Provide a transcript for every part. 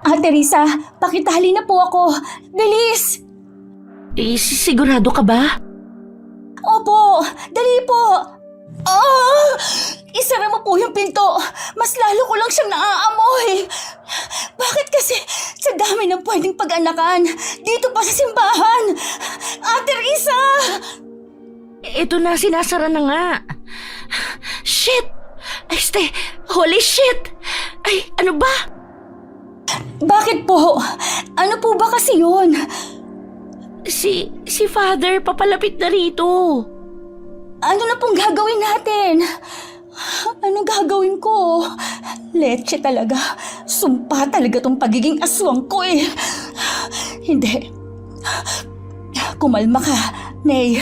Ate Risa, pakitali na po ako. Bilis! Sigurado ka ba? Opo, dali po. Isara mo po yung pinto. Mas lalo ko lang siyang naaamoy. Bakit kasi sa dami ng pwedeng pag-anakan, dito pa sa simbahan? Ate Risa! Ito na, sinasara na nga. Shit! Holy shit! Ay, ano ba? Bakit po? Ano po ba kasi yun? Si Father, papalapit na rito. Ano na pong gagawin natin? Ano gagawin ko? Leche talaga. Sumpa talaga tong pagiging aswang ko eh. Hindi. Kumalma ka, Nay.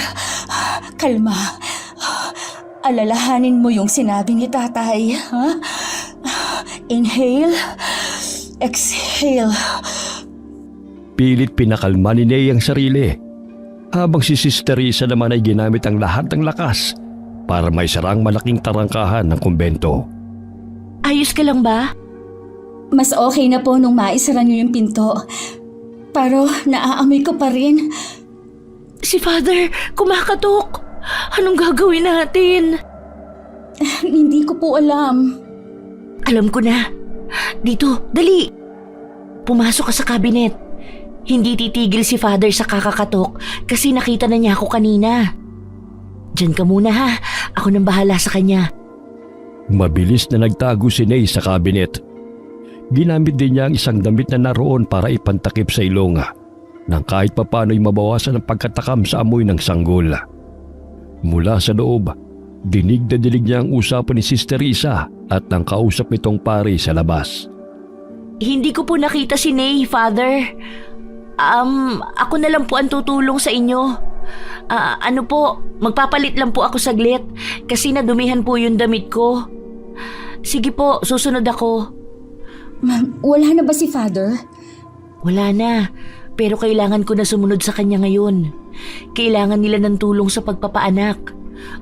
Kalma. Alalahanin mo yung sinabi ni tatay. Ha? Inhale. Exhale. Pilit pinakalma ni Ney ang sarili, habang si Sister Risa naman ay ginamit ang lahat ng lakas para may sarang malaking tarangkahan ng kumbento. Ayos ka lang ba? Mas okay na po nung maisara niyo yung pinto. Pero naaamoy ko pa rin. Si Father, kumakatok. Anong gagawin natin? Hindi ko po alam. Alam ko na. Dito, dali. Pumasok ka sa kabinet. Hindi titigil si Father sa kakakatok kasi nakita na niya ako kanina. Diyan ka muna ha. Ako nang bahala sa kanya. Mabilis na nagtago si Ney sa kabinet. Ginamit din niya ang isang damit na naroon para ipantakip sa ilong nang kahit papano'y mabawasan ang pagkatakam sa amoy ng sanggol. Mula sa loob, dinig na dinig niya ang usapan ni Sister Risa at ng kausap nitong pari sa labas. Hindi ko po nakita si Ney, Father. Ako na lang po ang tutulong sa inyo. Magpapalit lang po ako saglit kasi nadumihan po yung damit ko. Sige po, susunod ako. Ma'am, wala na ba si Father? Wala na, pero kailangan ko na sumunod sa kanya ngayon. Kailangan nila ng tulong sa pagpapaanak.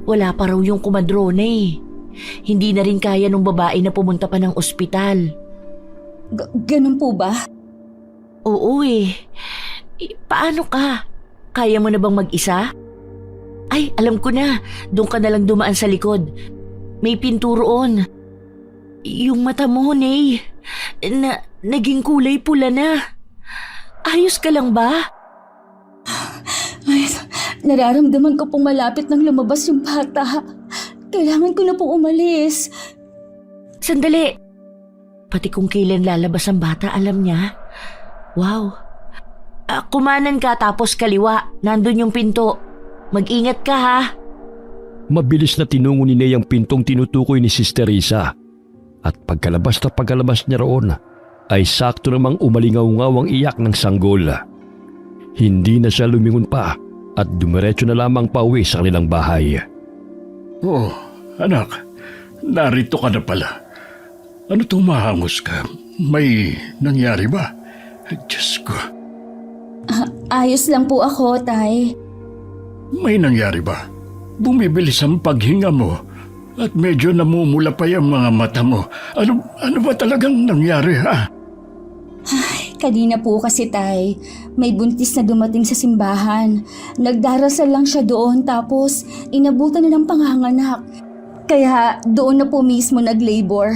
Wala pa raw yung kumadrona eh. Hindi na rin kaya nung babae na pumunta pa ng ospital. Ganun po ba? Oo eh. Paano ka? Kaya mo na bang mag-isa? Ay, alam ko na. Doon ka na lang dumaan sa likod. May pinto roon. Yung mata mo, Ney. Naging kulay pula na. Ayos ka lang ba? Ay, nararamdaman ko pong malapit nang lumabas yung bata. Kailangan ko na pong umalis. Sandali. Pati kung kailan lalabas ang bata, alam niya. Wow. Kumanan ka tapos kaliwa. Nandun yung pinto. Mag-ingat ka ha. Mabilis na tinungo ni Ney ang pintong tinutukoy ni Sister Risa. At pagkalabas niya roon, ay sakto namang umalingaw-ngaw ang iyak ng sanggol. Hindi na siya lumingon pa at dumiretso na lamang pauwi sa kanilang bahay. Oh, anak, narito ka na pala. Ano tumahangos ka? May nangyari ba? Diyos ko. Ayos lang po ako, Tay. May nangyari ba? Bumibilis ang paghinga mo at medyo namumula pa yung mga mata mo. Ano ba talagang nangyari ha? Kanina po kasi, Tay, may buntis na dumating sa simbahan. Nagdarasal lang siya doon tapos inabutan na ng panganganak. Kaya doon na po mismo nag-labor.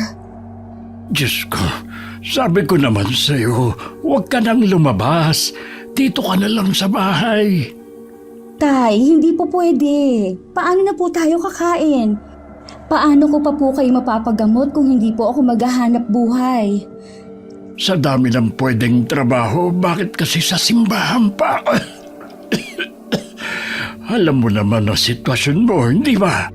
Diyos ko, sabi ko naman sa'yo, huwag ka nang lumabas. Dito ka na lang sa bahay. Tay, hindi po pwede. Paano na po tayo kakain? Paano ko pa po kayo mapapagamot kung hindi po ako maghahanap buhay? Sa dami ng pwedeng trabaho, bakit kasi sa simbahan pa? Alam mo naman ang sitwasyon mo, hindi ba?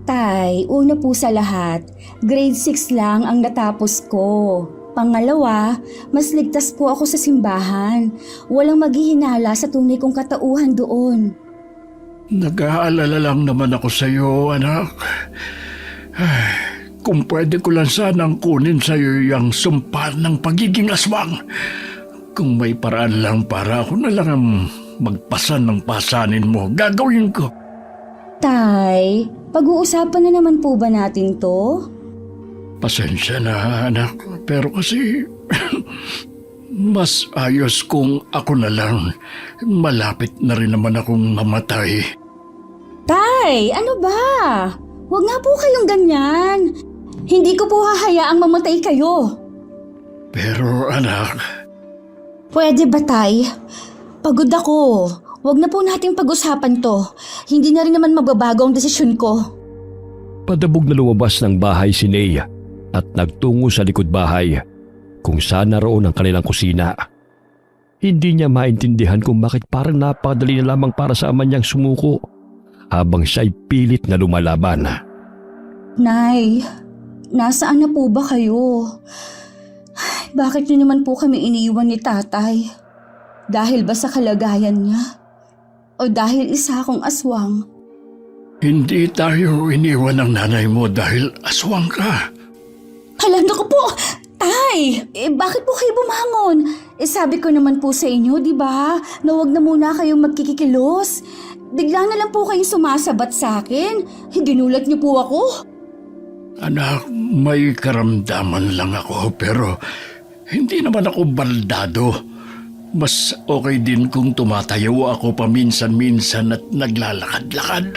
Tay, una po sa lahat, grade 6 lang ang natapos ko. Pangalawa, mas ligtas po ako sa simbahan. Walang maghihinala sa tunay kong katauhan doon. Nag-aalala lang naman ako sa iyo, anak. Kung pwede ko lang sanang kunin sa iyo yung sumpa ng pagiging aswang. Kung may paraan lang para ako na lang ang magpasan ng pasanin mo, gagawin ko. Tay, pag-uusapan na naman po ba natin to? Pasensya na anak, pero kasi mas ayos kung ako na lang. Malapit na rin naman akong mamatay. Tay, ano ba? Huwag nga po kayong ganyan. Hindi ko po hahayaang mamatay kayo. Pero anak, Pwede ba, Tay? Pagod ako. Huwag na po nating pag-usapan to. Hindi na rin naman magbabago ang desisyon ko. Padabog na lumabas ng bahay si Nea at nagtungo sa likod bahay kung saan naroon ang kanilang kusina. Hindi niya maintindihan kung bakit parang napakadali na lamang para sa ama niyang sumuko habang siya'y pilit na lumalaban. Nay, nasaan na po ba kayo? Bakit niyo naman po kami iniiwan ni tatay? Dahil ba sa kalagayan niya? O dahil isa akong aswang? hindi tayo iniwan ng nanay mo dahil aswang ka. Hala, naku po! Tay! Bakit po kayo bumangon? Sabi ko naman po sa inyo, di ba? Na huwag na muna kayong magkikikilos. Bigla na lang po kayong sumasabat sa akin. Ginulat niyo po ako. Anak, may karamdaman lang ako pero hindi naman ako baldado. Mas okay din kung tumatayo ako paminsan-minsan at naglalakad-lakad.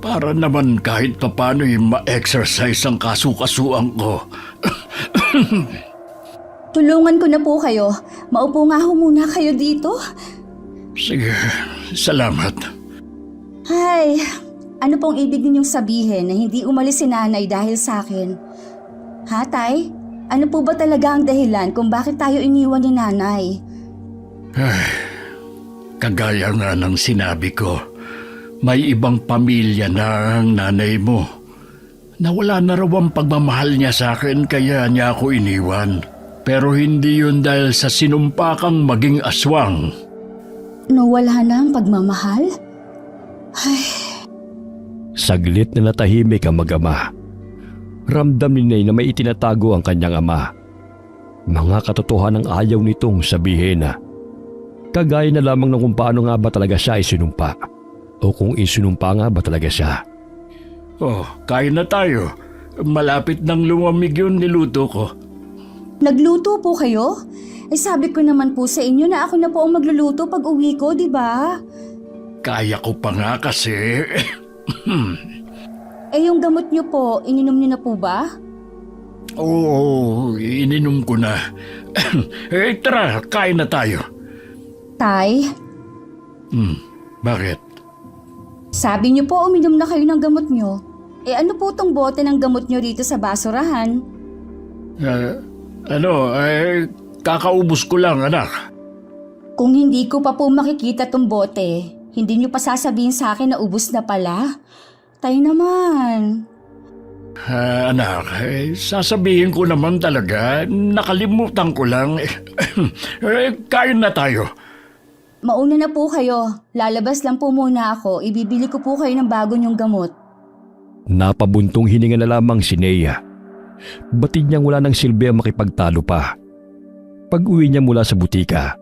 Para naman kahit papano'y ma-exercise ang kasukasuan ko. Tulungan ko na po kayo. Maupo nga ho muna kayo dito. Sige, salamat. Ay, ano pong ibig ninyong sabihin na hindi umalis si nanay dahil sa akin? Ha, Tay? Ano po ba talaga ang dahilan kung bakit tayo iniwan ni nanay? Ay, kagaya nga ng sinabi ko, may ibang pamilya na ang nanay mo. Nawala na raw ang pagmamahal niya sa akin kaya niya ako iniwan. Pero hindi yun dahil sa sinumpakang maging aswang. Nawala na ang pagmamahal? Ay, Saglit na natahimik ang mag-ama. Ramdam ni Nay na may itinatago ang kanyang ama. Mga katotohanan ang ayaw nitong sabihin. Kagaya na lamang ng kung paano nga ba talaga siya isinumpa o kung isinumpa nga ba talaga siya. Oh, kain na tayo. Malapit nang lumamig yung niluto ko. nagluto po kayo? Sabi ko naman po sa inyo na ako na po ang magluluto pag uwi ko, di ba? Kaya ko pa nga kasi. Yung gamot niyo po, ininom niyo na po ba? Oo, ininom ko na. Tara, kain na tayo. Tay, Bakit? sabi niyo po uminom na kayo ng gamot niyo. Ano po tong bote ng gamot niyo dito sa basurahan? Kakaubos ko lang, anak. Kung hindi ko pa po makikita tong bote, hindi niyo pa sasabihin sa akin na ubos na pala? Tay naman. Anak, sasabihin ko naman talaga, nakalimutan ko lang. Kain na tayo. Mauna na po kayo. Lalabas lang po muna ako. Ibibili ko po kayo ng bago niyong gamot. Napabuntong hininga na lamang si Nea. Batid niyang wala ng silbi ang makipagtalo pa. Pag-uwi niya mula sa butika,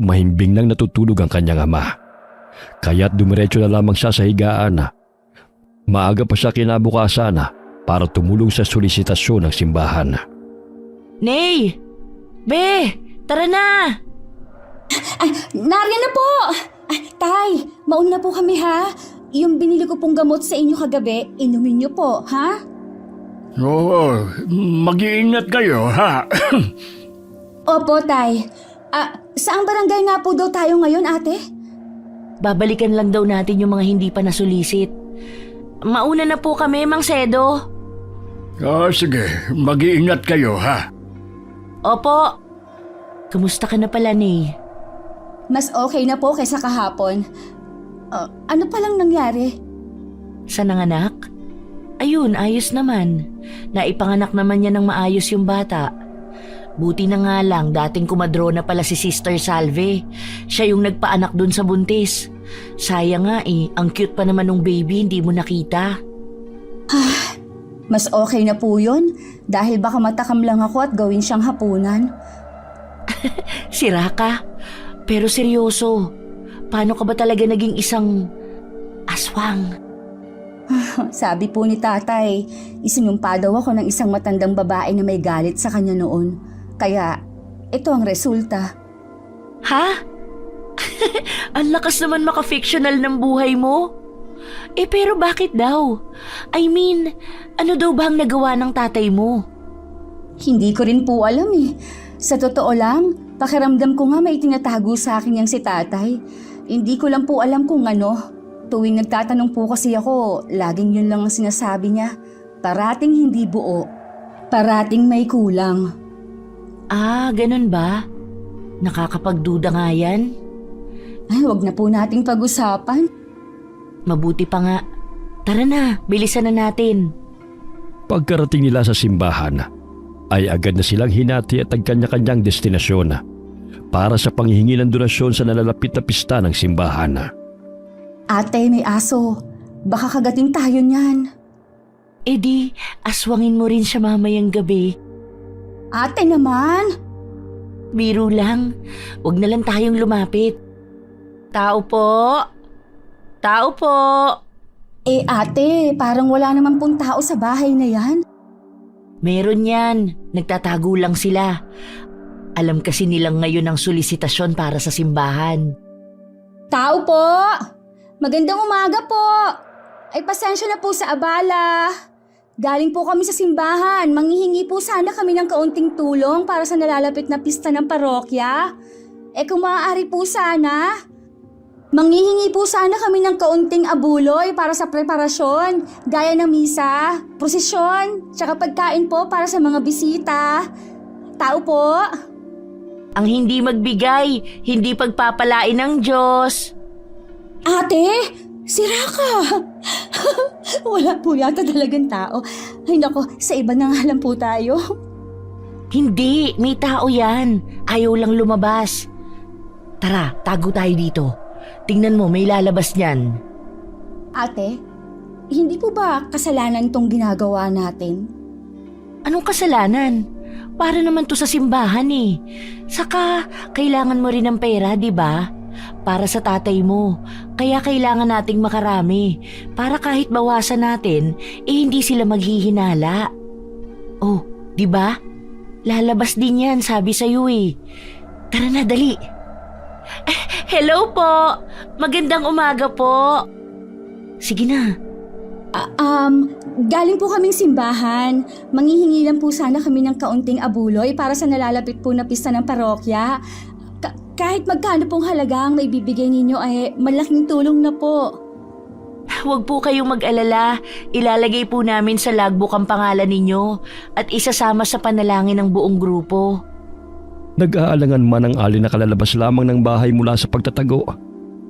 mahimbing nang natutulog ang kanyang ama. Kaya't dumiretso na lamang siya sa higaan. Maaga pa siya kinabukasan para tumulong sa solisitasyon ng simbahan. Nay! Be! Tara na! Nariyan na po! Tay, mauna na po kami ha. Yung binili ko pong gamot sa inyo kagabi, inumin niyo po, ha? Oo, mag-iingat kayo, ha? Opo, Tay. Saang barangay nga po daw tayo ngayon, ate? Babalikan lang daw natin yung mga hindi pa nasulisit. Mauna na po kami, Mang Sedo. Sige, mag-iingat kayo, ha? Opo. Kamusta ka na pala, Nay? Mas okay na po kaysa kahapon. Ano palang nangyari? Sa nanganak? Ayun, ayos naman. Naipanganak naman niya ng maayos yung bata. Buti na nga lang, dating kumadrona pala si Sister Salve. Siya yung nagpaanak dun sa buntis. Sayang nga ang cute pa naman ng baby, hindi mo nakita. Mas okay na po yun dahil baka matakam lang ako at gawin siyang hapunan. Sira ka. Pero seryoso, paano ka ba talaga naging isang aswang? Sabi po ni tatay, isinumpa daw ako ng isang matandang babae na may galit sa kanya noon. Kaya, ito ang resulta. Ha? Ang lakas naman maka-fictional ng buhay mo. Pero bakit daw? I mean, ano daw ba ang nagawa ng tatay mo? Hindi ko rin po alam eh. Sa totoo lang, pakiramdam ko nga may tinatago sa akin yang si tatay. Hindi ko lang po alam kung ano. Tuwing nagtatanong po kasi ako, laging yun lang ang sinasabi niya. Parating hindi buo. Parating may kulang. Ah, ganun ba? Nakakapagduda nga yan. Ay, wag na po nating pag-usapan. Mabuti pa nga. Tara na, bilisan na natin. Pagkarating nila sa simbahan, ay agad na silang hinati at ang kanya-kanyang destinasyon para sa panghihingi ng donasyon sa nalalapit na pista ng simbahan. Ate, may aso. Baka kagating tayo niyan. Di, aswangin mo rin siya mamayang gabi. Ate naman! Biro lang. Huwag na lang tayong lumapit. Tao po! Tao po! Ate, parang wala naman pong tao sa bahay na yan. Meron yan. Nagtatago lang sila. Alam kasi nilang ngayon ang solisitasyon para sa simbahan. Tao po! Magandang umaga po! Ay, pasensya na po sa abala. Galing po kami sa simbahan. Manghihingi po sana kami ng kaunting tulong para sa nalalapit na pista ng parokya. Kung maaari po sana, manghihingi po sana kami ng kaunting abuloy para sa preparasyon, gaya ng misa, prosesyon, tsaka pagkain po para sa mga bisita. Tao po? Ang hindi magbigay, hindi pagpapalain ng Diyos. Ate, sira ka. Wala po yata talagang tao. Ay nako, sa iba na nga lang po tayo. Hindi, may tao yan. Ayaw lang lumabas. Tara, tago tayo dito. Tingnan mo, may lalabas niyan. Ate, hindi po ba kasalanan tong ginagawa natin? Anong kasalanan? Para naman to sa simbahan eh. Saka, kailangan mo rin ng pera, di ba? Para sa tatay mo. Kaya kailangan nating makarami. Para kahit bawasan natin, hindi sila maghihinala. Oh, di ba? Lalabas din yan, sabi sa'yo eh. Tara na, dali. Hello po! Magandang umaga po! Sige na. Galing po kaming simbahan. Manghihingi lang po sana kami ng kaunting abuloy para sa nalalapit po na pista ng parokya. Kahit magkano pong halaga ang may bibigay ninyo ay malaking tulong na po. Huwag po kayong mag-alala. Ilalagay po namin sa logbook ang pangalan ninyo at isasama sa panalangin ng buong grupo. Nag-aalangan man ang alin na kalalabas lamang ng bahay mula sa pagtatago,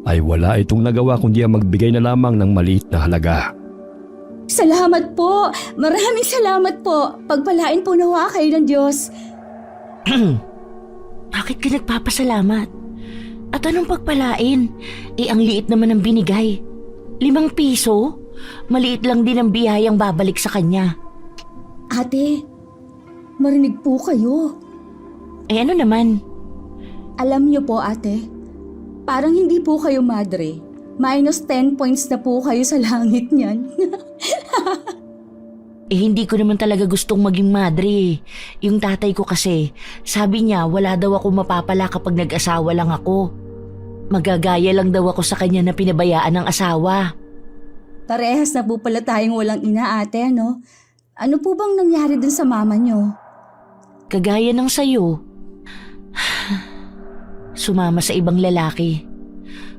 ay wala itong nagawa kundi ang magbigay na lamang ng maliit na halaga. Salamat po! Maraming salamat po! Pagpalain po nawa kayo ng Diyos. Bakit ka nagpapasalamat? At anong pagpalain? Ang liit naman ang binigay. 5 piso? Maliit lang din ang biyayang babalik sa kanya. Ate, marinig po kayo. Ano naman? Alam niyo po ate, parang hindi po kayo madre. Minus 10 points na po kayo sa langit niyan. Hindi ko naman talaga gustong maging madre. Yung tatay ko kasi, sabi niya wala daw ako mapapala kapag nag-asawa lang ako. Magagaya lang daw ako sa kanya na pinabayaan ng asawa. Parehas na po pala tayong walang ina ate, ano? Ano po bang nangyari dun sa mama niyo? Kagaya ng sayo. Sumama sa ibang lalaki.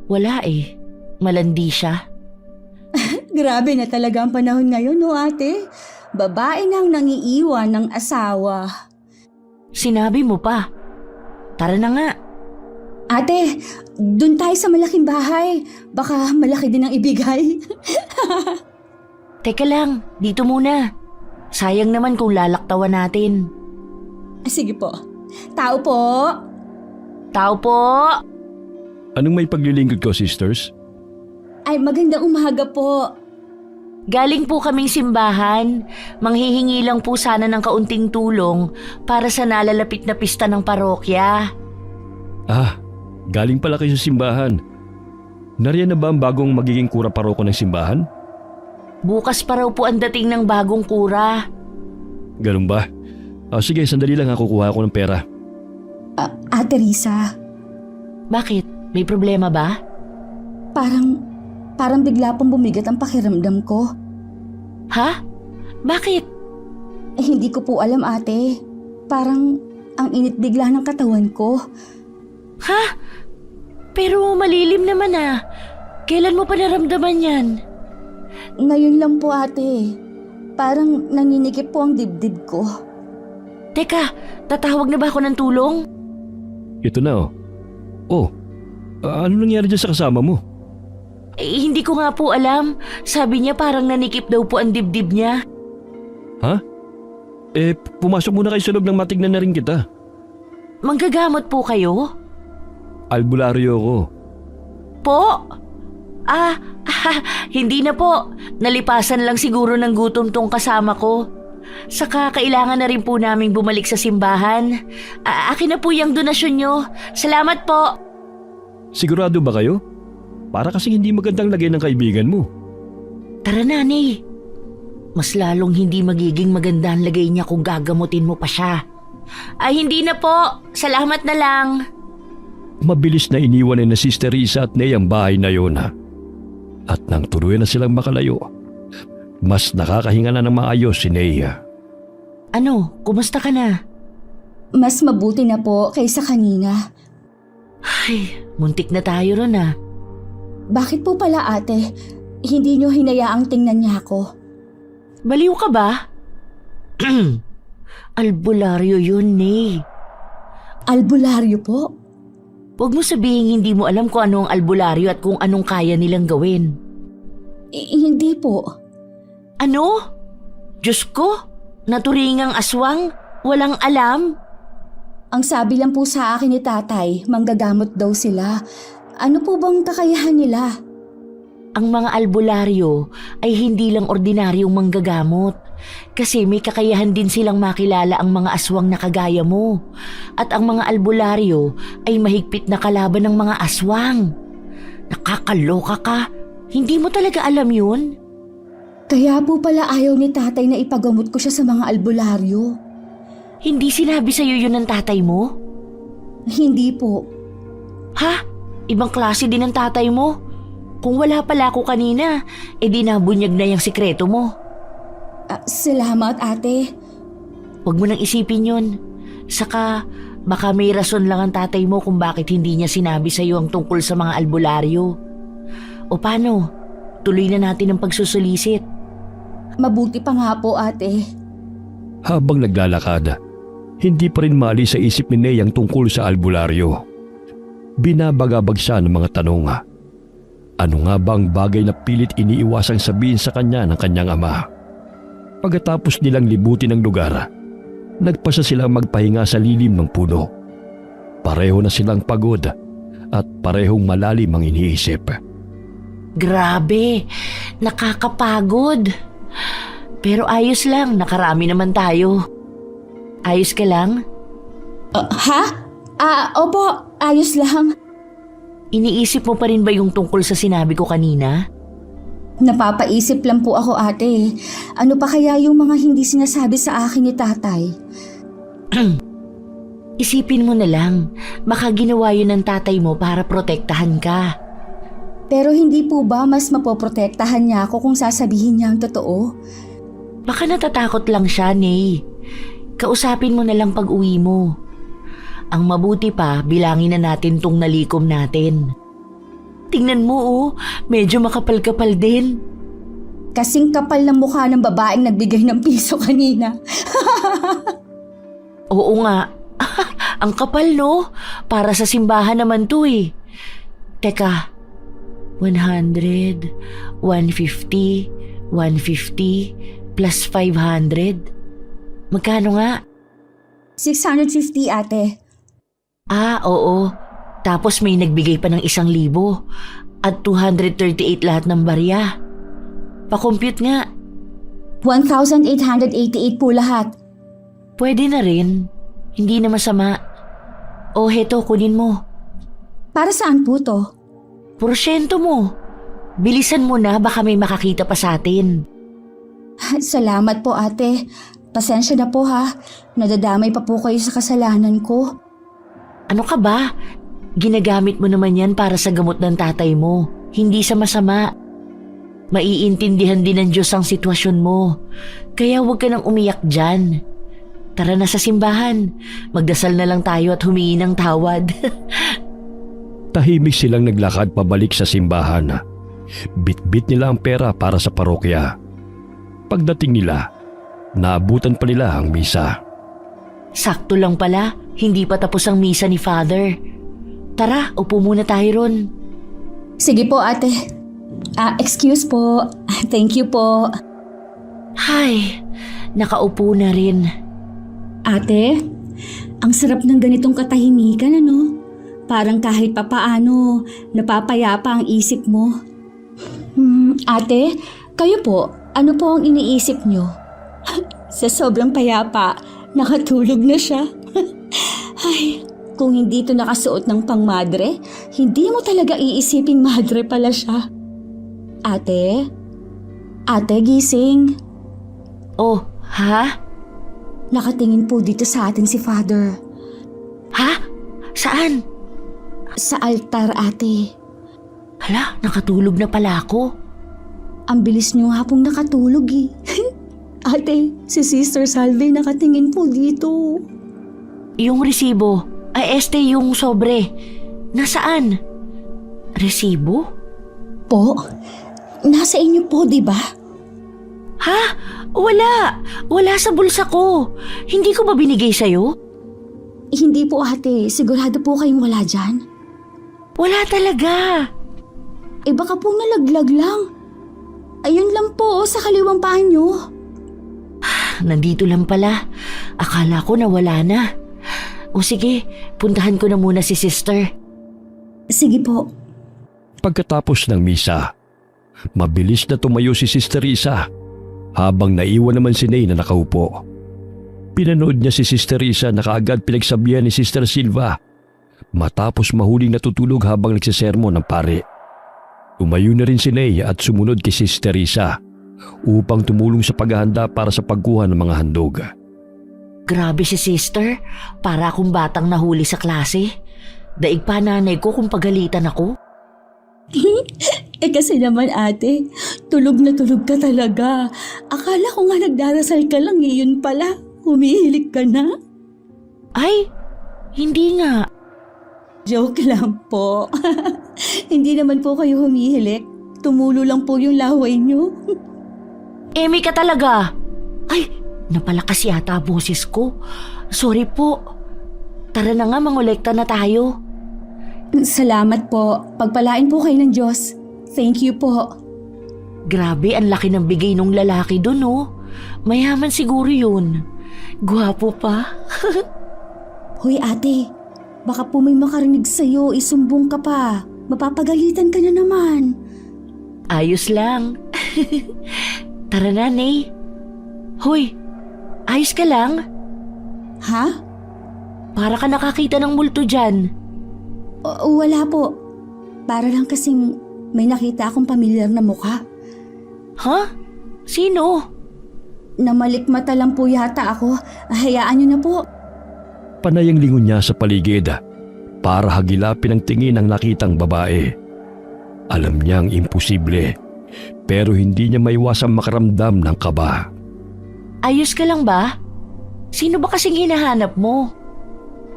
Wala eh. Malandi siya. Grabe na talaga ang panahon ngayon, no ate? Babae nang nangiiwan ng asawa. Sinabi mo pa. Tara na nga. Ate, dun tayo sa malaking bahay. Baka malaki din ang ibigay. Teka lang, dito muna. Sayang naman kung lalaktawan natin. Sige po. Tao po. Tao po! Anong may paglilingkod ko, sisters? Ay, magandang umaga po. Galing po kaming simbahan. Manghihingi lang po sana ng kaunting tulong para sa nalalapit na pista ng parokya. Ah, galing pala kayo sa simbahan. Nariyan na ba ang bagong magiging kura paroko ng simbahan? Bukas pa raw po ang dating ng bagong kura. Ganun ba? Sige, sandali lang kukuha ako ng pera. Ate Risa, Bakit? May problema ba? parang bigla pong bumigat ang pakiramdam ko. Ha? Bakit? Hindi ko po alam, ate. Parang ang init bigla ng katawan ko. Ha? Pero malilim naman ah. Kailan mo pa naramdaman yan? Ngayon lang po, ate. Parang naninikip po ang dibdib ko. Teka, tatawag na ba ako ng tulong? Ito na ano nangyari dyan sa kasama mo? Hindi ko nga po alam. Sabi niya parang nanikip daw po ang dibdib niya. Ha? Pumasok muna kayo sa loob ng matignan na rin kita. Manggagamot po kayo? Albularyo ko. Po? Hindi na po. Nalipasan lang siguro ng gutom tong kasama ko. Saka kailangan na rin po naming bumalik sa simbahan. Akin na po yung donasyon nyo. Salamat po. Sigurado ba kayo? Para kasing hindi magandang lagay ng kaibigan mo. Tara na, Nay. Mas lalong hindi magiging maganda ang lagay niya kung gagamutin mo pa siya. Hindi na po. Salamat na lang. Mabilis na iniwan ni na Sister Risa at Ney ang bahay na yun. At nang tuluyan na silang makalayo, mas nakakahinga na ng maayos si Ney. Ano, kumusta ka na? Mas mabuti na po kaysa kanina. Ay, muntik na tayo ron ah. Bakit po pala, ate? Hindi niyo hinayaang tingnan niya ako. Baliw ka ba? Albularyo yun, Ney. Albularyo po? Huwag mo sabihin hindi mo alam kung ano ang albularyo at kung anong kaya nilang gawin. Hindi po. Ano? Diyos ko, naturingang aswang, walang alam. Ang sabi lang po sa akin ni tatay, manggagamot daw sila. Ano po bang kakayahan nila? Ang mga albularyo ay hindi lang ordinaryong manggagamot. Kasi may kakayahan din silang makilala ang mga aswang na kagaya mo. At ang mga albularyo ay mahigpit na kalaban ng mga aswang. Nakakaloka ka. Hindi mo talaga alam yun? Kaya po pala ayaw ni tatay na ipagamot ko siya sa mga albularyo. Hindi sinabi sa'yo yun ng tatay mo? Hindi po. Ha? Ibang klase din ng tatay mo? Kung wala pala ako kanina, di nabunyag na yung sikreto mo. Salamat, ate. Huwag mo nang isipin yun. Saka, baka may rason lang ang tatay mo kung bakit hindi niya sinabi sa'yo ang tungkol sa mga albularyo. O paano? Tuloy na natin ang pagsusulisit. Mabuti pa nga po, ate. Habang naglalakad, hindi pa rin mali sa isip ni Ney ang tungkol sa albularyo. Binabagabag siya ng mga tanong. Ano nga ba ang bagay na pilit iniiwasang sabihin sa kanya ng kanyang ama? Pagkatapos nilang libutin ang lugar, nagpasa silang magpahinga sa lilim ng puno. Pareho na silang pagod at parehong malalim ang iniisip. Grabe, nakakapagod. Pero ayos lang, nakarami naman tayo. Ayos ka lang? Ha? Opo, ayos lang. Iniisip mo pa rin ba yung tungkol sa sinabi ko kanina? Napapaisip lang po ako, ate. Ano pa kaya yung mga hindi sinasabi sa akin ni tatay? Isipin mo na lang, baka ginawa yun ng tatay mo para protektahan ka. Pero hindi po ba mas mapoprotektahan niya ako kung sasabihin niya ang totoo? Baka natatakot lang siya, Ney. Kausapin mo na lang pag uwi mo. Ang mabuti pa, bilangin na natin tong nalikom natin. Tingnan mo medyo makapal-kapal din. Kasing kapal ng mukha ng babaeng nagbigay ng piso kanina. Oo nga. Ang kapal, no? Para sa simbahan naman to eh. Teka, 100, 150, 150, plus 500. Magkano nga? 650, ate. Oo. Tapos may nagbigay pa ng 1,000 at 238 lahat ng barya. Pa-compute nga. 1,888 po lahat. Pwede na rin. Hindi na masama. O heto, kunin mo. Para saan po to? Porsyento mo. Bilisan mo na, baka may makakita pa sa atin. Salamat po ate. Pasensya na po ha. Nadadamay pa po kayo sa kasalanan ko. Ano ka ba? Ginagamit mo naman yan para sa gamot ng tatay mo. Hindi sa masama. Maiintindihan din ng Diyos ang sitwasyon mo. Kaya huwag ka nang umiyak dyan. Tara na sa simbahan. Magdasal na lang tayo at humingi ng tawad. Tahimik silang naglakad pabalik sa simbahan. Bit-bit nila ang pera para sa parokya. Pagdating nila, naabutan pa nila ang misa. Sakto lang pala, hindi pa tapos ang misa ni Father. Tara, upo muna tayo ron. Sige po ate. Excuse po. Thank you po. Hay, nakaupo na rin. Ate, ang sarap ng ganitong katahimikan ano? Parang kahit papaano, napapayapa ang isip mo. Ate, kayo po, ano po ang iniisip nyo? Sa sobrang payapa, nakatulog na siya. Ay, kung hindi ito nakasuot ng pangmadre, hindi mo talaga iisiping madre pala siya. Ate? Ate, gising. Oh, ha? Nakatingin po dito sa atin si Father. Ha? Saan? Sa altar, ate. Hala, nakatulog na pala ako. Ang bilis niyo nga pong nakatulog eh. Ate, si Sister Salve nakatingin po dito. Yung resibo, yung sobre. Nasaan? Resibo? Po? Nasa inyo po, di ba? Ha? Wala. Wala sa bulsa ko. Hindi ko ba binigay sa'yo? Hindi po ate, sigurado po kayong wala dyan. Wala talaga. Baka pong nalaglag lang. Ayun lang po, sa kaliwang paa nyo. Nandito lang pala. Akala ko nawala na. O sige, puntahan ko na muna si Sister. Sige po. Pagkatapos ng misa, mabilis na tumayo si Sister Risa habang naiwan naman si Nay na nakaupo. Pinanood niya si Sister Risa na kaagad pinagsabihan ni Sister Silva matapos mahuling natutulog habang nagsisermon ng pare. Tumayo na rin si Nay at sumunod kay Sister Risa upang tumulong sa paghahanda para sa pagkuha ng mga handog. Grabe si Sister, para akong batang nahuli sa klase. Daig pa nanay ko kung pagalitan ako. Kasi naman ate, tulog na tulog ka talaga. Akala ko nga nagdarasal ka lang yun pala. Humihilig ka na? Ay, hindi nga. Joke lang po. Hindi naman po kayo humihilik. Tumulo lang po yung laway nyo. Emi ka talaga. Ay, napalakas yata ang boses ko. Sorry po. Tara na nga, mangolekta na tayo. Salamat po. Pagpalain po kayo ng Diyos. Thank you po. Grabe, ang laki ng bigay nung lalaki dun, oh. Mayaman siguro yun. Gwapo pa. Hoy ate, baka po may makarinig sa'yo, isumbong ka pa. Mapapagalitan ka na naman. Ayos lang. Tara na, Nay. Hoy, ayos ka lang? Ha? Para ka nakakita ng multo dyan. Wala po. Para lang kasing may nakita akong pamilyar na mukha. Ha? Sino? Namalikmata lang po yata ako. Hayaan niyo na po. Panay ang lingon niya sa paligid para hagilapin ang tingin ng nakitang babae. Alam niyang imposible, pero hindi niya maiwasang makaramdam ng kaba. Ayos ka lang ba? Sino ba kasing hinahanap mo?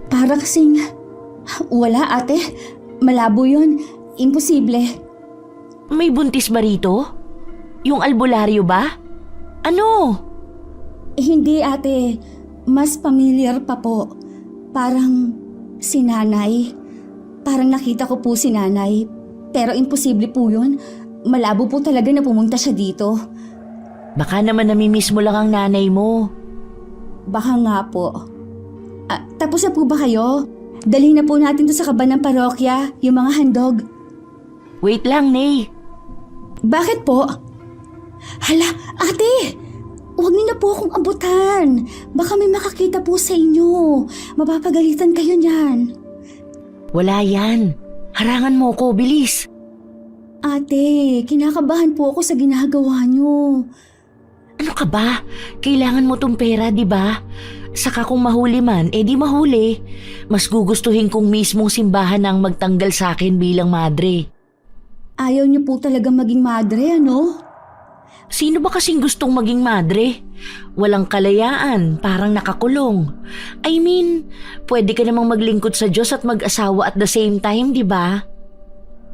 Para kasing... Wala ate. Malabo yun. Imposible. May buntis ba rito? Yung albularyo ba? Ano? Hindi ate. Mas familiar pa po. Parang si nanay. Parang nakita ko po si nanay. Pero imposible po yun. Malabo po talaga na pumunta siya dito. Baka naman namimiss mo lang ang nanay mo. Baka nga po. Tapos na po ba kayo? Dalhin na po natin to sa kaban ng parokya, yung mga handog. Wait lang, Nay. Bakit po? Hala, ate! Huwag niyo na po akong abutan. Baka may makakita po sa inyo. Mapapagalitan kayo niyan. Wala yan. Harangan mo ko, bilis. Ate, kinakabahan po ako sa ginagawa niyo. Ano ka ba? Kailangan mo tong pera, di ba? Saka kung mahuli man, di mahuli. Mas gugustuhin kong mismong simbahan ang magtanggal sa akin bilang madre. Ayaw niyo po talaga maging madre, ano? Sino ba kasing gustong maging madre? Walang kalayaan, parang nakakulong. I mean, pwede ka namang maglingkod sa Diyos at mag-asawa at the same time, di ba?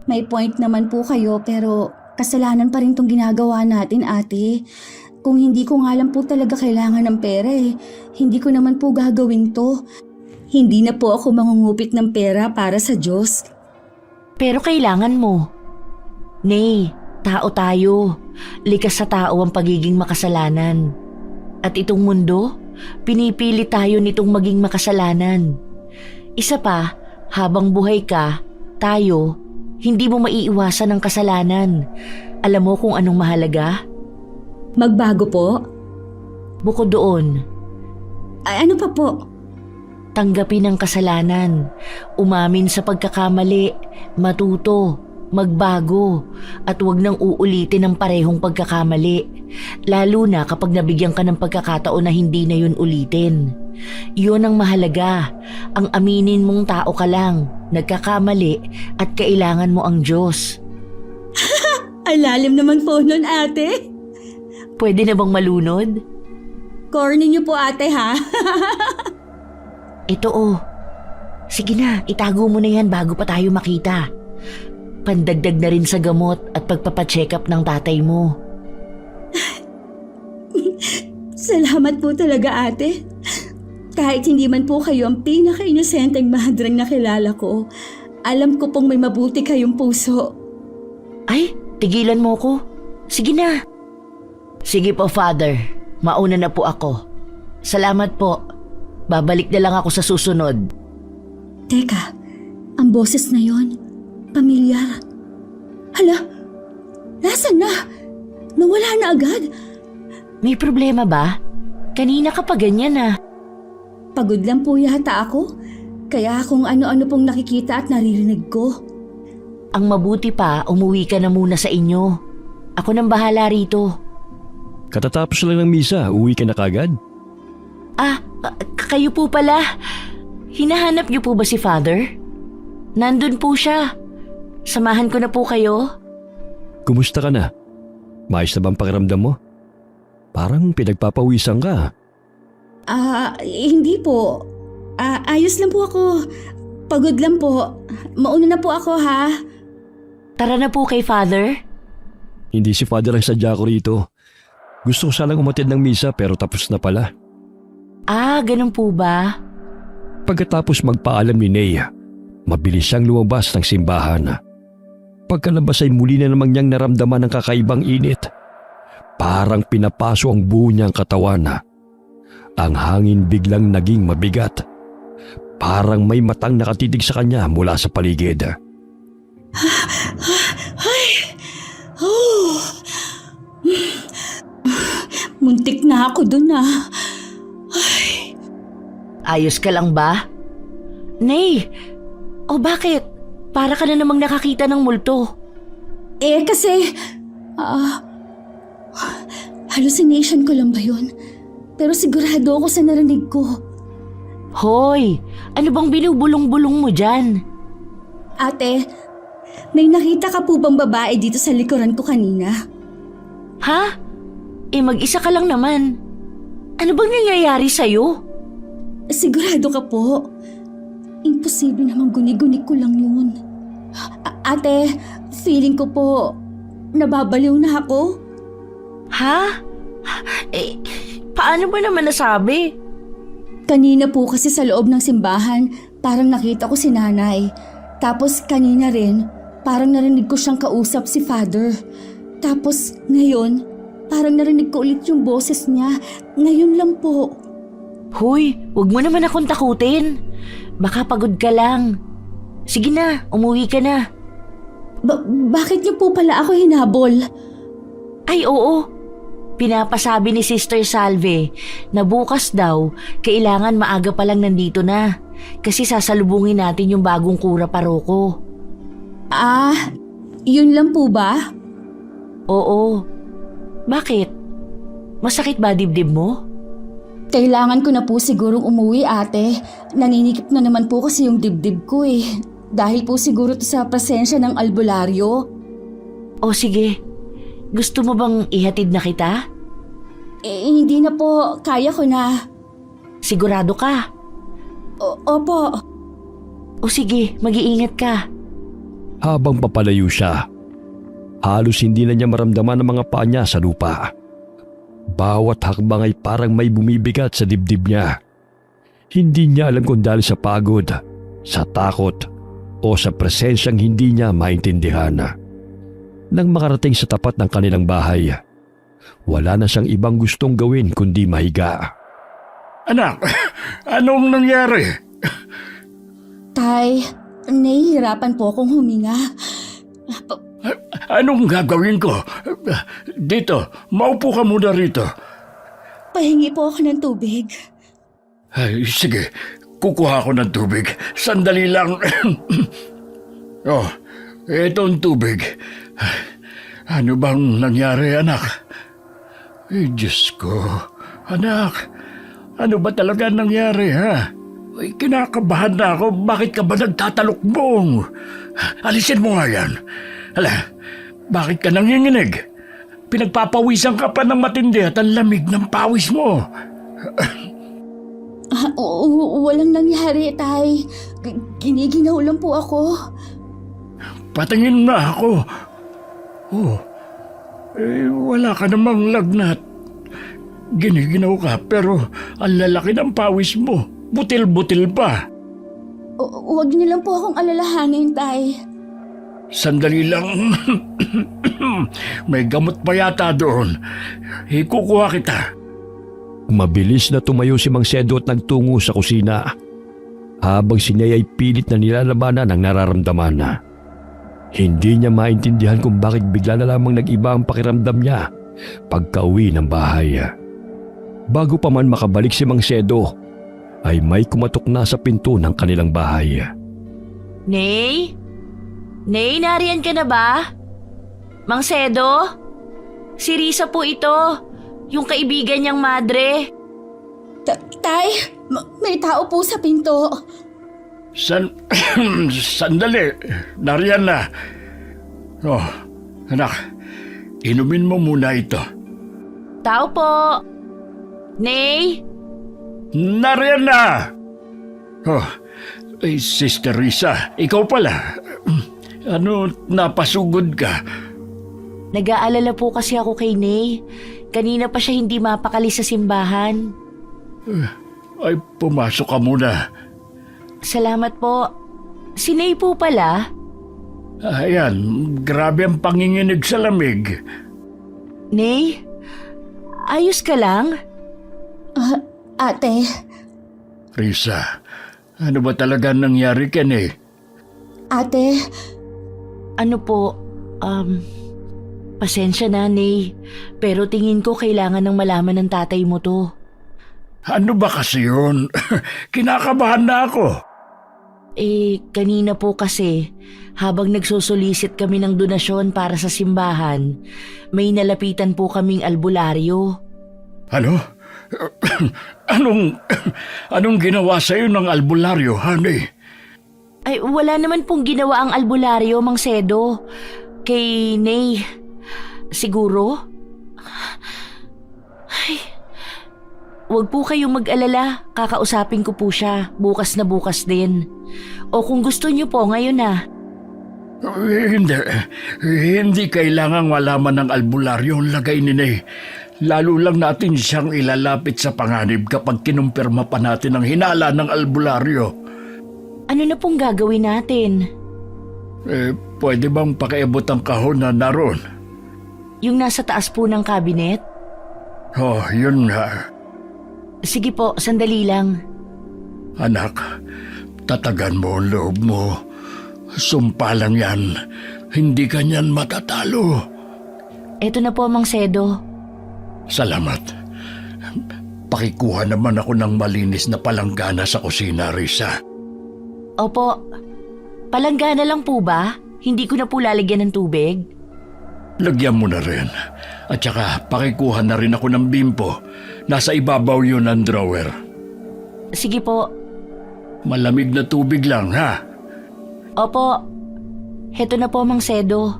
May point naman po kayo pero kasalanan pa rin tong ginagawa natin, ate. Kung hindi ko nga lang po talaga kailangan ng pera hindi ko naman po gagawin to. Hindi na po ako mangungupit ng pera para sa Diyos. Pero kailangan mo. Nay, tao tayo. Likas sa tao ang pagiging makasalanan. At itong mundo, pinipili tayo nitong maging makasalanan. Isa pa, habang buhay ka, tayo, hindi mo maiiwasan ang kasalanan. Alam mo kung anong mahalaga? Magbago po? Bukod doon, Ay, ano pa po? tanggapin ang kasalanan, umamin sa pagkakamali, matuto, magbago, at huwag nang uulitin ang parehong pagkakamali. Lalo na kapag nabigyan ka ng pagkakataon na hindi na yun ulitin. Yun ang mahalaga, ang aminin mong tao ka lang, nagkakamali at kailangan mo ang Diyos. Ay, lalim naman po nun, ate. Pwede na bang malunod? Corny niyo po, ate, ha? Ito oh. Sige na, itago mo na yan bago pa tayo makita. Pandagdag na rin sa gamot at pagpapacheck up ng tatay mo. Salamat po talaga, ate. Kahit hindi man po kayo ang pinaka-inosenteng madreng nakilala ko, alam ko pong may mabuti kayong puso. Ay, tigilan mo ko. Sige na. Sige po, Father. Mauna na po ako. Salamat po. Babalik na lang ako sa susunod. Teka, ang boses na yon, pamilyar. Hala, nasan na? Nawala na agad. May problema ba? Kanina ka pa ganyan ah. Pagod lang po yata ako, kaya kung ano-ano pong nakikita at naririnig ko. Ang mabuti pa, umuwi ka na muna sa inyo. Ako nang bahala rito. Katatapos lang ng misa, uwi ka na kagad? Kayo po pala. Hinahanap niyo po ba si Father? Nandun po siya. Samahan ko na po kayo. Kumusta ka na? Maayos na bang pakiramdam mo? Parang pinagpapawisan ka. Hindi po. Ayos lang po ako. Pagod lang po. Mauna na po ako, ha? Tara na po kay Father. Hindi si Father ang sadya ko rito. Gusto ko sanang umatid ng misa pero tapos na pala. Ganun po ba? Pagkatapos magpaalam ni Nea, mabilis siyang lumabas ng simbahan. Pagkalabas ay muli na namang niyang naramdaman ng kakaibang init. Parang pinapaso ang buo niyang katawan. Ang hangin biglang naging mabigat. Parang may matang nakatitig sa kanya mula sa paligid. Muntik na ako dun, Ayos ka lang ba? Nay! O bakit? Para ka na namang nakakita ng multo. Kasi... hallucination ko lang ba yun? Pero sigurado ako sa narinig ko. Hoy! Ano bang binubulong-bulong mo dyan? Ate, may nakita ka po bang babae dito sa likuran ko kanina? Ha? Mag-isa ka lang naman. Ano bang nangyayari sa'yo? Sigurado ka po. Imposible namang guni-guni ko lang yun. Ate, feeling ko po, nababaliw na ako. Ha? Paano ba naman nasabi? Kanina po kasi sa loob ng simbahan, parang nakita ko si nanay. Tapos kanina rin, parang narinig ko siyang kausap si Father. Tapos ngayon, parang narinig ko ulit yung boses niya. Ngayon lang po. Hoy, wag mo naman akong takutin. Baka pagod ka lang. Sige na, umuwi ka na. Bakit niyo po pala ako hinabol? Ay oo, pinapasabi ni Sister Salve na bukas daw kailangan maaga pa lang nandito na kasi sasalubungin natin yung bagong kura paroko. Yun lang po ba? Oo. Bakit? Masakit ba dibdib mo? Kailangan ko na po sigurong umuwi, ate. Naninikip na naman po kasi yung dibdib ko eh. Dahil po siguro to sa presensya ng albularyo. O sige, gusto mo bang ihatid na kita? Hindi na po. Kaya ko na. Sigurado ka? Opo. O sige, mag-iingat ka. Habang papalayo siya, halos hindi na niya maramdaman ang mga paa niya sa lupa. Bawat hakbang ay parang may bumibigat sa dibdib niya. Hindi niya alam kung dahil sa pagod, sa takot, o sa presensyang hindi niya maintindihan. Nang makarating sa tapat ng kanilang bahay, wala na siyang ibang gustong gawin kundi mahiga. Anak, anong nangyari? Tay, nahihirapan po akong huminga. Anong gagawin ko? Dito, maupo ka muna rito. Pahingi po ako ng tubig. Ay, sige, kukuha ako ng tubig. Sandali lang. Oh, etong tubig. Ano bang nangyari, anak? Ay, Diyos ko. Anak, ano ba talaga nangyari, ha? Ay, kinakabahan na ako. Bakit ka ba nagtatalokbong? Alisin mo nga yan. Hala, bakit ka nanginginig? Pinagpapawisan ka pa ng matindi at ang lamig ng pawis mo. Walang nangyari, tay. Giniginaw lang po ako. Patingin na ako. Oh, wala ka namang lagnat. Giniginaw ka pero ang lalaki ng pawis mo. Butil-butil pa. Huwag niyo lang po akong alalahanin, tay. Sandali lang. May gamot pa yata doon. Ikukuha kita. Mabilis na tumayo si Mang Sedo at nagtungo sa kusina. Habang si Ney ay pilit na nilalabanan ang nararamdaman na. Hindi niya maintindihan kung bakit bigla na lamang nag-iba ang pakiramdam niya pagka-uwi ng bahay. Bago pa man makabalik si Mang Sedo, ay may kumatok na sa pinto ng kanilang bahay. Ney? Ney, nariyan ka na ba? Mang Sedo? Si Risa po ito, yung kaibigan niyang madre. Tay, may tao po sa pinto. Sandali. Nariyan na. Oh, anak, inumin mo muna ito. Tao po. Ney? Nariyan na! Oh, Sister Risa, ikaw pala. Ano, napasugod ka? Nag-aalala po kasi ako kay Ney. Kanina pa siya hindi mapakali sa simbahan. Ay, pumasok ka muna. Salamat po. Si Ney po pala. Ayan, grabe ang panginginig sa lamig. Ney? Ayos ka lang? Ate, Risa, ano ba talaga nangyari ka ni? ate, Ano po, pasensya na, Ney. Pero tingin ko kailangan ng malaman ng tatay mo to. Ano ba kasi yun? Kinakabahan na ako. Kanina po kasi, habang nagsusulisit kami ng donasyon para sa simbahan, may nalapitan po kaming albularyo. Ano? Anong ginawa sa'yo ng albularyo, honey? Ay, wala naman pong ginawa ang albularyo, Mang Sedo. Kay Ney. Siguro? Ay, wag po kayong mag-alala. Kakausapin ko po siya. Bukas na bukas din. O kung gusto niyo po, ngayon na. Hindi kailangang malaman ng albularyo ang lagay ni Ney. Lalo lang natin siyang ilalapit sa panganib kapag kinumpirma pa natin ang hinala ng albularyo. Ano na pong gagawin natin? Pwede bang pakiabot ang kahon na naroon? Yung nasa taas po ng kabinet? Oh, yun nga. Sige po, sandali lang. Anak, tatagan mo ang loob mo. Sumpa lang yan. Hindi ka niyan matatalo. Eto na po, Mang Sedo. Salamat. Pakikuha naman ako ng malinis na palanggana sa kusina, Risa. Opo, palanggana lang po ba? Hindi ko na po lalagyan ng tubig? Lagyan mo na rin. At saka pakikuha na rin ako ng bimpo. Nasa ibabaw yun ng drawer. Sige po. Malamig na tubig lang, ha? Opo. Heto na po, Mang Sedo.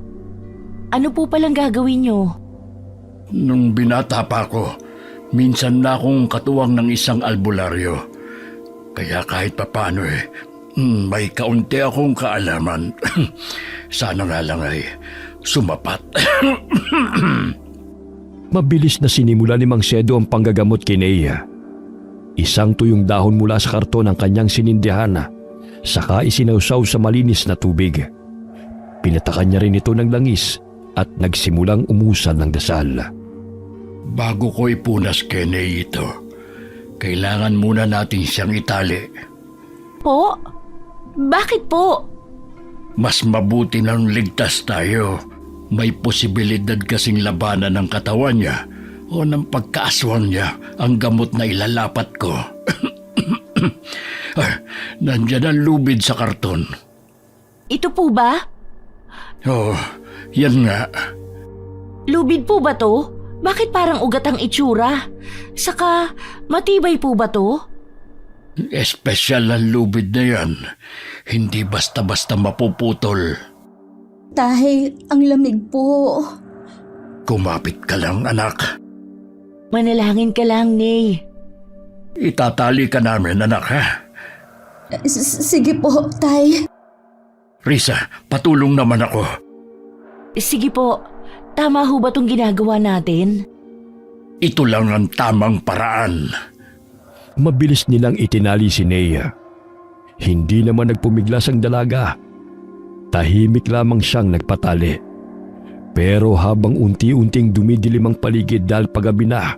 Ano po palang gagawin nyo? Nung binata pa ako, minsan na akong katuwang ng isang albularyo. Kaya kahit papano may kaunti akong kaalaman. Sana nga lang ay sumapat. Mabilis na sinimula ni Mang Sedo ang panggagamot kay Nea. Isang tuyong dahon mula sa karton ang kanyang sinindihan, saka isinawsaw sa malinis na tubig. Pinatakan niya rin ito ng langis at nagsimulang umusan ng dasal. Bago ko ipunas kay Ney ito, kailangan muna natin siyang itali. Po? Bakit po? Mas mabuti nang ligtas tayo. May posibilidad kasing labanan ng katawan niya o ng pagkaaswang niya ang gamot na ilalapat ko. Nandiyan ang lubid sa karton. Ito po ba? Oh, yan nga. Lubid po ba to? Bakit parang ugat ang itsura? Saka, matibay po ba to? Espesyal ang lubid na yan. Hindi basta-basta mapuputol. Tay, ang lamig po. Kumapit ka lang, anak. Manalangin ka lang, Ney. Itatali ka namin, anak, ha? Sige po, Tay. Risa, patulong naman ako. Sige po, tama ho ba tong ginagawa natin? Ito lang ang tamang paraan. Mabilis nilang itinali si Nea. Hindi naman nagpumiglas ang dalaga. Tahimik lamang siyang nagpatali. Pero habang unti-unting dumidilim ang paligid dahil paggabi na,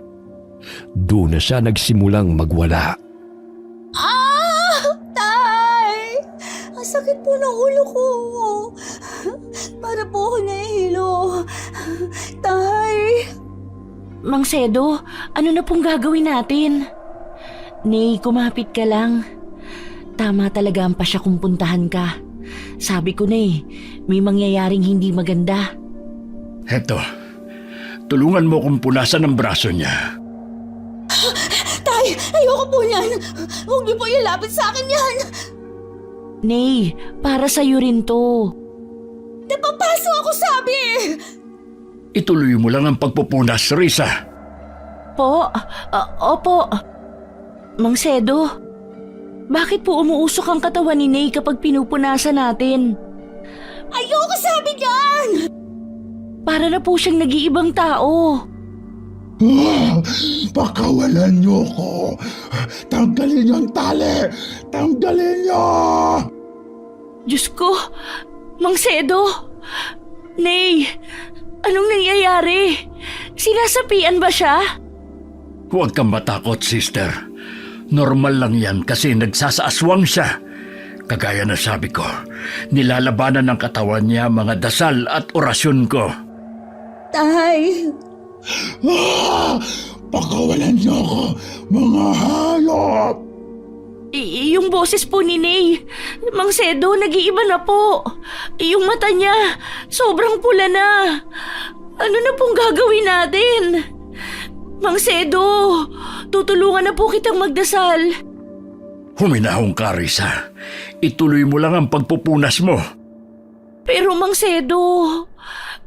doon na siya nagsimulang magwala. Tay! Ang sakit po ng ulo ko. Para po ako nahihilo. Tay! Mang Sedo, ano na pong gagawin natin? Ney, kumapit ka lang. Tama talaga ang pasya kung puntahan ka. Sabi ko na may mangyayaring hindi maganda. Heto, tulungan mo kong punasan ang braso niya. Tay! Ayoko po yan! Huwag niyo po ilapit sa akin yan! Ney, para sa'yo rin to. Napapaso ako sabi! Ituloy mo lang ang pagpupunas, Risa. Po? Opo. Mang Sedo, bakit po umuusok ang katawan ni Ney kapag pinupunasan natin? Ayoko sabi yan! Para na po siyang nag-iibang tao. Pakawalan niyo ko. Tanggalin niyo ang tali. Tanggalin niyo. Diyos ko, Mang Sedo. Ney, anong nangyayari? Sinasapian ba siya? Huwag kang matakot, sister. Normal lang yan kasi nagsasaaswang siya. Kagaya na sabi ko, nilalabanan ng katawan niya mga dasal at orasyon ko. Tay! Pakawalan niyo ako, mga hayop. Yung boses po ni Ney, Mang Sedo, nag-iiba na po. Yung mata niya, sobrang pula na. Ano na pong gagawin natin? Mang Sedo, tutulungan na po kitang magdasal. Huminahong ka, Risa. Ituloy mo lang ang pagpupunas mo. Pero Mang Sedo,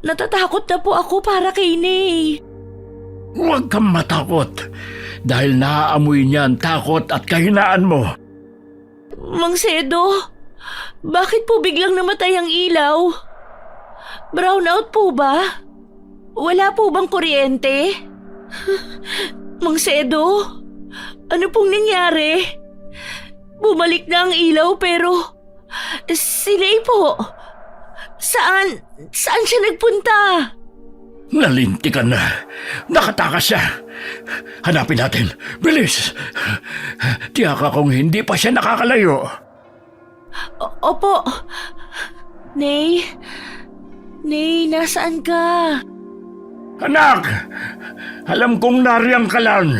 natatakot na po ako para kay Ney. Huwag kang matakot dahil naaamoy niya ang takot at kahinaan mo. Mang Sedo, bakit po biglang namatay ang ilaw? Brownout po ba? Wala po bang kuryente? Mang Sedo, ano pong nangyari? Bumalik na ang ilaw pero si Ney po, saan siya nagpunta? Nalintikan na. Nakatakas siya. Hanapin natin. Bilis! Tiyaka kung hindi pa siya nakakalayo. Opo. Ney, nasaan ka? Anak! Alam kong nariyang ka lang.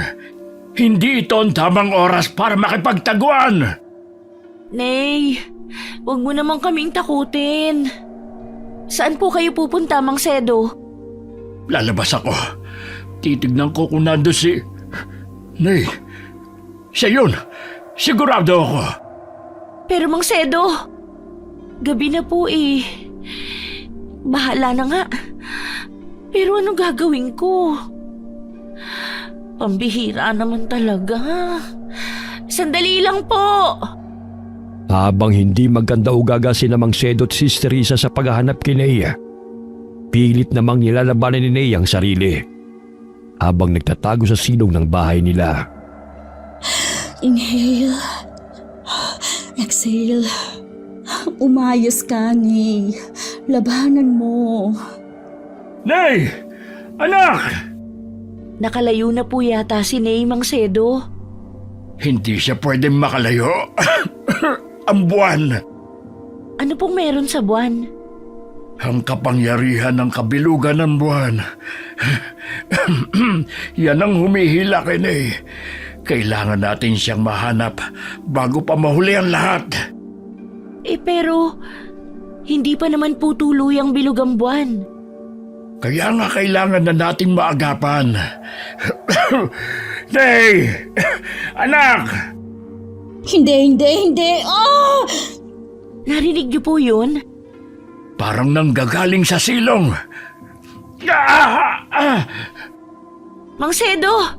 Hindi ito ang tamang oras para makipagtaguan. Ney, wag mo naman kaming takutin. Saan po kayo pupunta, Mang Sedo? lalabas ako. Titignan ko kung nando si... Nay, siya yun. Sigurado ako. Pero Mang Sedo, gabi na po eh. Bahala na nga. Pero ano gagawin ko? Pambihira naman talaga. Sandali lang po. Habang hindi maganda ugaga si Mang Sedo at Sis Teresa sa paghahanap kay Nea, pilit namang nilalabanan ni Nea ang sarili habang nagtatago sa silong ng bahay nila. Inhale. Exhale. Umayos ka, Nay. Labanan mo. Nay! Anak! Nakalayo na po yata si Ney, Mang Sedo. Hindi siya pwedeng makalayo. Ang buwan. Ano pong meron sa buwan? Ang kapangyarihan ng kabilugan ng buwan. Yan ang humihila kay Ney. Kailangan natin siyang mahanap bago pa mahuli ang lahat. Pero hindi pa naman po tuluyang bilog ang buwan. Kaya nga kailangan na nating maagapan. Ney! Anak! Hindi. Oh! Narinig niyo po yun? Parang nanggagaling sa silong. Mang Sedo,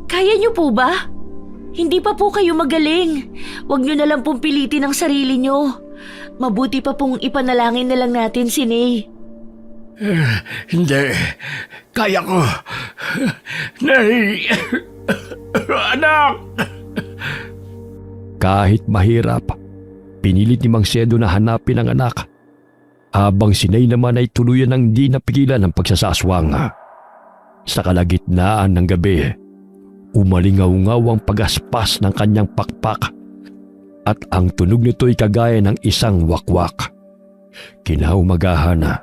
kaya niyo po ba? Hindi pa po kayo magaling. Huwag niyo na lang pong pilitin ang sarili niyo. Mabuti pa pong ipanalangin na lang natin si Ney. Hindi. Kaya ko. Ney! Anak! Kahit mahirap, pinilit ni Mang Sedo na hanapin ang anak, habang si Ney naman ay tuluyan ng di napigilan ng pagsasaswang. Sa kalagitnaan ng gabi, umalingaw-ngaw ang pagaspas ng kanyang pakpak at ang tunog nito'y kagaya ng isang wakwak. Kinaumagahan na,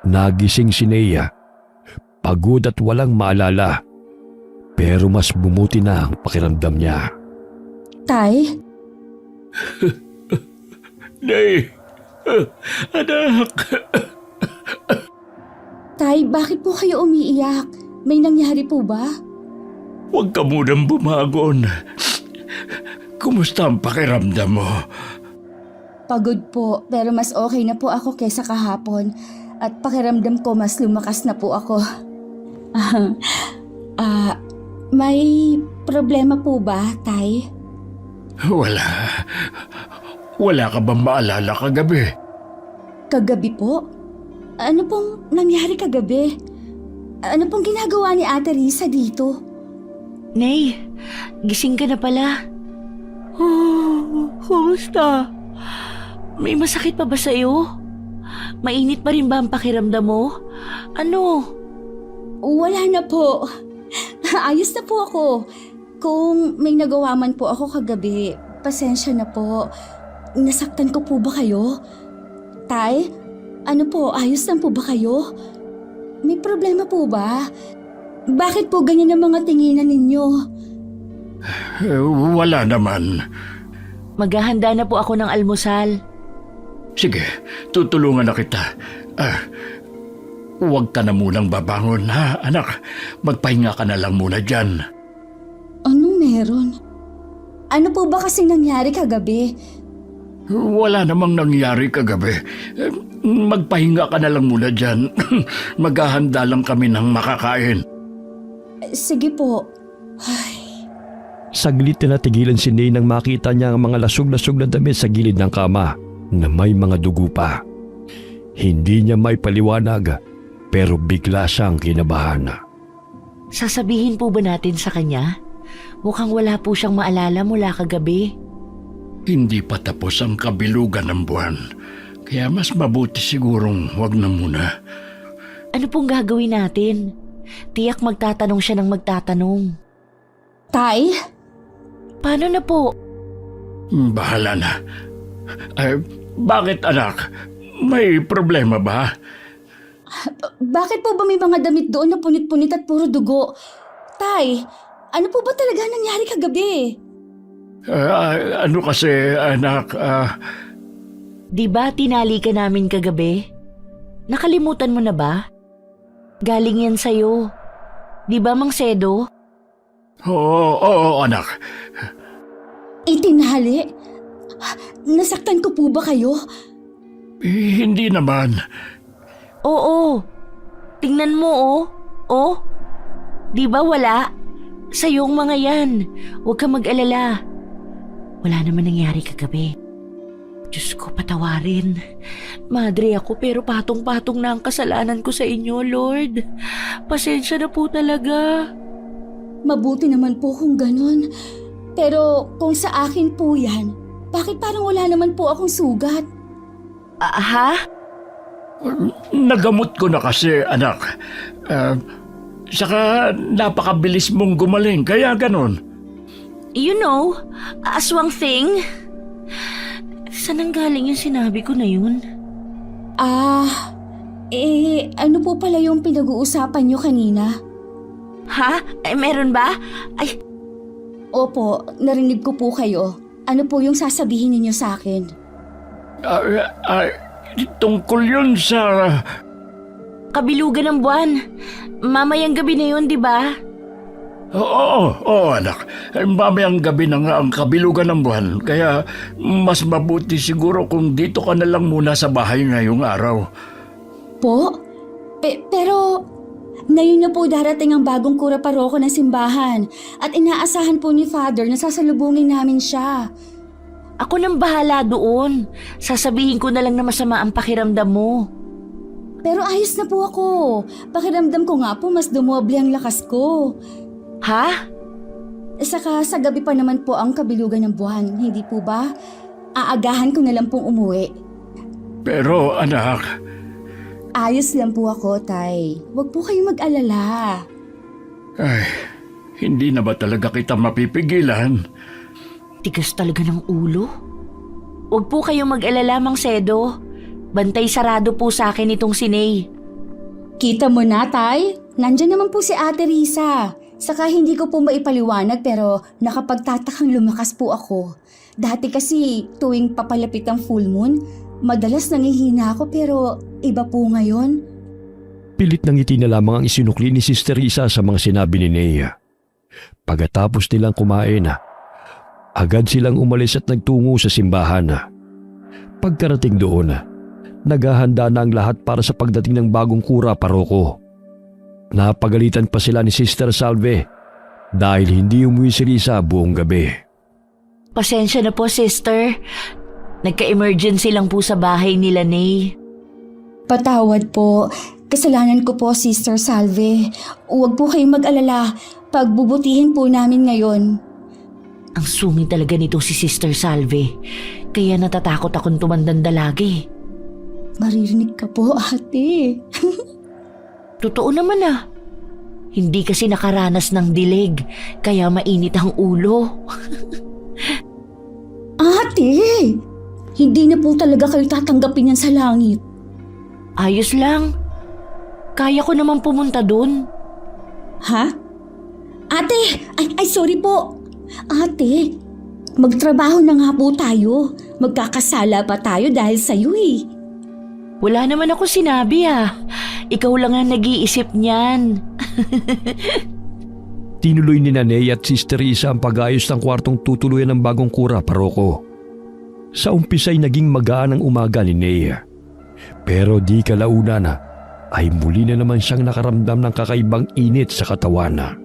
nagising si Nea, pagod at walang maalala, pero mas bumuti na ang pakiramdam niya. Tay? Ney! Anak! Tay, bakit po kayo umiiyak? May nangyari po ba? Huwag ka munang bumagon. Kumusta ang pakiramdam mo? Pagod po, pero mas okay na po ako kaysa kahapon. At pakiramdam ko mas lumakas na po ako. May problema po ba, Tay? Wala. Wala ka bang maalala kagabi? Kagabi po? Ano pong nangyari kagabi? Ano pong ginagawa ni Ate Risa dito? Ney, gising ka na pala. Kumusta? May masakit pa ba sa'yo? Mainit pa rin ba ang pakiramdam mo? Ano? Wala na po. Ayos na po ako. Kung may nagawa man po ako kagabi, pasensya na po. Nasaktan ko po ba kayo? Tay, ano po, ayos lang po ba kayo? May problema po ba? Bakit po ganyan ang mga tinginan ninyo? Wala naman. Maghahanda na po ako ng almusal. Sige, tutulungan na kita. Huwag ka na munang babangon, ha, anak? Magpahinga ka na lang muna dyan. Anong meron? Ano po ba kasing nangyari kagabi? Wala namang nangyari kagabi. Magpahinga ka na lang muna dyan. Maghahanda lang kami ng makakain. Sige po. Saglit na natigilan si Ney nang makita niya ang mga lasog-lasog na damit sa gilid ng kama na may mga dugo pa. Hindi niya may paliwanag, pero bigla siyang kinabahan. Sasabihin po ba natin sa kanya? Mukhang wala po siyang maalala mula kagabi. Hindi pa tapos ang kabilugan ng buwan. Kaya mas mabuti sigurong wag na muna. Ano pong gagawin natin? Tiyak magtatanong siya ng magtatanong. Tay? Paano na po? Bahala na. Bakit anak? May problema ba? Bakit po ba may mga damit doon na punit-punit at puro dugo? Tay, ano po ba talaga nangyari kagabi? Ano kasi anak, Di ba tinali ka namin kagabi? Nakalimutan mo na ba? Galing yan sa'yo. Di ba, Mang Sedo? Oo, anak. Itinali? Nasaktan ko po ba kayo? Hindi naman. Oo. Tingnan mo, oh. Oh. Di ba wala? Sa'yo ang mga yan. Huwag kang mag-alala. Wala naman nangyari kagabi. Diyos ko, patawarin. Madre ako pero patong-patong na ang kasalanan ko sa inyo, Lord. Pasensya na po talaga. Mabuti naman po kung ganun. Pero kung sa akin po yan, bakit parang wala naman po akong sugat? Ha? Nagamot ko na kasi, anak. Saka napakabilis mong gumaling, kaya ganon. You know, aswang thing. Saan ang galing yung sinabi ko na yun? Ano po pala yung pinag-uusapan nyo kanina? Ha? Meron ba? Ay, Opo, narinig ko po kayo. Ano po yung sasabihin ninyo sa akin? Tungkol yun sa... kabilugan ng buwan. Mamayang gabi na yun, di ba? Oo, anak. Mamayang gabi na nga ang kabilugan ng buwan. Kaya mas mabuti siguro kung dito ka na lang muna sa bahay ngayong araw. Po? Pero ngayon na po darating ang bagong kura paroko ng simbahan at inaasahan po ni Father na sasalubungin namin siya. Ako nang bahala doon. Sasabihin ko na lang na masama ang pakiramdam mo. Pero ayos na po ako. Pakiramdam ko nga po mas dumoble ang lakas ko. Ha? Saka sa gabi pa naman po ang kabilugan ng buwan, hindi po ba? Aagahan ko na lang pong umuwi. Pero anak... Ayos lang po ako, Tay. Huwag po kayong mag-alala. Ay, hindi na ba talaga kita mapipigilan? Tigas talaga ng ulo. Huwag po kayong mag-alala, Mang Sedo. Bantay sarado po sa akin itong si Ney. Kita mo na, Tay. Nandyan naman po si Ate Risa. Saka hindi ko po maipaliwanag pero nakapagtatakang lumakas po ako. Dati kasi tuwing papalapit ang full moon, madalas nangihina ako pero iba po ngayon. Pilit ng ngiti na lamang ang isinukli ni Sister Risa sa mga sinabi ni Nea. Pagkatapos nilang kumain, agad silang umalis at nagtungo sa simbahan. Pagkarating doon, naghahanda na ang lahat para sa pagdating ng bagong kura paroko. Napagalitan pa sila ni Sister Salve dahil hindi umuwi si Risa buong gabi. Pasensya na po, sister. Nagka-emergency lang po sa bahay nila, Ney. Patawad po. Kasalanan ko po, Sister Salve. Huwag po kayong mag-alala. Pagbubutihin po namin ngayon. Ang sungit talaga nito si Sister Salve. Kaya natatakot akong tumandanda lagi. Maririnig ka po, ate. Totoo naman ah. Hindi kasi nakaranas ng dilig, kaya mainit ang ulo. Ate! Hindi na po talaga kayo tatanggapin yan sa langit. Ayos lang. Kaya ko naman pumunta dun. Ha? Ate! Ay, sorry po. Ate, magtrabaho na nga po tayo. Magkakasala pa tayo dahil sa'yo eh. Wala naman ako sinabi ah. Ikaw lang ang nag-iisip niyan. Tinuloy ni Nanay at Sister Risa ang pag-ayos ng kwartong tutuluyan ng bagong kura paroko. Sa umpisa'y naging magaan ang umaga ni Nea. Pero di kalaunan ay muli na naman siyang nakaramdam ng kakaibang init sa katawan.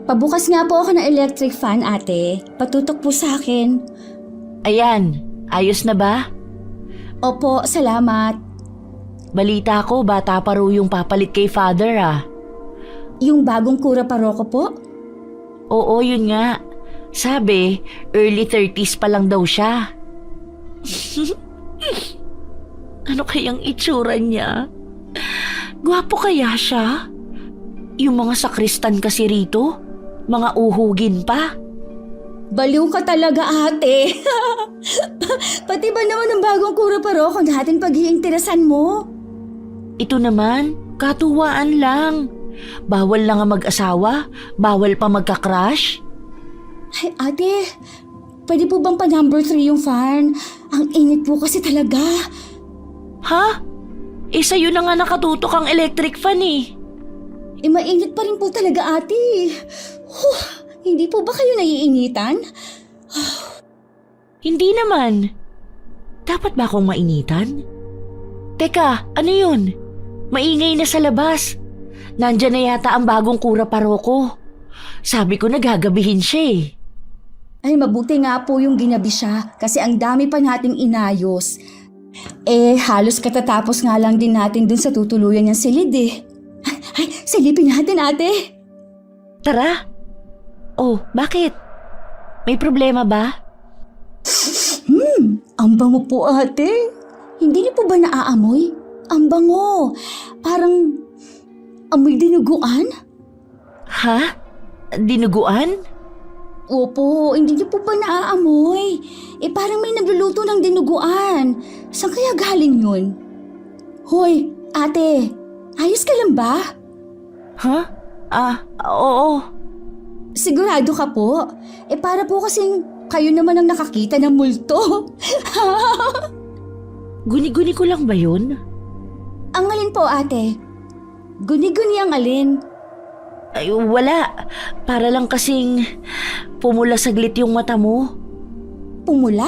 Pabukas nga po ako ng electric fan, ate. Patutok po sa akin. Ayan, ayos na ba? Opo, salamat. Balita ko, bata pa raw yung papalit kay Father ah. Yung bagong kura paroko po? Oo, yun nga. Sabi, early 30s pa lang daw siya. Ano kayang itsura niya? Gwapo kaya siya? Yung mga sakristan kasi rito, mga uhugin pa. Baliw ka talaga, ate. Pati ba naman ang bagong kura paroko natin pag-iinteresan mo? Ito naman, katuwaan lang. Bawal lang ang mag-asawa, bawal pa magka-crush. Ay, ate, pwede po bang pa number 3 yung fan? Ang init po kasi talaga. Ha? Sa'yo na nga nakatutok ang electric fan eh. Mainit pa rin po talaga, ate. Hindi po ba kayo naiinitan? Hindi naman. Dapat ba akong mainitan? Teka, ano yun? Maingay na sa labas. Nandyan na yata ang bagong kura paroko. Sabi ko nagagabihin siya eh. Ay, mabuti nga po yung ginabi siya kasi ang dami pa nating inayos. Halos katatapos nga lang din natin dun sa tutuluyan niyang silid eh. Ay, silipin natin, ate. Tara. Oh, bakit? May problema ba? Ang bango po, ate. Hindi niyo po ba naaamoy? Ang bango. Parang amoy dinuguan? Ha? Dinuguan? Opo, hindi niyo po ba naaamoy? Parang may nagluluto ng dinuguan. Saan kaya galing yun? Hoy, ate. Ayos ka lang ba? Ha? Oo. Sigurado ka po? Para po kasing kayo naman ang nakakita ng multo. Guni-guni ko lang ba yun? Ang alin po, ate? Guni-guni ang alin? Ay, wala. Para lang kasing pumula saglit yung mata mo. Pumula?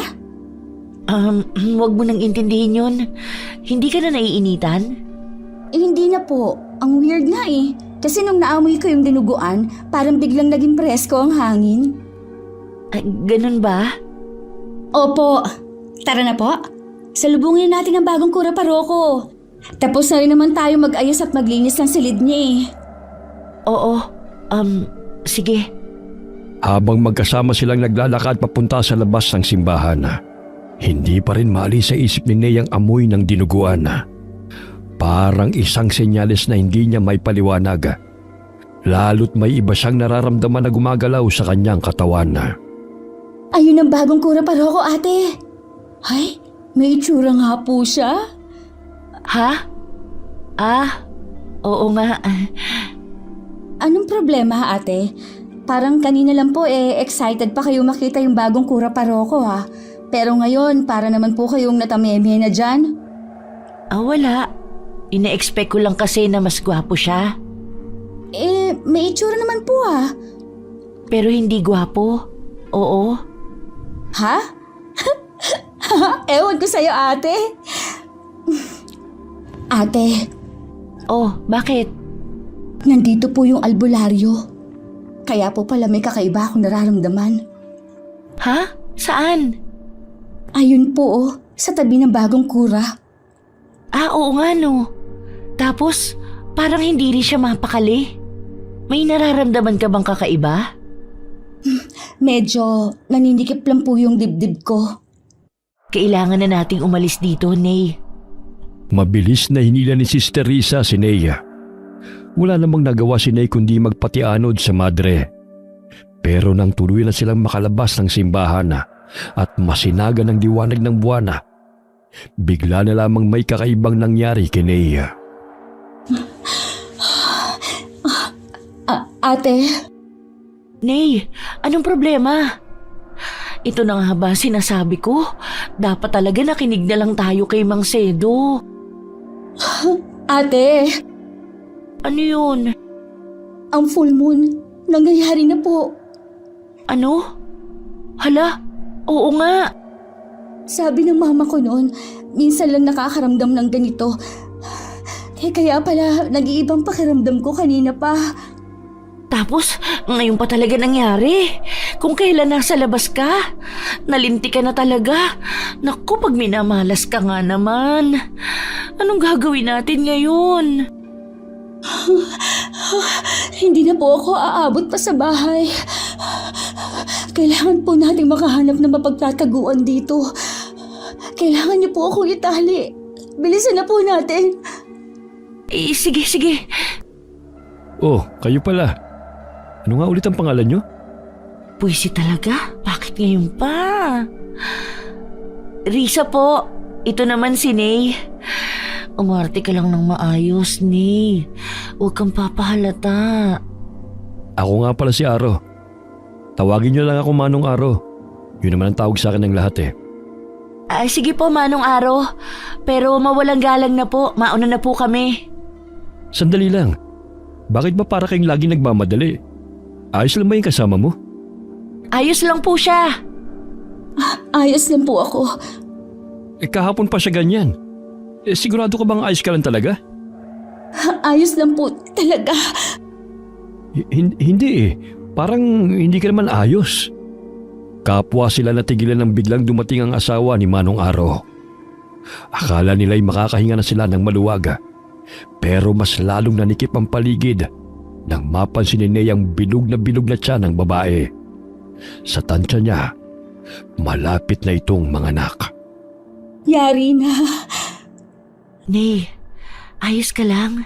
Wag mo nang intindihin yun. Hindi ka na naiinitan? Hindi na po. Ang weird nga eh. Kasi nung naamoy ko yung dinuguan, parang biglang naging presko ang hangin. Ay, ganun ba? Opo. Tara na po. Salubungin natin ang bagong kura paroko. Tapos na rin naman tayo mag-ayos at maglinis ng silid niya eh. Oo. Sige. Habang magkasama silang naglalakad papunta sa labas ng simbahan, hindi pa rin maalis sa isip ni Ney ang amoy ng dinuguan. Parang isang senyales na hindi niya may paliwanag. Lalo't may iba siyang nararamdaman na gumagalaw sa kanyang katawan. Ayun ang bagong kura paroko, ate. Ay, may itsura nga po siya. Ha? Oo nga. Anong problema, ate? Parang kanina lang po excited pa kayo makita yung bagong kura paroko ha. Pero ngayon, para naman po kayong natameme na dyan. Wala. Ina-expect ko lang kasi na mas gwapo siya. May itsura naman po ha. Pero hindi gwapo. Oo. Ha? Ewan ko sa'yo, ate. Ate, Oh, bakit? nandito po yung albularyo. Kaya po pala may kakaiba akong nararamdaman. Ha? Saan? Ayun po sa tabi ng bagong kura. Oo nga no. Tapos, parang hindi rin siya mapakali. May nararamdaman ka bang kakaiba? Medyo naninikip lang po yung dibdib ko. Kailangan na nating umalis dito, Ney. Mabilis na hinila ni Sister Risa si Ney. Wala namang nagawa si Ney kundi magpatianod sa madre. Pero nang tuloy na silang makalabas ng simbahan at masinaga ng liwanag ng buwan, bigla na lamang may kakaibang nangyari kay Ney. Ate, Ney, anong problema? Ito na nga ba sinasabi ko? Dapat talaga nakinig na lang tayo kay Mang Sedo. ate, Ano yun? ang full moon, nangyayari na po. Ano? Hala, oo nga. Sabi ng mama ko noon, minsan lang nakakaramdam ng ganito. Kaya pala, nag-iibang pakiramdam ko kanina pa. Tapos, ngayon pa talaga nangyari. Kung kailan nasa labas ka, nalinti ka na talaga. Naku, pag minamalas ka nga naman. Anong gagawin natin ngayon? Hindi na po ako aabot pa sa bahay. Kailangan po nating makahanap ng mapagtataguan dito. Kailangan niyo po akong itali. Bilisan na po natin. Sige. Oh, kayo pala. Ano nga ulit ang pangalan nyo? Puwisi talaga? Bakit ngayon pa? Risa po. Ito naman si Ney. Umarte ka lang ng maayos, Ney. Huwag kang papahalata. Ako nga pala si Aro. Tawagin nyo lang ako Manong Aro. Yun naman ang tawag sa akin ng lahat eh. Ay, sige po, Manong Aro. Pero mawalang galang na po. Mauna na po kami. Sandali lang. Bakit ba para kayong laging nagmamadali? Ayos lang ba yung kasama mo? Ayos lang po siya. Ayos lang po ako. Kahapon pa siya ganyan. Sigurado ka bang ayos ka lang talaga? Ayos lang po talaga. Hindi eh. Parang hindi ka naman ayos. Kapwa sila natigilan ng biglang dumating ang asawa ni Manong Aro. Akala nila'y makakahinga na sila ng maluwag. Pero mas lalong nanikip ang paligid nang mapansin ni Ney ang bilog na tiyan ng babae. Sa tansya niya, malapit na itong manganak. Yari na. Nay, ayos ka lang?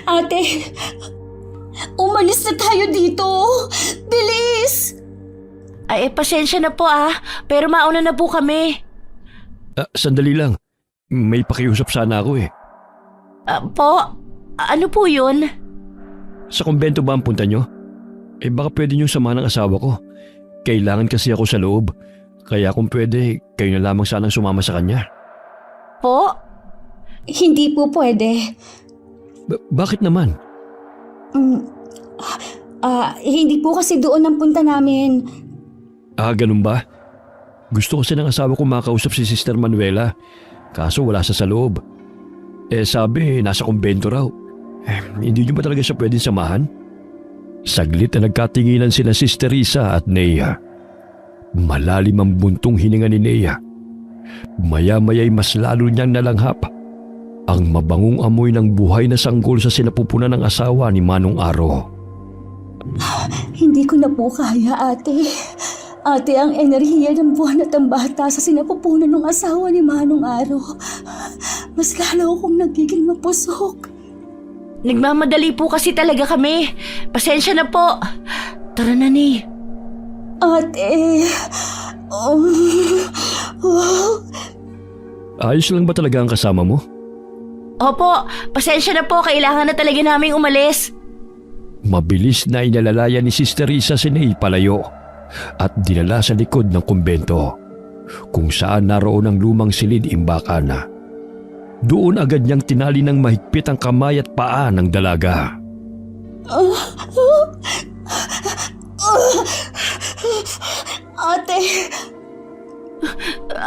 Ate, umalis na tayo dito. Bilis! Ay, pasensya na po pero mauna na po kami. Sandali lang. May pakiusap sana ako eh. Po, ano po yun? Sa kumbento ba ang punta nyo? Baka pwede nyo samahan ng asawa ko. Kailangan kasi ako sa loob. Kaya kung pwede, kayo na lamang sanang sumama sa kanya. Po? Hindi po pwede. Bakit naman? Hindi po kasi doon ang punta namin. Ganun ba? Gusto kasi ng asawa ko makausap si Sister Manuela. Kaso wala siya sa loob. Sabi, nasa kumbento raw. Hindi nyo ba talaga siya pwedeng samahan? Saglit na nagkatinginan sina Sister Risa at Nea. Malalim ang buntong hininga ni Nea. Maya-maya'y mas lalo niyang nalanghap ang mabangong amoy ng buhay na sanggol sa sinapupunan ng asawa ni Manong Aro. Hindi ko na po kaya, ate. Ate, ang enerhiya ng buwan at ang bata sa sinapupunan ng asawa ni Manong Aro. Mas lalo akong nagiging mapusok. Nagmamadali po kasi talaga kami. Pasensya na po. Tara na, Nay. Ate. Ayos lang ba talaga ang kasama mo? Opo, pasensya na po. Kailangan na talaga naming umalis. Mabilis na inalalaya ni Sister Risa si Ney palayo at dinala sa likod ng kumbento kung saan naroon ang lumang silid imbakan. Doon agad niyang tinali ng mahigpit ang kamay at paa ng dalaga. Ate.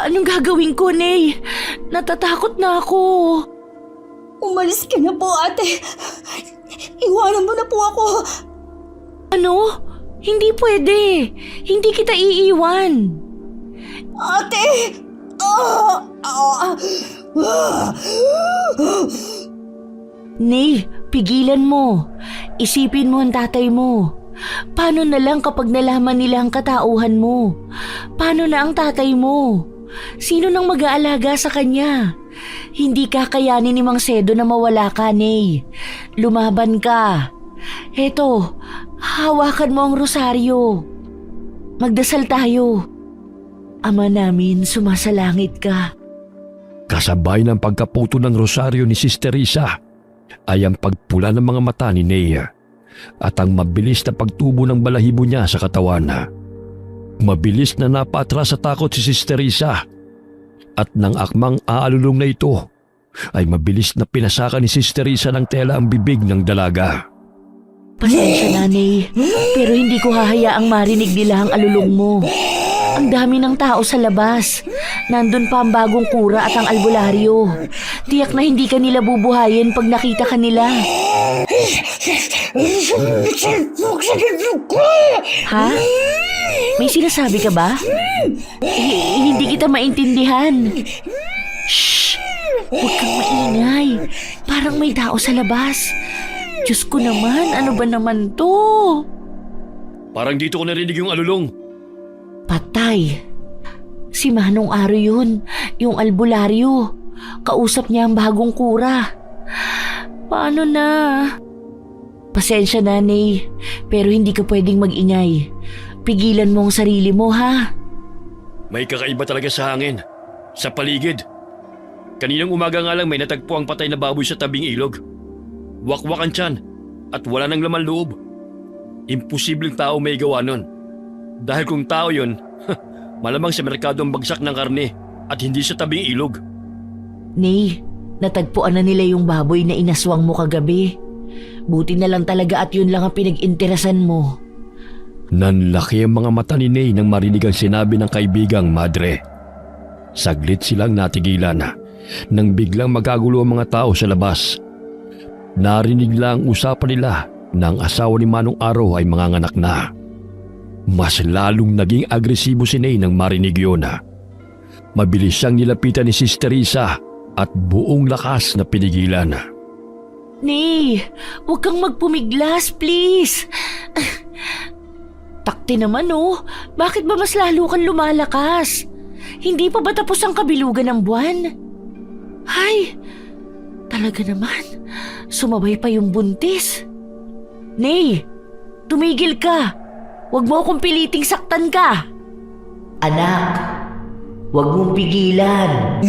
Anong gagawin ko, Nay? Natatakot na ako. Umalis ka na po, ate. Iwanan mo na po ako. Ano? Hindi pwede. Hindi kita iiwan. Ate! Nay, pigilan mo. Isipin mo ang tatay mo. Paano na lang kapag nalaman nila ang katauhan mo? Paano na ang tatay mo? Sino nang mag-aalaga sa kanya? Hindi kakayanin ni Mang Sedo na mawala ka, Nay. Lumaban ka. Heto, hawakan mo ang rosaryo. Magdasal tayo. Ama namin, sumasalangit ka. Kasabay ng pagkaputo ng rosaryo ni Sister Risa ay ang pagpula ng mga mata ni Nea at ang mabilis na pagtubo ng balahibo niya sa katawan. Mabilis na napatras sa takot si Sister Risa at nang akmang aalulong na ito ay mabilis na pinasaka ni Sister Risa ng tela ang bibig ng dalaga. Pasensya na, Nay, pero hindi ko hahayaang marinig nila ang alulong mo. Ang dami ng tao sa labas. Nandun pa ang bagong kura at ang albularyo. Tiyak na hindi ka nila bubuhayin pag nakita ka nila. Ha? May sinasabi ka ba? Hindi kita maintindihan. Shh! Huwag kang maingay. Parang may tao sa labas. Diyos ko naman, ano ba naman to? Parang dito ko narinig yung alulong. Patay. Si Manong Aro yun, yung albularyo. Kausap niya ang bagong kura. Paano na? Pasensya na, Nay, pero hindi ka pwedeng mag-ingay. Pigilan mo ang sarili mo, ha? May kakaiba talaga sa hangin. Sa paligid. Kaninang umaga nga lang may natagpo ang patay na baboy sa tabing ilog. Wakwak ang tiyan at wala nang laman loob. Imposibleng tao may gawa nun. Dahil kung tao yun, malamang sa merkado ang bagsak ng karne at hindi sa tabing ilog. Nay, natagpuan na nila yung baboy na inaswang mo kagabi. Buti na lang talaga at yun lang ang pinag-interesan mo. Nanlaki ang mga mata ni Nay nang marinig ang sinabi ng kaibigang madre. Saglit silang natigilan nang biglang magagulo ang mga tao sa labas. Narinig lang ang usapan nila na ang asawa ni Manong Araw ay manganganak na. Mas lalong naging agresibo si Nay nang marinig yun. Mabilis siyang nilapitan ni Sister Risa at buong lakas na pinigilan. Nay, huwag kang magpumiglas, please. Takti naman oh, bakit ba mas lalo kang lumalakas? Hindi pa ba tapos ang kabilugan ng buwan? Ay, talaga naman, sumabay pa yung buntis. Nay, tumigil ka. Huwag mo akong piliting saktan ka. Anak, huwag mong pigilan.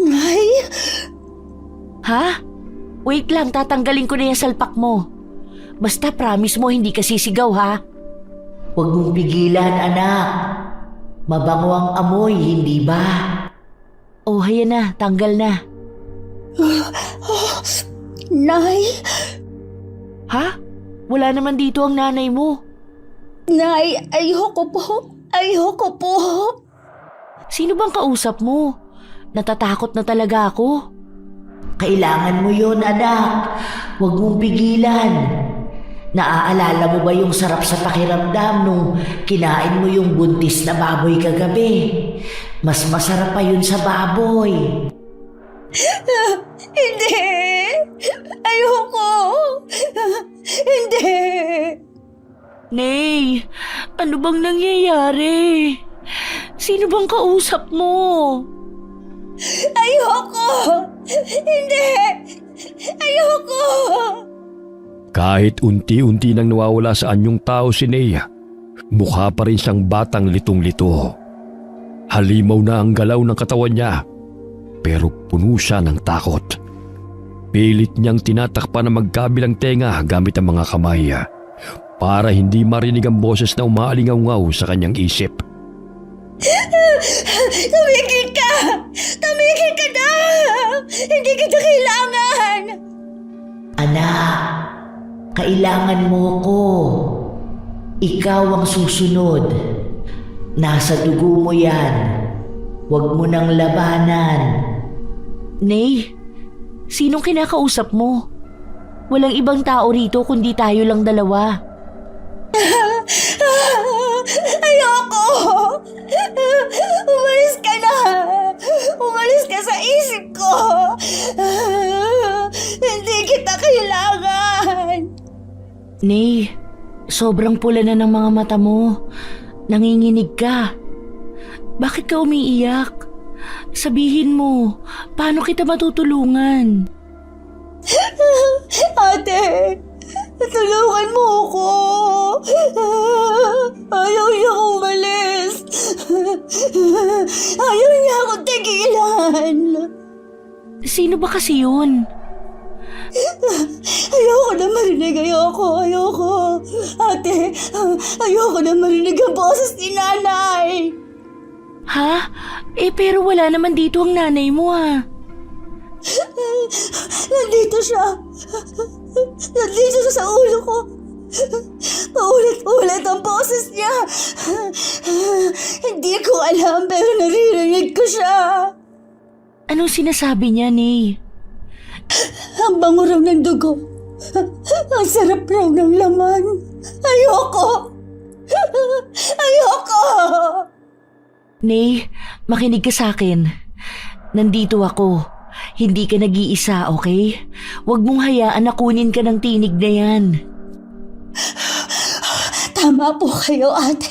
Nay? Ha? Wait lang, tatanggalin ko na yung salpak mo. Basta promise mo hindi ka sisigaw ha. Huwag mong pigilan, anak. Mabango ang amoy, hindi ba? Oh, hayan na, tanggal na. Nay? Ha? Wala naman dito ang nanay mo. Nay, ayoko po. Ayoko po. Sino bang kausap mo? Natatakot na talaga ako. Kailangan mo yon, anak. Huwag mong pigilan. Naaalala mo ba yung sarap sa pakiramdam nung kinain mo yung buntis na baboy kagabi? Mas masarap pa yun sa baboy. Hindi. Ayoko. Hindi. Nay, ano bang nangyayari? Sino bang kausap mo? Ayoko. Hindi. Ayoko. Kahit unti-unti nang nawawala sa anyong tao si Nay, mukha pa rin siyang batang litong-lito. Halimaw na ang galaw ng katawan niya, pero puno siya ng takot. Pilit niyang tinatakpan ng magkabilang tenga gamit ang mga kamay para hindi marinig ang boses na umaalingaw-ngaw sa kanyang isip. Tumigil ka! Tumigil ka na! Hindi kita kailangan! Anak, kailangan mo ko. Ikaw ang susunod. Nasa dugo mo yan. Huwag mo nang labanan. Nay, sinong kinakausap mo? Walang ibang tao rito kundi tayo lang dalawa. Ayoko! Umalis ka na! Umalis ka sa isip ko! Hindi kita kailangan! Nay, sobrang pula na ng mga mata mo. Nanginginig ka. Bakit ka umiiyak? Sabihin mo, paano kita matutulungan? Ate, tulungan mo ako. Ayaw niya akong umalis. Ayaw niya akong tigilan. Sino ba kasi yun? Ayoko na marinig. Ayoko. Ate, ayoko na marinig ang boses ni nanay. Ha? Pero wala naman dito ang nanay mo Nandito siya. Nandito siya sa ulo ko. Paulit-ulit ang boses niya. Hindi ko alam pero naririnig ko siya. Anong sinasabi niya, Nay? Ang bango raw ng dugo. Ang sarap raw ng laman. Ayoko. Ayoko. Nay, makinig ka sa akin. Nandito ako. Hindi ka nag-iisa, okay? Huwag mong hayaan na kunin ka ng tinig na yan. Tama po kayo, ate.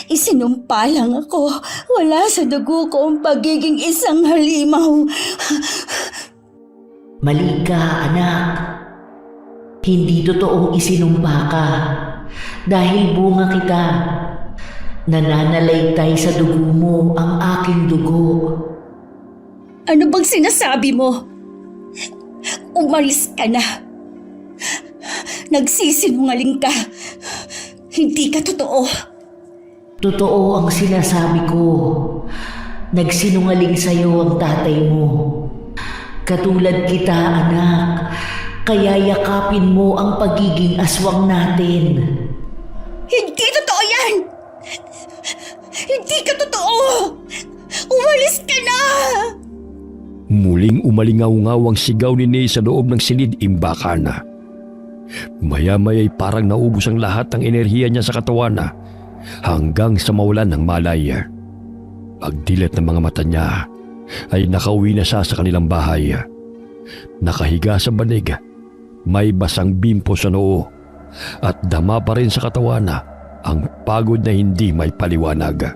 Isinumpa lang ako. Wala sa dugo ko ang pagiging isang halimaw. Mali ka, anak. Hindi totoong isinumpa ka. Dahil bunga kita. Nananalaytay sa dugo mo ang aking dugo. Ano bang sinasabi mo? Umalis ka na. Nagsisinungaling ka. Hindi ka totoo. Totoo ang sinasabi ko. Nagsinungaling sa'yo ang tatay mo. Katulad kita, anak. Kaya yakapin mo ang pagiging aswang natin. Hindi totoo yan! Hindi ka totoo! Umalis ka na! Muling umalingaw-ngaw ang sigaw ni Ney sa loob ng silid-imbakan. Maya-maya'y parang naubos ang lahat ng enerhiya niya sa katawan hanggang sa mawalan ng malay. Pagdilat ng mga mata niya ay nakauwi na siya sa kanilang bahay. Nakahiga sa banig, may basang bimpo sa noo at dama pa rin sa katawan ang pagod na hindi may paliwanag.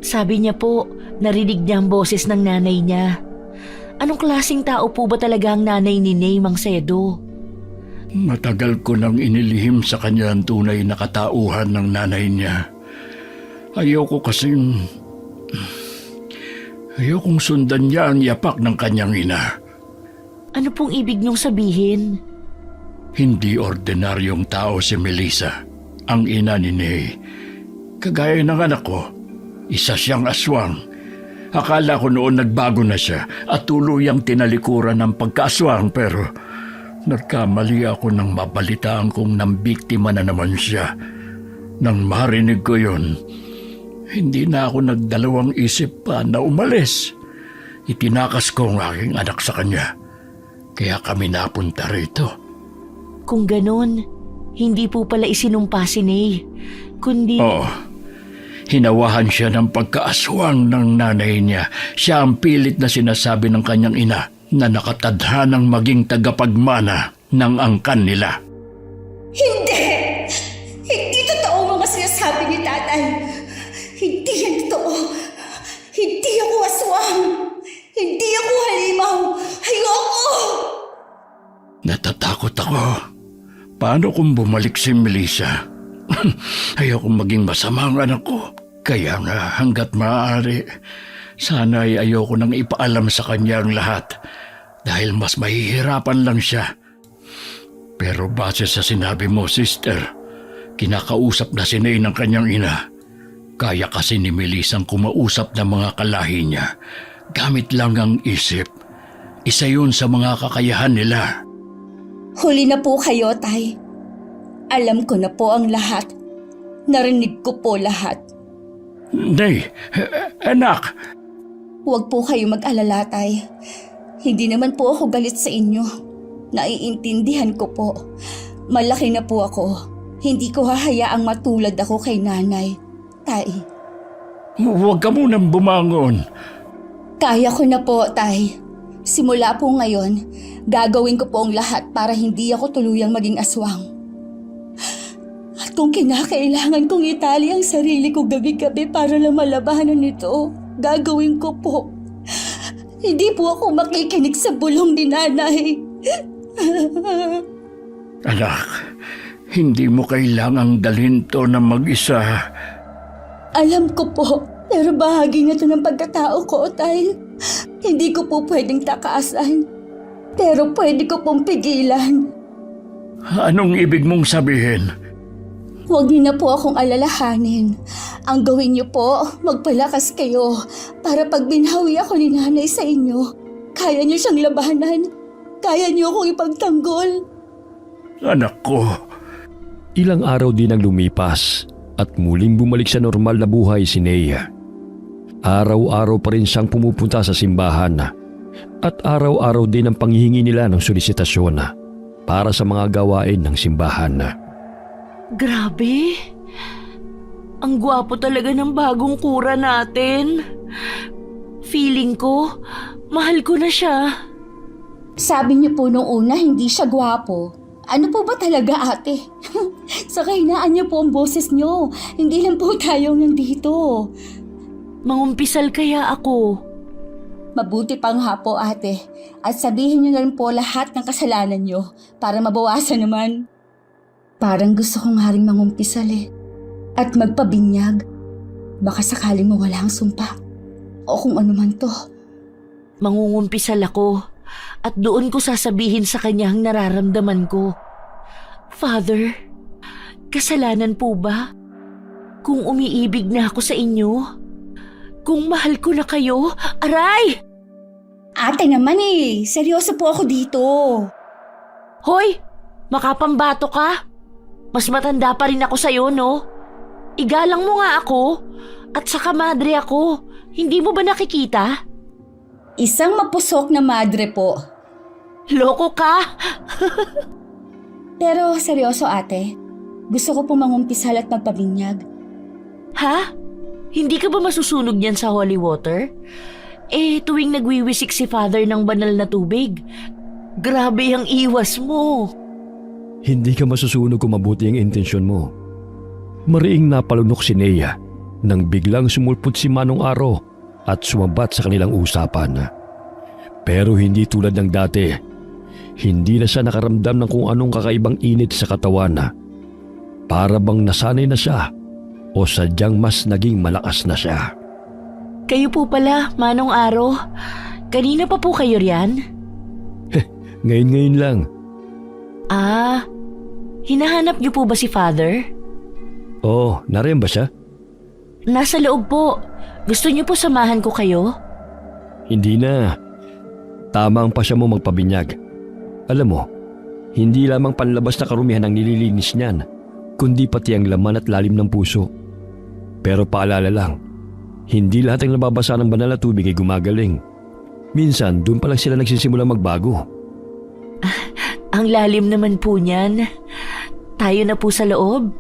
Sabi niya po, narinig niya ang boses ng nanay niya. Anong klaseng tao po ba talaga ang nanay ni Ney, Mang Sedo? Matagal ko nang inilihim sa kanya ang tunay na katauhan ng nanay niya. Ayokong sundan niya ang yapak ng kanyang ina. Ano pong ibig niyong sabihin? Hindi ordinaryong tao si Melissa, ang ina ni Ney. Kagaya ng anak ko, isa siyang aswang. Akala ko noon nagbago na siya at tuluyang tinalikuran ng pagkaaswang pero nagkamali ako nang mabalitaan kong nambiktima na naman siya. Nang marinig ko yun, hindi na ako nagdalawang isip pa na umalis. Itinakas ko ang aking anak sa kanya. Kaya kami napunta rito. Kung ganun, hindi po pala isinumpa si Ney, kundi... Oo. Hinawahan siya ng pagkaaswang ng nanay niya. Siya ang pilit na sinasabi ng kanyang ina na nakatadhanang maging tagapagmana ng angkan nila. Hindi! Hindi totoo mga sinasabi ni tatay. Hindi yan totoo. Hindi ako aswang. Hindi ako halimaw. Ayoko! Natatakot ako. Paano kung bumalik si Melissa? Ayokong maging masama ang anak ko. Kaya nga hanggat maaari, sana'y ayoko nang ipaalam sa kanya ang lahat dahil mas mahihirapan lang siya. Pero base sa sinabi mo, sister, kinakausap na si Ney ng kanyang ina. Kaya kasi ni Melissa ang kumausap ng mga kalahi niya. Gamit lang ang isip. Isa yun sa mga kakayahan nila. Huli na po kayo, tay. Alam ko na po ang lahat. Narinig ko po lahat. Ney, anak! Huwag po kayo mag-alala, tay. Hindi naman po ako galit sa inyo. Naiintindihan ko po. Malaki na po ako. Hindi ko hahayaang matulad ako kay nanay. Tay. Huwag ka munang bumangon. Kaya ko na po, tay. Simula po ngayon, gagawin ko po ang lahat para hindi ako tuluyang maging aswang. At kung kinakailangan kong itali ang sarili ko gabi-gabi para lang malabanan nito, gagawin ko po. Hindi po ako makikinig sa bulong ni nanay. Anak, hindi mo kailangang dalhin to na mag-isa. Alam ko po, pero bahagi na to ng pagkatao ko, tay. Hindi ko po pwedeng takaasan. Pero pwede ko pong pigilan. Anong ibig mong sabihin? Huwag niyo na po akong alalahanin. Ang gawin niyo po, magpalakas kayo para pag binawi ako ni nanay sa inyo, kaya niyo siyang labanan. Kaya niyo akong ipagtanggol. Anak ko. Ilang araw din ang lumipas at muling bumalik sa normal na buhay si Nea. Araw-araw pa rin siyang pumupunta sa simbahan at araw-araw din ang panghihingi nila ng solisitasyon para sa mga gawain ng simbahan. Grabe! Ang gwapo talaga ng bagong kura natin. Feeling ko, mahal ko na siya. Sabi niyo po nung una hindi siya gwapo. Ano po ba talaga, ate? Sa kahinaan niyo po ang boses niyo. Hindi lang po tayo nandito. Mangumpisal kaya ako. Mabuti pang hapo, ate. At sabihin niyo na rin po lahat ng kasalanan niyo para mabawasan naman. Parang gusto kong haring mangumpisal at magpabinyag. Baka sakaling mawala ang sumpa. O kung ano man to. Mangungumpisal ako at doon ko sasabihin sa kanya ang nararamdaman ko. Father, kasalanan po ba? Kung umiibig na ako sa inyo? Kung mahal ko na kayo? Aray! Ate naman seryoso po ako dito. Hoy! Makapambato ka? Mas matanda pa rin ako sa'yo, no? Igalang mo nga ako. At saka madre ako. Hindi mo ba nakikita? Isang mapusok na madre po. Loko ka! Pero seryoso ate, gusto ko po mangumpisal at magpabinyag. Ha? Hindi ka ba masusunog niyan sa holy water? Tuwing nagwiwisik si Father ng banal na tubig, grabe ang iwas mo. Hindi ka masusunog kung mabuti ang intensyon mo. Mariing napalunok si Nea nang biglang sumulpot si Manong Aro at sumabat sa kanilang usapan. Pero hindi tulad ng dati. Hindi na siya nakaramdam ng kung anong kakaibang init sa katawan. Para bang nasanay na siya o sadyang mas naging malakas na siya. Kayo po pala, Manong Aro. Kanina pa po kayo riyan? Ngayon lang. Hinahanap niyo po ba si Father? Oh, nariyan ba siya? Nasa loob po. Gusto niyo po samahan ko kayo? Hindi na. Tama ang pasya mo magpabinyag. Alam mo, hindi lamang panlabas na karumihan ang nililinis niyan, kundi pati ang laman at lalim ng puso. Pero paalala lang, hindi lahat ng nababasa ng banal na tubig ay gumagaling. Minsan, doon pa lang sila nagsisimula magbago. Ang lalim naman po niyan. Tayo na po sa loob?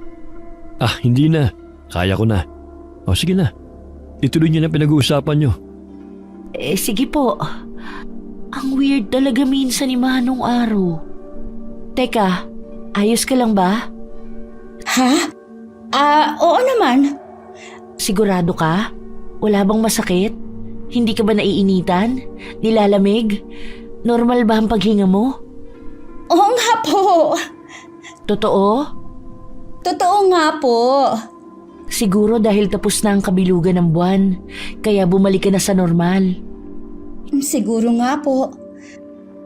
Hindi na. Kaya ko na. O sige na. Ituloy niyo na pinag-uusapan niyo. Sige po. Ang weird talaga minsan ni Manong Aro. Teka, ayos ka lang ba? Ha? Oo naman. Sigurado ka? Wala bang masakit? Hindi ka ba naiinitan? Nilalamig? Normal ba ang paghinga mo? Oo nga po. Totoo? Totoo nga po. Siguro dahil tapos na ang kabilugan ng buwan, kaya bumalik ka na sa normal. Siguro nga po.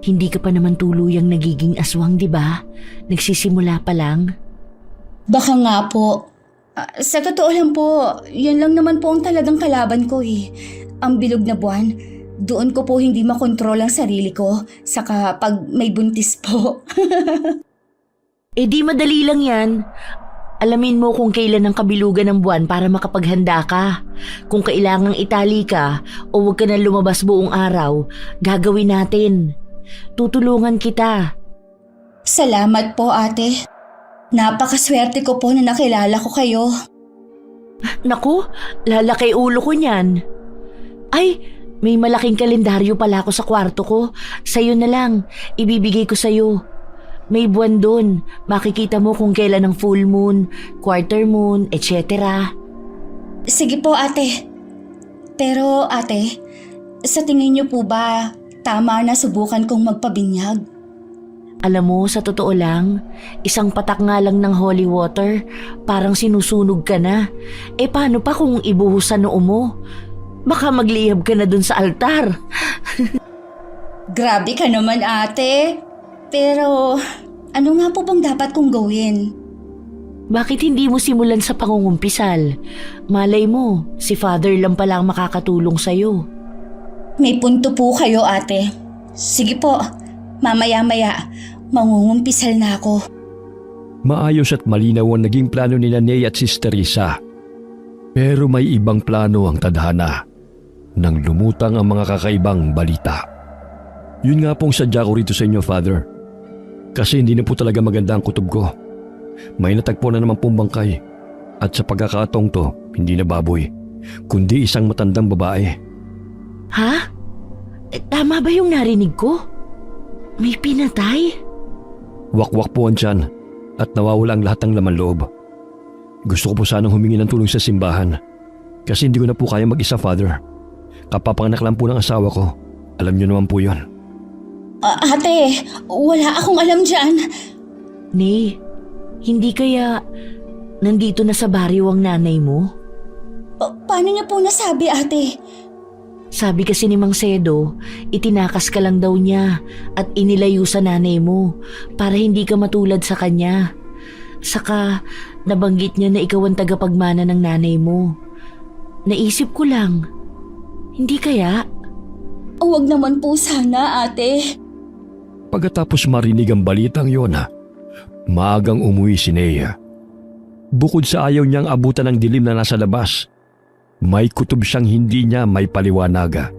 Hindi ka pa naman tuluyang nagiging aswang, di ba? Nagsisimula pa lang. Baka nga po. Sa totoo lang po, yan lang naman po ang talagang kalaban ko Ang bilog na buwan, doon ko po hindi makontrol ang sarili ko, saka pag may buntis po. Di madali lang yan. Alamin mo kung kailan ang kabilugan ng buwan para makapaghanda ka. Kung kailangang itali ka o huwag ka na lumabas buong araw, gagawin natin. Tutulungan kita. Salamat po ate. Napakaswerte ko po na nakilala ko kayo. Naku, lalaki ulo ko niyan. Ay, may malaking kalendaryo pala ako sa kwarto ko. Sa'yo na lang, ibibigay ko sa'yo. May buwan doon. Makikita mo kung kailan ang full moon, quarter moon, etc. Sige po ate. Pero ate, sa tingin niyo po ba tama na subukan kong magpabinyag? Alam mo, sa totoo lang, isang patak nga lang ng holy water, parang sinusunog ka na. Paano pa kung ibuhos sa noo mo? Baka maglihab ka na dun sa altar. Grabe ka naman ate. Pero ano nga po bang dapat kong gawin? Bakit hindi mo simulan sa pangungumpisal? Malay mo, si Father lang pala ang makakatulong sa'yo. May punto po kayo ate. Sige po, mamaya-maya, mangungumpisal na ako. Maayos at malinaw ang naging plano ni Nea at Sister Risa. Pero may ibang plano ang tadhana nang lumutang ang mga kakaibang balita. Yun nga pong sadya ko rito sa inyo, Father. Kasi hindi na po talaga maganda ang kutob ko. May natagpo na naman pong bangkay. At sa pagkakataong to, hindi na baboy, kundi isang matandang babae. Ha? Tama ba yung narinig ko? May pinatay? Wakwak po ang tiyan at nawawala ang lahat ng laman loob. Gusto ko po sanang humingi ng tulong sa simbahan kasi hindi ko na po kaya mag-isa, Father. Kapapanganak lang po ng asawa ko. Alam niyo naman po yun. Ate, wala akong alam dyan. Nay, hindi kaya nandito na sa baryo ang nanay mo? Paano niya po nasabi ate? Sabi kasi ni Mang Sedo, itinakas ka lang daw niya at inilayo sa nanay mo para hindi ka matulad sa kanya. Saka nabanggit niya na ikaw ang tagapagmana ng nanay mo. Naisip ko lang, hindi kaya? Huwag naman po sana, ate. Pagkatapos marinig ang balitang yon, maagang umuwi si Nea. Bukod sa ayaw niyang abutan ng dilim na nasa labas, may kutob siyang hindi niya may paliwanaga.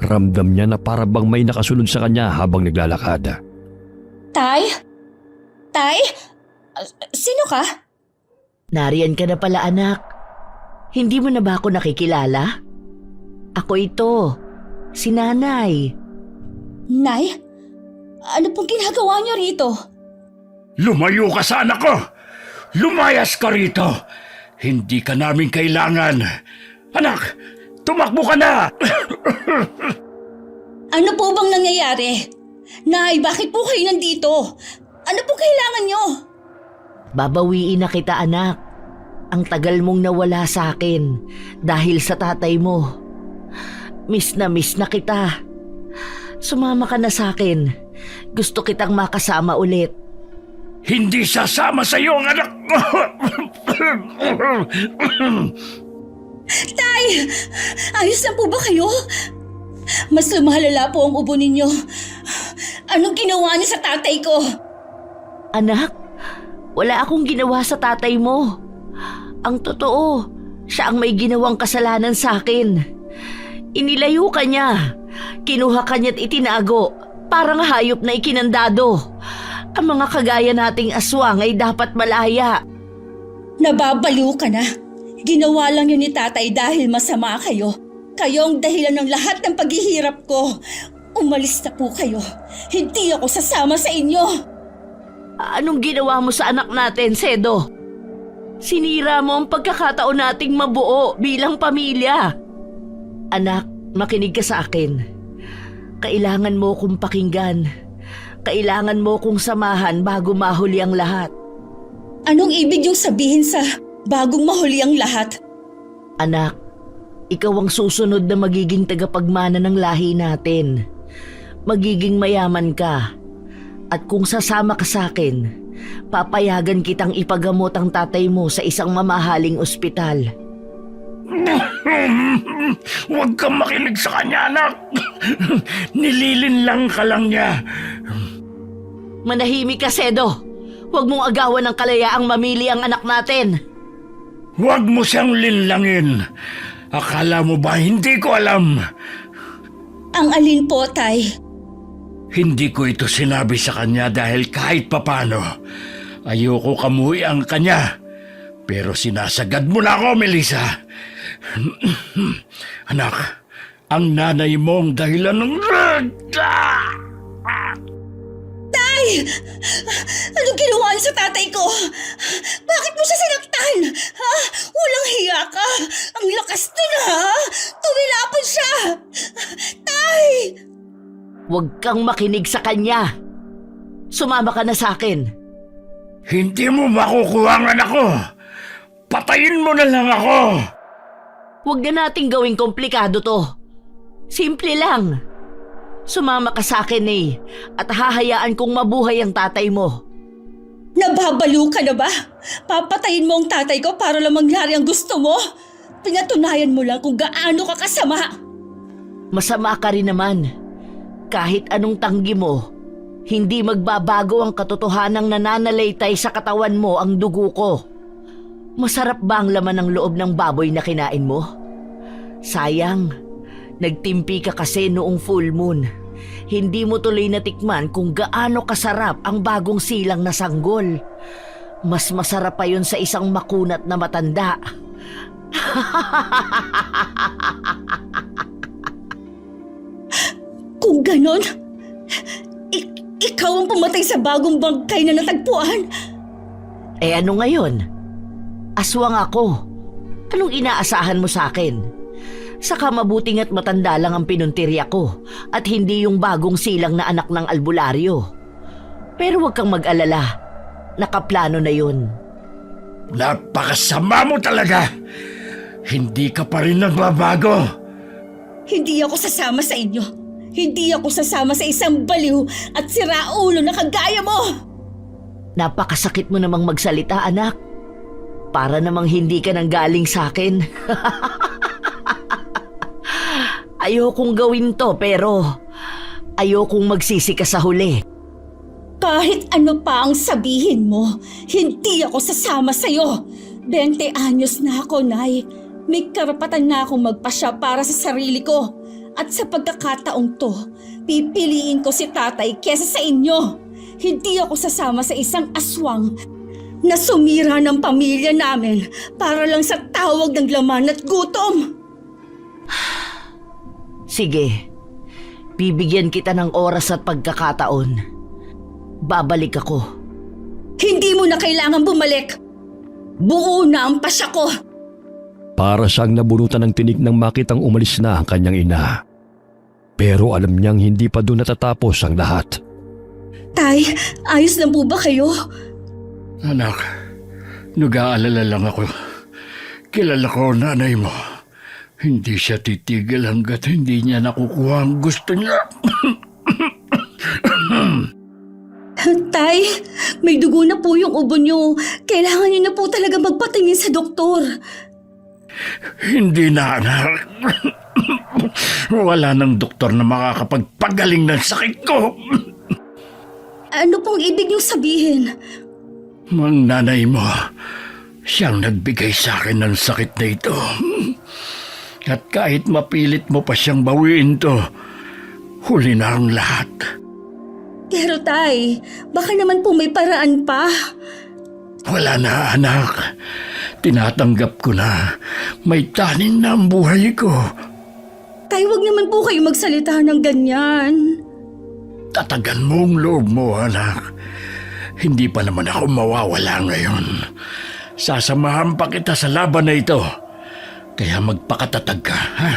Ramdam niya na para bang may nakasunod sa kanya habang naglalakad. Tay? Tay? Sino ka? Nariyan ka na pala, anak. Hindi mo na ba ako nakikilala? Ako ito, si Nanay. Nay? Ano pong ginagawa niyo rito? Lumayo ka sa anak ko! Lumayas ka rito! Hindi ka namin kailangan. Anak, tumakbo ka na! Ano po bang nangyayari? Nay, bakit po kayo nandito? Ano po kailangan niyo? Babawiin na kita, anak. Ang tagal mong nawala sa akin dahil sa tatay mo. Miss na kita. Sumama ka na sa akin. Gusto kitang makasama ulit. Hindi sasama sa iyo ang anak ko! Tay! Ayos na po ba kayo? Mas lumalala po ang ubo ninyo. Anong ginawa niyo sa tatay ko? Anak, wala akong ginawa sa tatay mo. Ang totoo, siya ang may ginawang kasalanan sa akin. Inilayo ka niya. Kinuha ka niya't itinago. Parang hayop na ikinandado. Ang mga kagaya nating aswang ay dapat malaya. Nababaliw ka na. Ginawa lang yun ni tatay dahil masama kayo. Kayo ang dahilan ng lahat ng paghihirap ko. Umalis na po kayo. Hindi ako sasama sa inyo. Anong ginawa mo sa anak natin, Sedo? Sinira mo ang pagkakataon nating mabuo bilang pamilya. Anak, makinig ka sa akin. Kailangan mo kong pakinggan. Kailangan mo kong samahan bago mahuli ang lahat. Anong ibig yung sabihin sa bagong mahuli ang lahat? Anak, ikaw ang susunod na magiging tagapagmana ng lahi natin. Magiging mayaman ka. At kung sasama ka sa akin, papayagan kitang ipagamot ang tatay mo sa isang mamahaling ospital. Huwag kang makinig sa kanya, anak! Nililinlang ka lang niya. Manahimik ka, Sedo. Huwag mong agawan ng kalayaang mamili ang anak natin. Huwag mo siyang linlangin. Akala mo ba hindi ko alam? Ang alin po, tay? Hindi ko ito sinabi sa kanya dahil kahit papano, ayoko kamuhi ang kanya. Pero sinasagad mo na ako, Melissa. Anak, ang nanay mong dahilan ng... Tay! Anong ginawa niyo sa tatay ko? Bakit mo siya sinaktan? Ha? Walang hiya ka! Ang lakas nun, ha? Tumilapon siya! Tay! Huwag kang makinig sa kanya. Sumama ka na sa akin. Hindi mo makukuha ang anak ko. Patayin mo na lang ako. Huwag na nating gawing komplikado to. Simple lang. Sumama ka sa akin at hahayaan kong mabuhay ang tatay mo. Nababaliw ka na ba? Papatayin mo ang tatay ko para lang mangyari ang gusto mo? Pinatunayan mo lang kung gaano ka kasama. Masama ka rin naman. Kahit anong tanggi mo, hindi magbabago ang katotohanang nananalaytay sa katawan mo ang dugo ko. Masarap ba ang laman ng loob ng baboy na kinain mo? Sayang, nagtimpi ka kasi noong full moon. Hindi mo tuloy natikman kung gaano kasarap ang bagong silang na sanggol. Mas masarap pa yun sa isang makunat na matanda. Kung ganon, ikaw ang pumatay sa bagong bangkay na natagpuan. Eh ano ngayon? Aswang ako. Anong inaasahan mo sa akin? Saka mabuting at matanda lang ang pinuntirya ko at hindi yung bagong silang na anak ng albularyo. Pero huwag kang mag-alala. Nakaplano na yun. Napakasama mo talaga. Hindi ka pa rin nagbabago. Hindi ako sasama sa inyo. Hindi ako sasama sa isang baliw at siraulo na kagaya mo. Napakasakit mo namang magsalita, anak. Para namang hindi ka nang galing sa akin. Ayokong gawin to pero ayokong magsisi ka sa huli. Kahit ano pa ang sabihin mo, hindi ako sasama sa'yo. 20 anyos na ako, Nay. May karapatan na akong magpasya para sa sarili ko. At sa pagkakataong to, pipiliin ko si tatay kesa sa inyo. Hindi ako sasama sa isang aswang na sumira ng pamilya namin para lang sa tawag ng laman at gutom. Sige, bibigyan kita ng oras at pagkakataon. Babalik ako. Hindi mo na kailangan bumalik. Buo na ang pasya ko. Para siyang nabunutan ng tinig nang makitang umalis na ang kanyang ina. Pero alam niyang hindi pa doon natatapos ang lahat. Tay, ayos lang po ba kayo? Anak, nag-aalala lang ako. Kilala ko ang nanay mo. Hindi siya titigil hanggat hindi niya nakukuha ang gusto niya. Tay, may dugo na po yung ubo niyo. Kailangan niyo na po talaga magpatingin sa doktor. Hindi na, anak. Wala nang doktor na makakapagpagaling ng sakit ko. Ano pong ibig niyong sabihin? Ang nanay mo, siyang nagbigay sa akin ng sakit na ito. At kahit mapilit mo pa siyang bawiin to, huli na ang lahat. Pero tay, baka naman po may paraan pa. Wala na, anak. Tinatanggap ko na. May tanin na ang buhay ko. Tay, wag naman po kayo magsalita ng ganyan. Tatagan mo ang loob mo, anak. Hindi pa naman ako mawawala ngayon. Sasamahan pa kita sa laban na ito. Kaya magpakatatag ka, ha?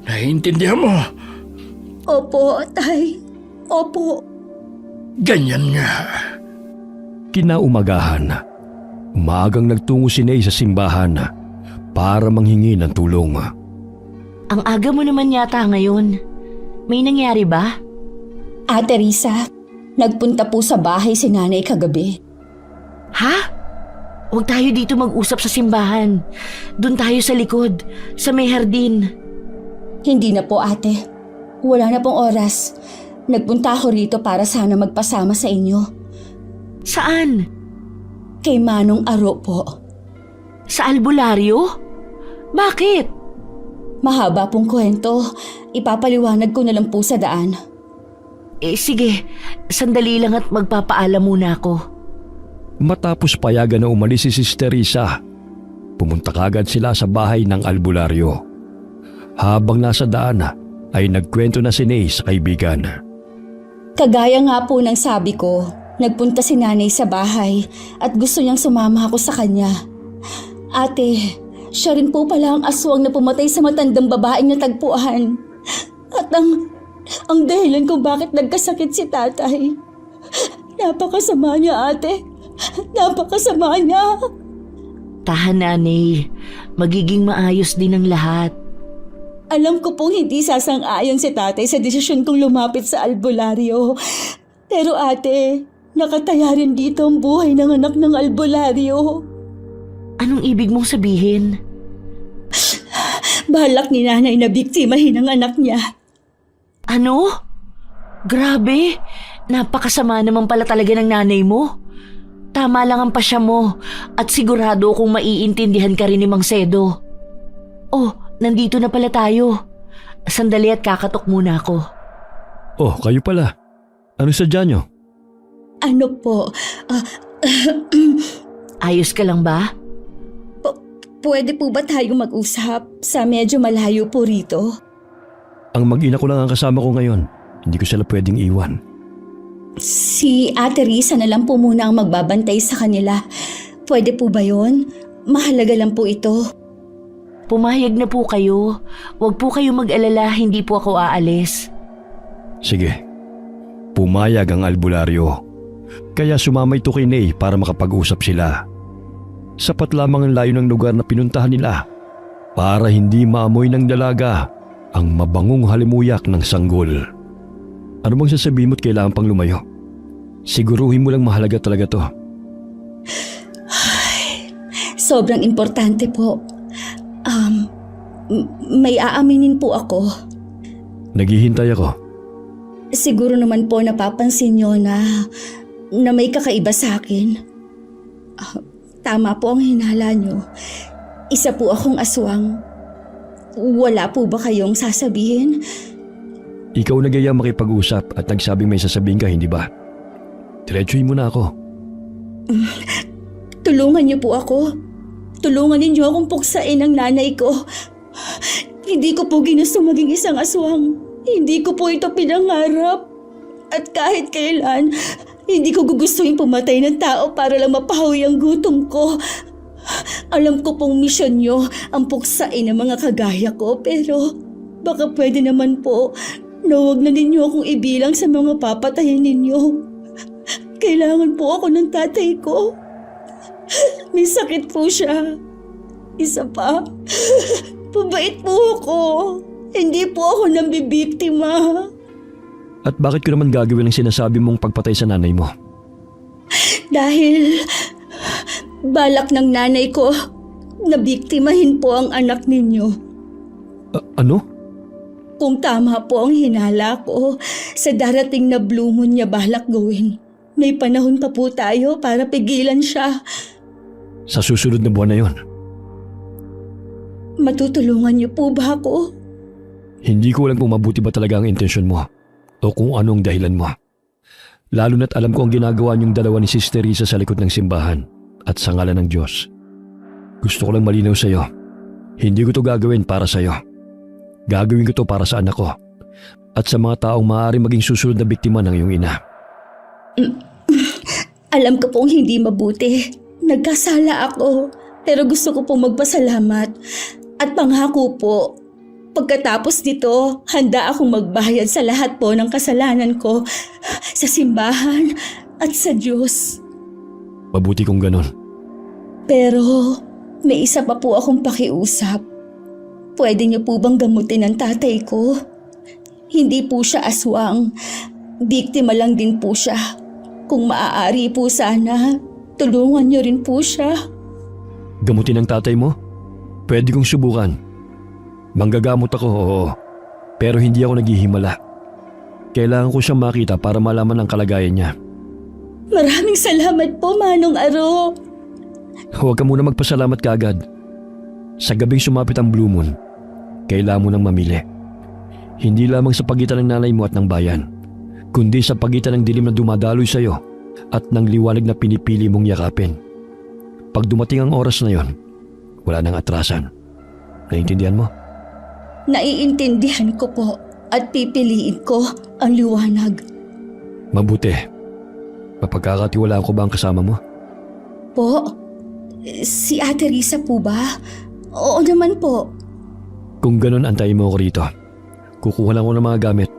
Naiintindihan mo? Opo, tay. Opo. Ganyan nga. Kinaumagahan, umagang nagtungo si Ney sa simbahan para manghingi ng tulong. Ang aga mo naman yata ngayon. May nangyari ba? Ate Risa, nagpunta po sa bahay si nanay kagabi. Ha? Huwag tayo dito mag-usap sa simbahan. Doon tayo sa likod, sa may hardin. Hindi na po ate. Wala na pong oras. Nagpunta ako rito para sana magpasama sa inyo. Saan? Kay Manong Aro po. Sa albularyo? Bakit? Mahaba pong kwento. Ipapaliwanag ko na lang po sa daan. Sige, sandali lang at magpapaalam muna ako. Matapos payagan na umalis si Sister Risa, pumunta kagad sila sa bahay ng albularyo. Habang nasa daan ay nagkwento na si Ney sa kaibigan. Kagaya nga po ng sabi ko, nagpunta si nanay sa bahay at gusto niyang sumama ako sa kanya. Ate, siya rin po pala ang aswang na pumatay sa matandang babaeng natagpuan. At ang dahilan kung bakit nagkasakit si tatay. Napakasama niya, ate. Napakasama niya. Tahan, nanay. Magiging maayos din ang lahat. Alam ko pong hindi sasang-ayon si tatay sa desisyon kong lumapit sa albularyo. Pero ate, nakataya rin dito ang buhay ng anak ng albularyo. Anong ibig mong sabihin? Balak ni nanay na biktimahin ang anak niya. Ano? Grabe! Napakasama naman pala talaga ng nanay mo. Tama lang ang pasya mo at sigurado kung maiintindihan ka rin ni Mang Sedo. Oh, nandito na pala tayo. Sandali at kakatok muna ako. Oh, kayo pala. Ano sadya nyo? Ano po? Ayos ka lang ba? Pwede po ba tayong mag-usap sa medyo malayo po rito? Ang mag-ina ko lang ang kasama ko ngayon. Hindi ko sila pwedeng iwan. Si Ate Risa na lang po muna ang magbabantay sa kanila. Pwede po ba yun? Mahalaga lang po ito. Pumayag na po kayo. Huwag po kayo mag-alala, hindi po ako aalis. Sige. Pumayag ang albularyo. Kaya sumama ito kay Ney para makapag-usap sila. Sapat lamang ang layo ng lugar na pinuntahan nila para hindi maamoy ng dalaga ang mabangong halimuyak ng sanggol. Ano bang sasabihin mo't kailangan pang lumayo? Siguruhin mo lang mahalaga talaga to. Sobrang importante po. May aaminin po ako. Naghihintay ako. Siguro naman po napapansin nyo na may kakaiba sa akin. Tama po ang hinala nyo. Isa po akong aswang. Wala po ba kayong sasabihin? Ikaw nagaya makipag-usap at nagsabing may sasabihin ka, hindi ba? Diretsuhin mo na ako. Tulungan niyo po ako. Tulungan ninyo akong puksain ang nanay ko. Hindi ko po ginusto maging isang aswang. Hindi ko po ito pinangarap. At kahit kailan, hindi ko gugustuhin pumatay ng tao para lang mapahawi ang gutom ko. Alam ko pong misyon nyo ang puksain ng mga kagaya ko, pero baka pwede naman po na huwag na ninyo akong ibilang sa mga papatayin ninyo. Kailangan po ako ng tatay ko. May sakit po siya. Isa pa, pabait po ako. Hindi po ako nambibiktima. At bakit ko naman gagawin ang sinasabi mong pagpatay sa nanay mo? Dahil balak ng nanay ko na biktimahin po ang anak ninyo. Ano? Kung tama po ang hinala ko, sa darating na blue moon niya balak gawin. May panahon pa po tayo para pigilan siya. Sa susunod na buwan na yon? Matutulungan niyo po ba ako? Hindi ko alam kung mabuti ba talaga ang intensyon mo o kung anong dahilan mo. Lalo na't alam ko ang ginagawa niyong dalawa ni Sister Risa sa likod ng simbahan at sa ngalan ng Diyos. Gusto ko lang malinaw sa iyo. Hindi ko to gagawin para sa iyo. Gagawin ko to para sa anak ko at sa mga taong maaaring maging susunod na biktima ng iyong ina. Alam ko pong hindi mabuti. Nagkasala ako, pero gusto ko pong magpasalamat. At pangako po, pagkatapos nito, handa akong magbayad sa lahat po ng kasalanan ko sa simbahan at sa Diyos. Mabuti kung ganon. Pero may isa pa po akong pakiusap. Pwede niyo po bang gamutin ang tatay ko? Hindi po siya aswang. Biktima lang din po siya. Kung maaari po sana, tulungan niyo rin po siya. Gamutin ang tatay mo? Pwede kong subukan. Manggagamot ako, oo. Pero hindi ako naghihimala. Kailangan ko siyang makita para malaman ang kalagayan niya. Maraming salamat po, Manong Aro. Huwag ka muna magpasalamat kaagad. Sa gabing sumapit ang blue moon, kailangan mo nang mamili. Hindi lamang sa pagitan ng nanay mo at ng bayan, kundi sa pagitan ng dilim na dumadaloy sa iyo at ng liwanag na pinipili mong yakapin. Pag dumating ang oras na yon, wala nang atrasan. Naiintindihan mo? Naiintindihan ko po at pipiliin ko ang liwanag. Mabuti. Mapagkakatiwalaan ko ba ang kasama mo? Po? Si Ate Risa po ba? Oo naman po. Kung ganun, antayin mo ako rito. Kukuha lang ako ng mga gamit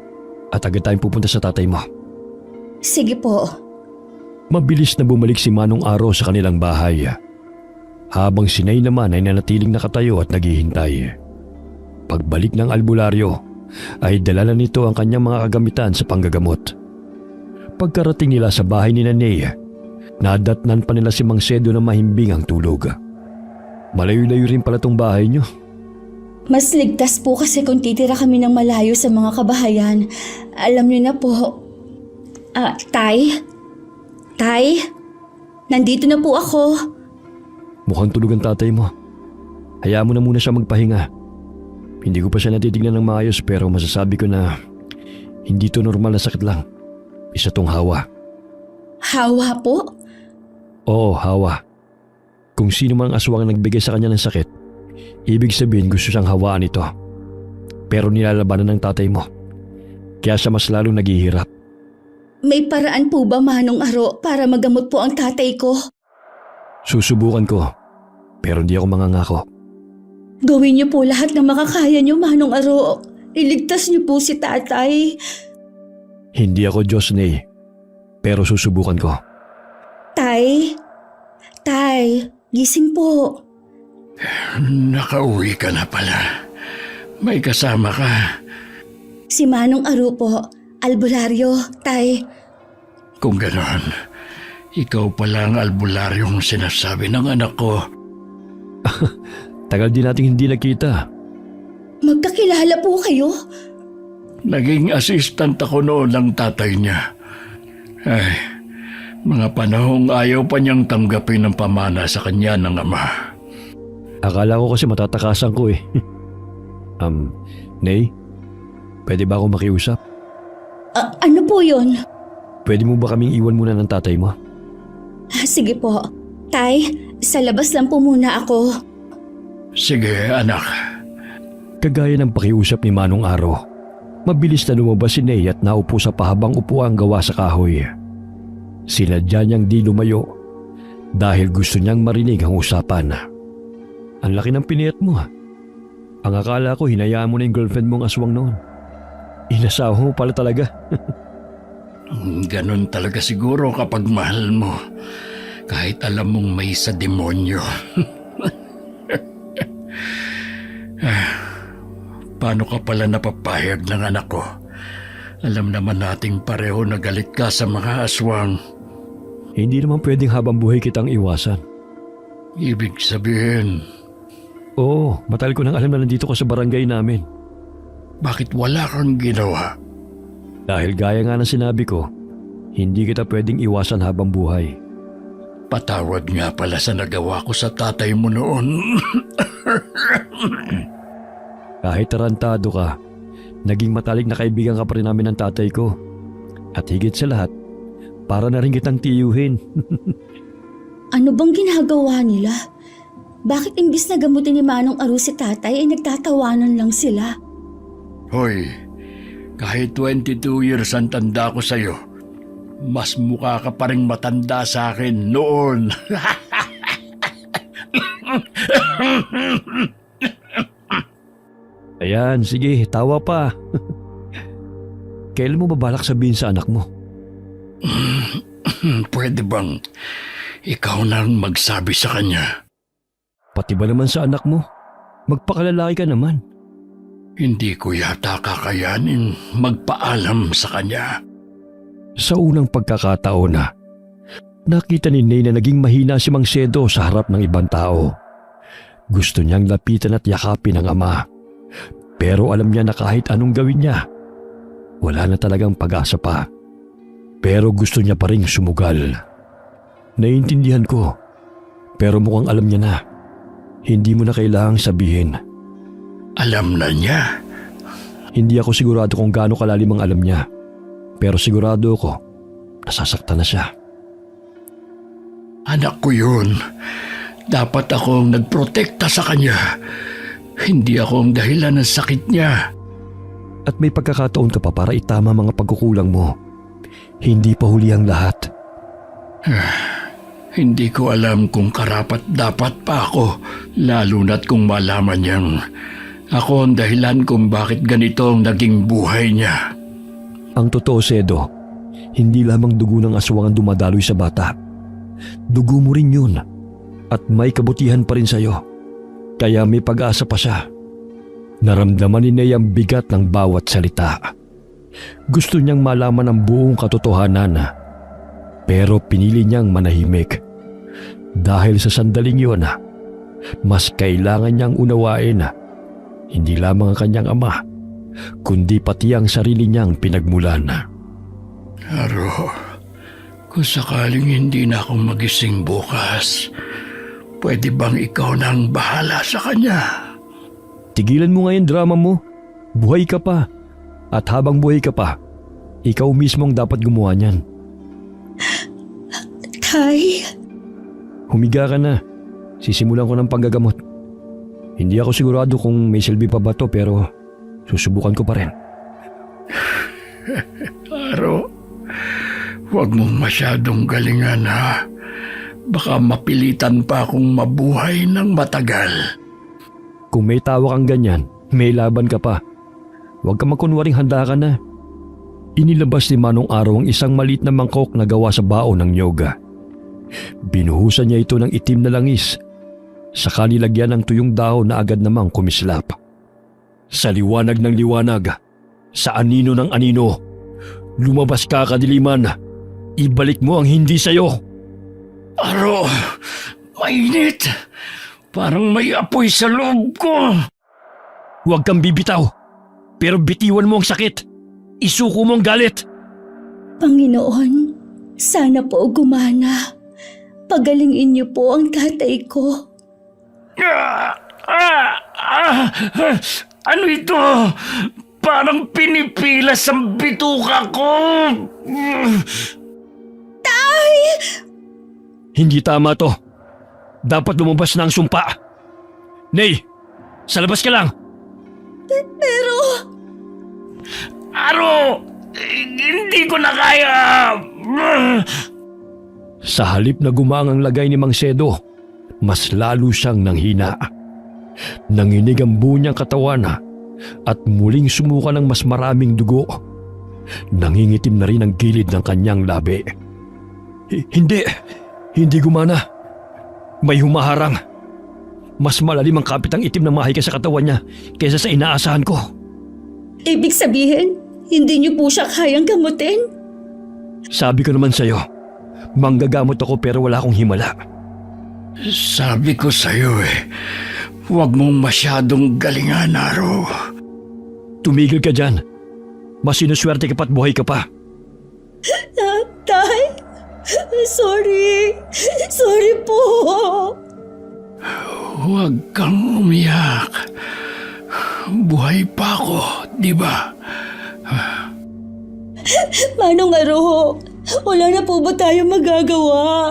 at agad tayong pupunta sa tatay mo. Sige po. Mabilis na bumalik si Manong Aro sa kanilang bahay. Habang si Nay naman ay nanatiling nakatayo at naghihintay. Pagbalik ng albularyo ay dala na nito ang kanyang mga kagamitan sa panggagamot. Pagkarating nila sa bahay ni Nanay, nadatnan pa nila si Mang Sedo na mahimbing ang tulog. Malayo-layo rin pala tong bahay niyo. Mas ligtas po kasi kung titira kami ng malayo sa mga kabahayan. Alam niyo na po. Tay? Tay? Nandito na po ako. Mukhang tulog ang tatay mo. Hayaan mo na muna siya magpahinga. Hindi ko pa siya natitignan ng maayos pero masasabi ko na hindi to normal na sakit lang. Isa tong hawa. Hawa po? Oo, hawa. Kung sino man ang aswang ang nagbigay sa kanya ng sakit, ibig sabihin gusto siyang hawaan ito. Pero nilalabanan ng tatay mo. Kaya siya mas lalong naghihirap. May paraan po ba, Manong Aro, para magamot po ang tatay ko? Susubukan ko, pero hindi ako mangangako. Gawin niyo po lahat ng makakaya niyo, Manong Aro. Iligtas niyo po si tatay. Hindi ako Diyos, Nay, pero susubukan ko. Tay? Tay, gising po. Nakauwi ka na pala. May kasama ka. Si Manong Aro po, albularyo, tay. Kung ganon, ikaw pala ang albularyong sinasabi ng anak ko. Tagal din nating hindi nakita. Magkakilala po kayo? Naging assistant ako noon ng tatay niya. Ay, mga panahong ayaw pa niyang tanggapin ang pamana sa kanya ng ama. Akala ko kasi matatakasan ko eh. Nay, pwede ba ako makiusap? Ano po yun? Pwede mo ba kaming iwan muna ng tatay mo? Sige po. Tay, sa labas lang po muna ako. Sige, anak. Kagaya ng pakiusap ni Manong Aro, mabilis na lumabas si Ney at naupo sa pahabang upuang gawa sa kahoy. Sinadya niyang di lumayo dahil gusto niyang marinig ang usapan. Ang laki ng piniyat mo ha. Ang akala ko hinayaan mo na yung girlfriend mong aswang noon. Inasawa mo pala talaga. Ganon talaga siguro kapag mahal mo. Kahit alam mong may sa demonyo. Paano ka pala napapahayag ng anak ko? Alam naman nating pareho na galit ka sa mga aswang. Hindi naman pwedeng habang buhay kitang iwasan. Ibig sabihin, Oo, matagal ko nang alam na nandito ka sa barangay namin. bakit wala kang ginawa? Dahil gaya nga ng sinabi ko, hindi kita pwedeng iwasan habang buhay. Patawad nga pala sa nagawa ko sa tatay mo noon. Kahit tarantado ka, naging matalik na kaibigan ka pa rin namin ng tatay ko. At higit sa lahat, para na rin kitang tiyuhin. Ano bang ginagawa nila? Bakit imbis na gamutin ni Manong Aro si tatay ay nagtatawanan lang sila? Hoy, kahit 22 years ang tanda ko sa'yo, mas mukha ka pa rin matanda sa akin noon. Ayan, sige, tawa pa. Kailan mo babalak sabihin sa anak mo? Pwede bang ikaw nang magsabi sa kanya? Pati ba naman sa anak mo? Magpakalalaki ka naman. Hindi ko yata kakayanin magpaalam sa kanya. Sa unang pagkakataon na, nakita ni Ney na naging mahina si Mang Sedo sa harap ng ibang tao. Gusto niyang lapitan at yakapin ang ama. Pero alam niya na kahit anong gawin niya, wala na talagang pag-asa pa. Pero gusto niya pa rin sumugal. Naiintindihan ko, pero mukhang alam niya na. Hindi mo na kailangang sabihin. Alam na niya. Hindi ako sigurado kung gaano kalalim ang alam niya. Pero sigurado ako, nasasaktan na siya. Anak ko yun. Dapat akong nagprotekta sa kanya. Hindi ako ang dahilan ng sakit niya. At may pagkakataon ka pa para itama mga pagkukulang mo. Hindi pa huli ang lahat. Hindi ko alam kung karapat-dapat pa ako, lalo na't kung malaman niyang ako ang dahilan kung bakit ganito ang naging buhay niya. Ang totoo, Sedo, hindi lamang dugo ng aswang ang dumadaloy sa bata. Dugo mo rin yun. At may kabutihan pa rin sa'yo. Kaya may pag-asa pa siya. Naramdaman ni Ney ang bigat ng bawat salita. Gusto niyang malaman ang buong katotohanan. Pero pinili niyang manahimik. Dahil sa sandaling yun, mas kailangan niyang unawain hindi lamang ang kanyang ama, kundi pati ang sarili niyang pinagmulan. Aro, kung sakaling hindi na ako magising bukas, pwede bang ikaw nang bahala sa kanya? Tigilan mo nga yung drama mo. Buhay ka pa. At habang buhay ka pa, ikaw mismo ang dapat gumawa niyan. Tay, Humiga ka na. Sisimulan ko ng panggagamot. Hindi ako sigurado kung may silbi pa ba to pero susubukan ko pa rin. Aro, huwag mong masyadong galingan ha. Baka mapilitan pa akong mabuhay ng matagal. Kung may tawa kang ganyan, may laban ka pa. Huwag ka magkunwaring handa ka na. Inilabas ni Manong Araw ang isang maliit na mangkok na gawa sa baon ng nyoga. Binuhusan niya ito ng itim na langis. Saka nilagyan ng tuyong dahon na agad namang kumislap. Sa liwanag ng liwanag, sa anino ng anino, lumabas ka kadiliman. Ibalik mo ang hindi sa'yo. Aro, mainit. Parang may apoy sa loob ko. Huwag kang bibitaw. Pero bitiwan mo ang sakit. Isuko mo ang galit. Panginoon, sana po gumana. Pagalingin niyo po ang tatay ko. Ano ito? Parang pinipilas ang bituka ko. Hindi tama to. Dapat lumabas na ang sumpa. Nay, sa labas ka lang. Pero, Aro, hindi ko na kaya. Sa halip na gumaang ang lagay ni Mang Sedo, mas lalo siyang nanghina. Nanginig ang buo niyang katawan at muling sumuka ng mas maraming dugo. Nangingitim na rin ang gilid ng kanyang labi. Hindi gumana. May humaharang. Mas malalim ang kapitang itim na mahika sa katawan niya kaysa sa inaasahan ko. ibig sabihin, hindi niyo po siya kayang gamutin? Sabi ko naman sa'yo, manggagamot ako pero wala akong himala. Sabi ko sa'yo huwag mong masyadong galingan, Aro. Tumigil ka dyan. Mas sinuswerte ka pa't buhay ka pa. Tay, sorry. Sorry po. Huwag kang umiyak. Buhay pa ako, di ba? Manong Aro, wala na po ba tayo magagawa?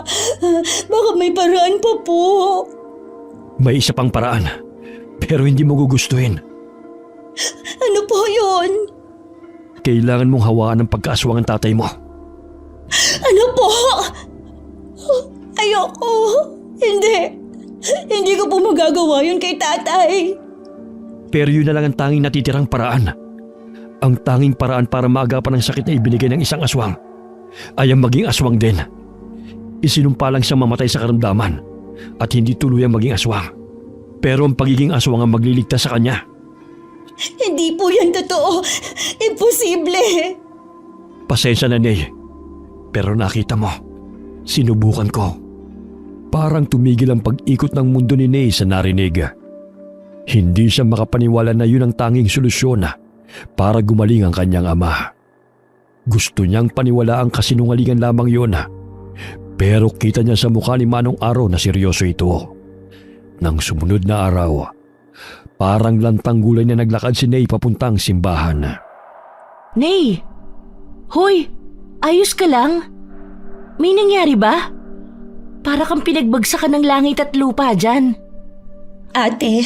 Baka may paraan pa po. May isa pang paraan, pero hindi mo gugustuhin. Ano po yun? Kailangan mong hawaan ng pagkaaswang ang tatay mo. Ano po? Ayoko. Hindi ko po magagawa yun kay tatay. Pero yun na lang ang tanging natitirang paraan. Ang tanging paraan para maagapan ang sakit na ibinigay ng isang aswang ay ang maging aswang din. Isinumpa lang siyang mamatay sa karamdaman at hindi tuluyang maging aswang. Pero ang pagiging aswang ang magliligtas sa kanya. Hindi po yan totoo. Imposible. Pasensya na, Ney. Pero nakita mo, sinubukan ko. Parang tumigil ang pag-ikot ng mundo ni Ney sa narinig. Hindi siya makapaniwala na yun ang tanging solusyon para gumaling ang kanyang ama. Gusto niyang paniwalaan kasinungalingan lamang yun. Pero kita niya sa mukha ni Manong Aro na seryoso ito. Nang sumunod na araw, parang lantang gulay na naglakad si Ney papuntang simbahan. Nay! Hoy! Ayos ka lang? May nangyari ba? Para kang pinagbagsakan ng langit at lupa dyan. Ate,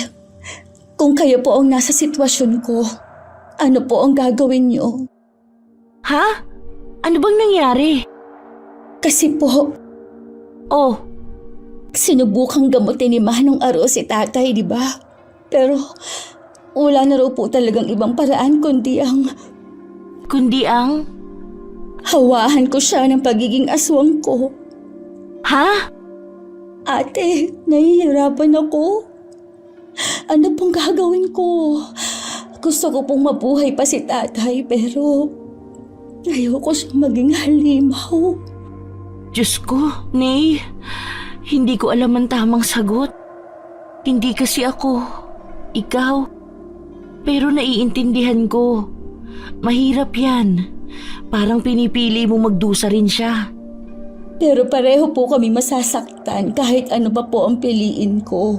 kung kayo po ang nasa sitwasyon ko, ano po ang gagawin niyo? Ha? Ano bang nangyari? Kasi po, Oh, sinubukang gamutin ni Manong Aro si tatay, di ba? Pero wala na raw po talagang ibang paraan kundi ang hawahan ko siya ng pagiging aswang ko. Ha? Ate, nahihirapan ako. Ano pong gagawin ko? Gusto ko pong mabuhay pa si tatay pero ayoko siyang maging halimaw. Diyos ko, Nay. Hindi ko alam ang tamang sagot. Hindi kasi ako. Ikaw. Pero naiintindihan ko. Mahirap yan. Parang pinipili mo magdusa rin siya. Pero pareho po kami masasaktan kahit ano pa po ang piliin ko.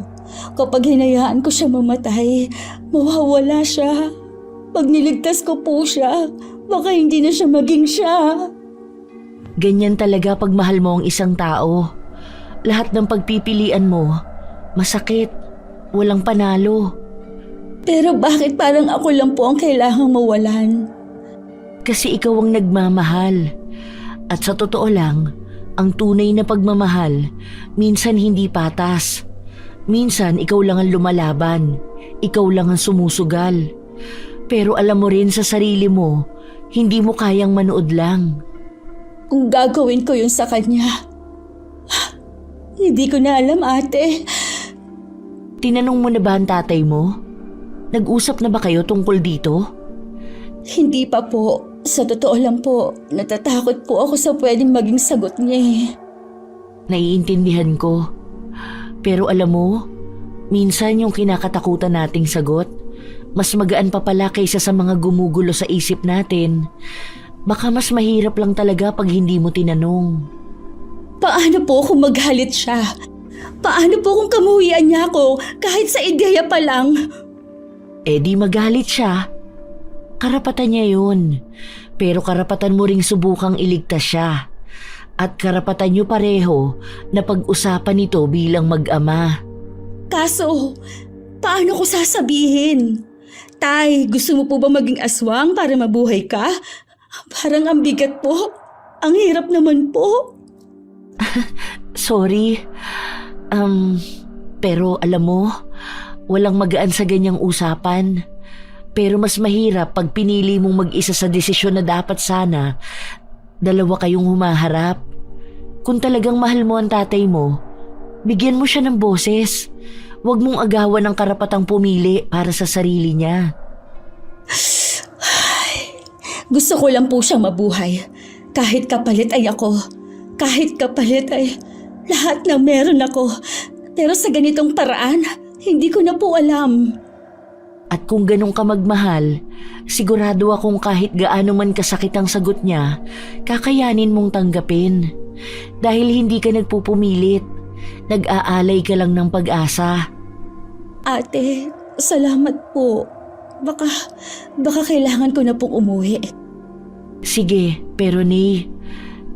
Kapag hinayaan ko siya mamatay, mawawala siya. Pag niligtas ko po siya, baka hindi na siya maging siya. Ganyan talaga pag mahal mo ang isang tao. Lahat ng pagpipilian mo, masakit, walang panalo. Pero bakit parang ako lang po ang kailangang mawalan? Kasi ikaw ang nagmamahal. At sa totoo lang, ang tunay na pagmamahal, minsan hindi patas. Minsan ikaw lang ang lumalaban, ikaw lang ang sumusugal. Pero alam mo rin sa sarili mo, hindi mo kayang manood lang. Kung gagawin ko yun sa kanya, hindi ko na alam, ate. Tinanong mo na ba ang tatay mo? Nag-usap na ba kayo tungkol dito? Hindi pa po. Sa totoo lang po, natatakot po ako sa pwedeng maging sagot niya eh. Naiintindihan ko. Pero alam mo, minsan yung kinakatakutan nating sagot, mas magaan pa pala kaysa sa mga gumugulo sa isip natin. Baka mas mahirap lang talaga pag hindi mo tinanong. Paano po kung maghalit siya? Paano po kung kamuhian niya ako kahit sa ideya pa lang? Eh di magalit siya. Karapatan niya yun. Pero karapatan mo ring subukang iligtas siya. At karapatan niyo pareho na pag-usapan ito bilang mag-ama. Kaso, paano ko sasabihin? Tay, gusto mo po ba maging aswang para mabuhay ka? Parang ang bigat po. Ang hirap naman po. Sorry. Pero alam mo, walang magaan sa ganyang usapan. Pero mas mahirap pag pinili mong mag-isa sa desisyon na dapat sana dalawa kayong humaharap. Kung talagang mahal mo ang tatay mo, bigyan mo siya ng boses. Huwag mong agawan ang karapatang pumili para sa sarili niya. Gusto ko lang po siyang mabuhay. Kahit kapalit ay ako. Kahit kapalit ay lahat na meron ako. Pero sa ganitong paraan, hindi ko na po alam. At kung ganun ka magmahal, sigurado akong kahit gaano man kasakit ang sagot niya, kakayanin mong tanggapin. Dahil hindi ka nagpupumilit, nag-aalay ka lang ng pag-asa. Ate, salamat po. Baka kailangan ko na pong umuwi. Sige, pero Nay,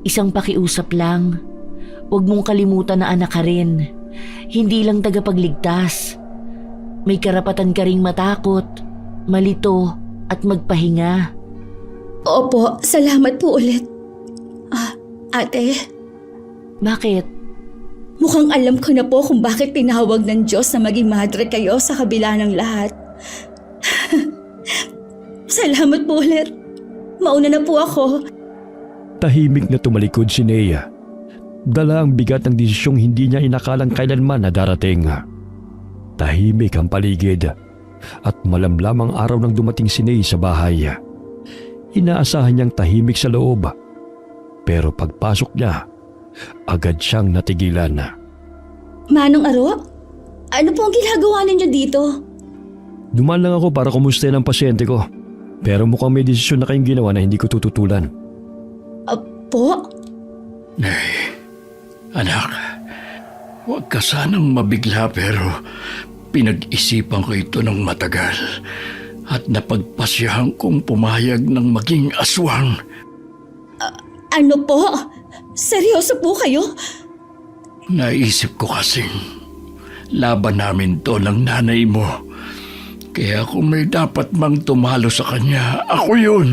isang pakiusap lang. Huwag mong kalimutan na anak ka rin. Hindi lang tagapagligtas. May karapatan ka ring matakot, malito at magpahinga. Opo, salamat po ulit. Ate, Bakit? mukhang alam ko na po kung bakit tinawag ng Diyos na maging madre kayo sa kabila ng lahat. Salamat po ulit. Mauna na po ako. Tahimik na tumalikod si Nea. Dala ang bigat ng desisyong hindi niya inakalang kailanman na darating. Tahimik ang paligid at malamlam ang araw nang dumating si Nea sa bahay. Inaasahan niyang tahimik sa loob. Pero pagpasok niya, agad siyang natigilan. Manong Aro, ano po ang ginagawa ninyo dito? Dumaan lang ako para kumustahin ang pasyente ko. Pero mukhang may desisyon na kayong ginawa na hindi ko tututulan. Po? Anak, huwag ka sanang mabigla pero pinag-isipan ko ito ng matagal at napagpasyahan kong pumayag ng maging aswang. Ano po? Seryoso po kayo? Naisip ko kasing laban namin to ng nanay mo. Kaya kung may dapat mang tumalo sa kanya, ako yun.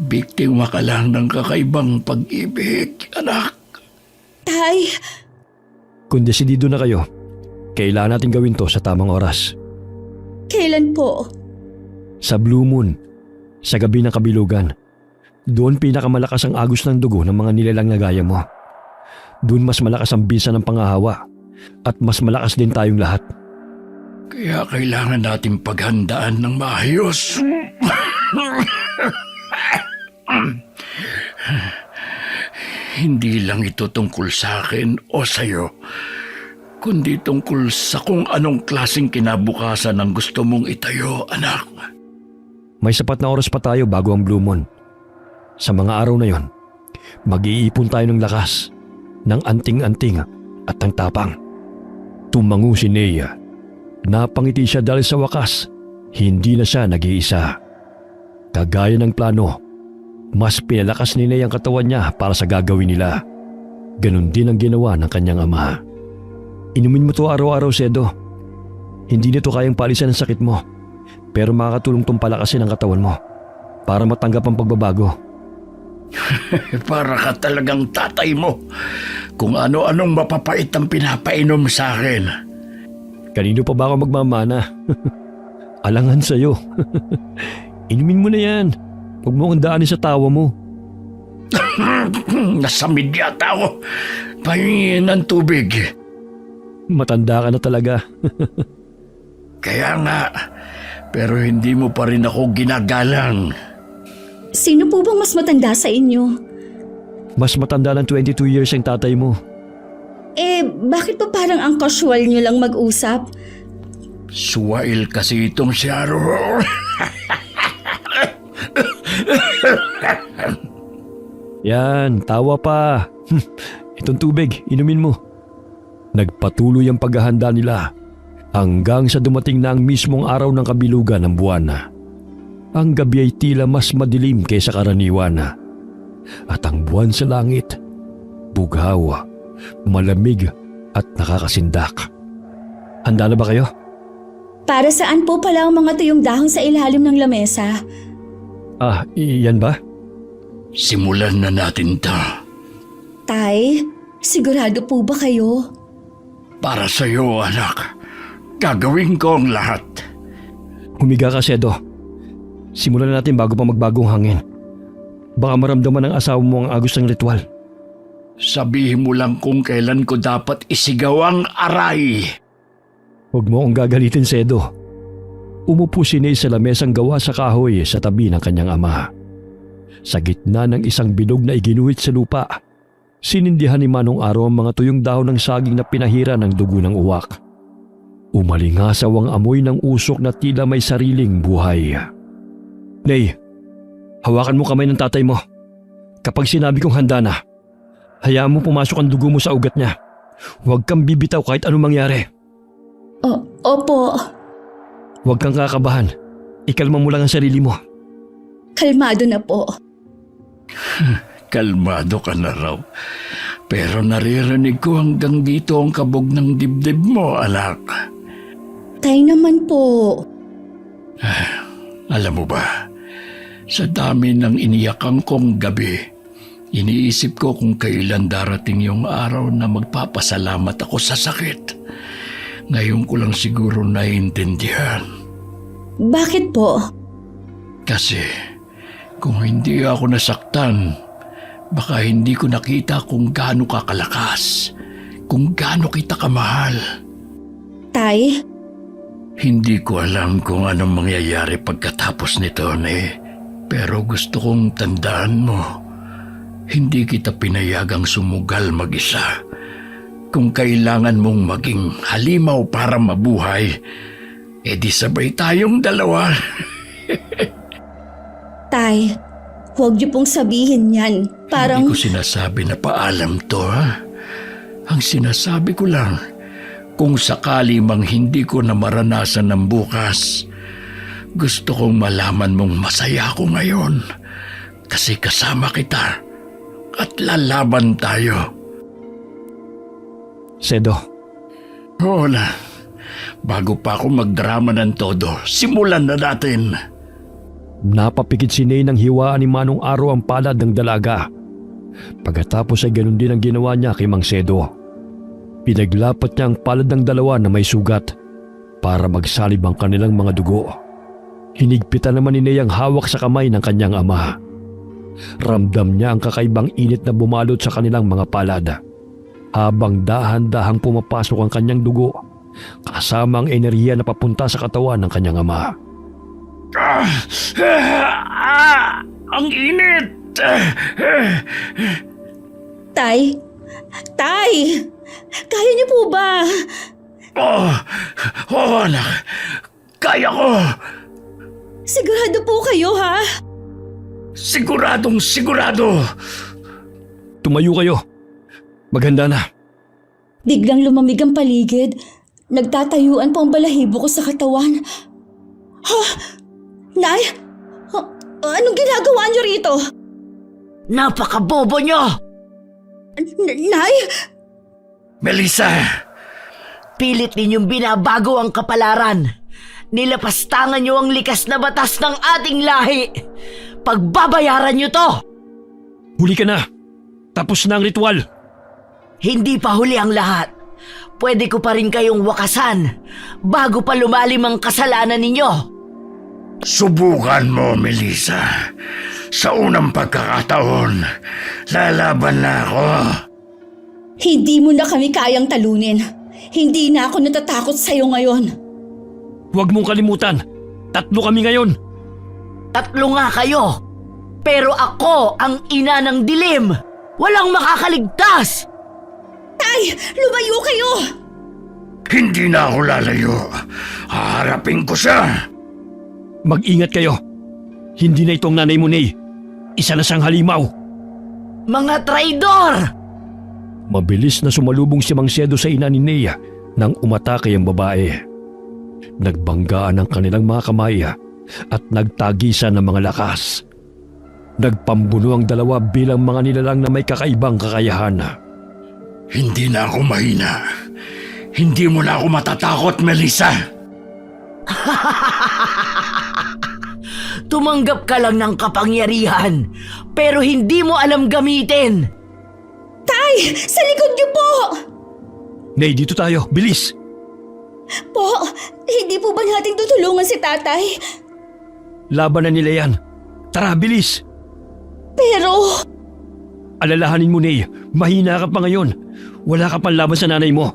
Biktima ka lang ng kakaibang pag-ibig, anak. Tay, Kung desidido na kayo, kailangan natin gawin to sa tamang oras. kailan po? Sa Blue Moon, sa gabi ng kabilugan. Doon pinakamalakas ang agos ng dugo ng mga nilalang na gaya mo. Doon mas malakas ang bisa ng pangahawa at mas malakas din tayong lahat. Kaya kailangan natin paghandaan ng maayos. Hindi lang ito tungkol sa akin o sa'yo, kundi tungkol sa kung anong klaseng kinabukasan ang gusto mong itayo, anak. May sapat na oras pa tayo bago ang Blue Moon. Sa mga araw na yon, mag-iipon tayo ng lakas, ng anting-anting at ng tapang. Tumango si Nea. Napangiti siya dahil sa wakas, hindi na siya nag-iisa. Kagaya ng plano, mas pinalakas ni Nea ang katawan niya para sa gagawin nila. Ganon din ang ginawa ng kanyang ama. Inumin mo to araw-araw, Sedo. Hindi nito kayang palisan ang sakit mo, pero makakatulong tong palakasin ang katawan mo para matanggap ang pagbabago. Para ka talagang tatay mo. Kung ano-anong mapapait ang pinapainom sa akin. Kanino pa ba ako magmamana? Alangan sa'yo. Inumin mo na yan. Huwag mo akong daanin sa tawa mo. Nasamid yata ako. Pahingin ng tubig. Matanda ka na talaga. Kaya nga, pero hindi mo pa rin ako ginagalang. Sino po bang mas matanda sa inyo? Mas matanda ng 22 years ang tatay mo. Bakit po parang ang casual nyo lang mag-usap? Suwail kasi itong si Aro. Yan, tawa pa. Itong tubig, inumin mo. Nagpatuloy ang paghahanda nila hanggang sa dumating na ang mismong araw ng kabilugan ng buwan. Ang gabi ay tila mas madilim kaysa karaniwan. At ang buwan sa langit, bughaw, malamig at nakakasindak. Handa na ba kayo? Para saan po pala ang mga tuyong dahon sa ilalim ng lamesa? Iyan ba? Simulan na natin to. Tay, sigurado po ba kayo? Para sa'yo, anak. Gagawin ko ang lahat. Humiga ka, Sedo. Simulan natin bago pa magbagong hangin. Baka maramdaman ng asawa mo ang agos ng ritual. Sabihin mo lang kung kailan ko dapat isigaw ang aray. Huwag mo akong gagalitin, Sedo. Umupo si Ney sa lamesang gawa sa kahoy sa tabi ng kanyang ama. Sa gitna ng isang bilog na iginuhit sa lupa, sinindihan ni Manong Aro ang mga tuyong dahon ng saging na pinahira ng dugo ng uwak. Umalingasaw ang amoy ng usok na tila may sariling buhay. Ney, hawakan mo kamay ng tatay mo. Kapag sinabi kong handa na, hayaan mo pumasok ang dugo mo sa ugat niya. Huwag kang bibitaw kahit anong mangyari. Opo. Huwag kang kakabahan. Ikalma mo lang ang sarili mo. Kalmado na po. Kalmado ka na raw. Pero naririnig ko hanggang dito ang kabog ng dibdib mo, anak. Tay naman po. Alam mo ba, sa dami ng iniyakan kong gabi, iniisip ko kung kailan darating yung araw na magpapasalamat ako sa sakit. Ngayon ko lang siguro naiintindihan. Bakit po? Kasi kung hindi ako nasaktan, baka hindi ko nakita kung gaano ka kalakas, kung gaano kita kamahal. Tay? Hindi ko alam kung anong mangyayari pagkatapos nito, pero gusto kong tandaan mo, hindi kita pinayagang sumugal mag-isa. Kung kailangan mong maging halimaw para mabuhay, edi sabay tayong dalawa. Tay, huwag niyo pong sabihin yan. Parang... Hindi ko sinasabi na paalam to, ha? Ang sinasabi ko lang, kung sakali mang hindi ko na maranasan ng bukas, gusto kong malaman mong masaya ako ngayon kasi kasama kita at lalaban tayo. Sedo, Hola, bago pa ako magdrama ng todo, simulan na natin. napapikit si Ney nang hiwaan ni Manong Aro ang palad ng dalaga. Pagkatapos ay ganun din ang ginawa niya kay Mang Sedo. Pinaglapat niya ang palad ng dalawa na may sugat para magsalib ang kanilang mga dugo. Hinigpitan naman ni Ney ang hawak sa kamay ng kanyang ama. Ramdam niya ang kakaibang init na bumalot sa kanilang mga palad habang dahan-dahang pumapasok ang kanyang dugo kasama ang enerhiya na papunta sa katawan ng kanyang ama. Ang init! Tay? Tay! Kaya niyo po ba? Anak, kaya ko! Sigurado po kayo, ha? Siguradong sigurado! Tumayo kayo. Maghanda na. Biglang lumamig ang paligid. Nagtatayuan po ang balahibo ko sa katawan. Ha? Nay? Anong ginagawa niyo rito? Napakabobo nyo! Nay? Melissa! Pilit ninyong binabago ang kapalaran. Nilapastangan nyo ang likas na batas ng ating lahi. Pagbabayaran nyo to! Huli ka na. Tapos na ang ritual. Hindi pa huli ang lahat. Pwede ko pa rin kayong wakasan bago pa lumalim ang kasalanan ninyo. Subukan mo, Melissa. Sa unang pagkakataon, lalaban na ako. Hindi mo na kami kayang talunin. Hindi na ako natatakot sa'yo ngayon. Huwag mong kalimutan. 3 kami ngayon. 3 nga kayo. Pero ako ang ina ng dilim! Walang makakaligtas! Tay, lumayo kayo! Hindi na ako lalayo. Haharapin ko siya. Mag-ingat kayo. Hindi na itong nanay mo, Nay. Isa na siyang halimaw. Mga traidor! Mabilis na sumalubong si Mang Sedo sa ina ni Nea nang umatake ang babae. Nagbanggaan ang kanilang mga kamay at nagtagisan ng mga lakas. Nagpambuno ang dalawa bilang mga nilalang na may kakaibang kakayahan. Hindi na ako mahina. Hindi mo na ako matatakot, Melissa. Tumanggap ka lang ng kapangyarihan, pero hindi mo alam gamitin. Tay, sa likod niyo po! Nay, dito tayo. Bilis! Po, hindi po ba natin tutulungan si tatay? Laban na nila yan. Tara, bilis! Pero... Alalahanin mo, Nay. Mahina ka pa ngayon. Wala ka pang laban sa nanay mo.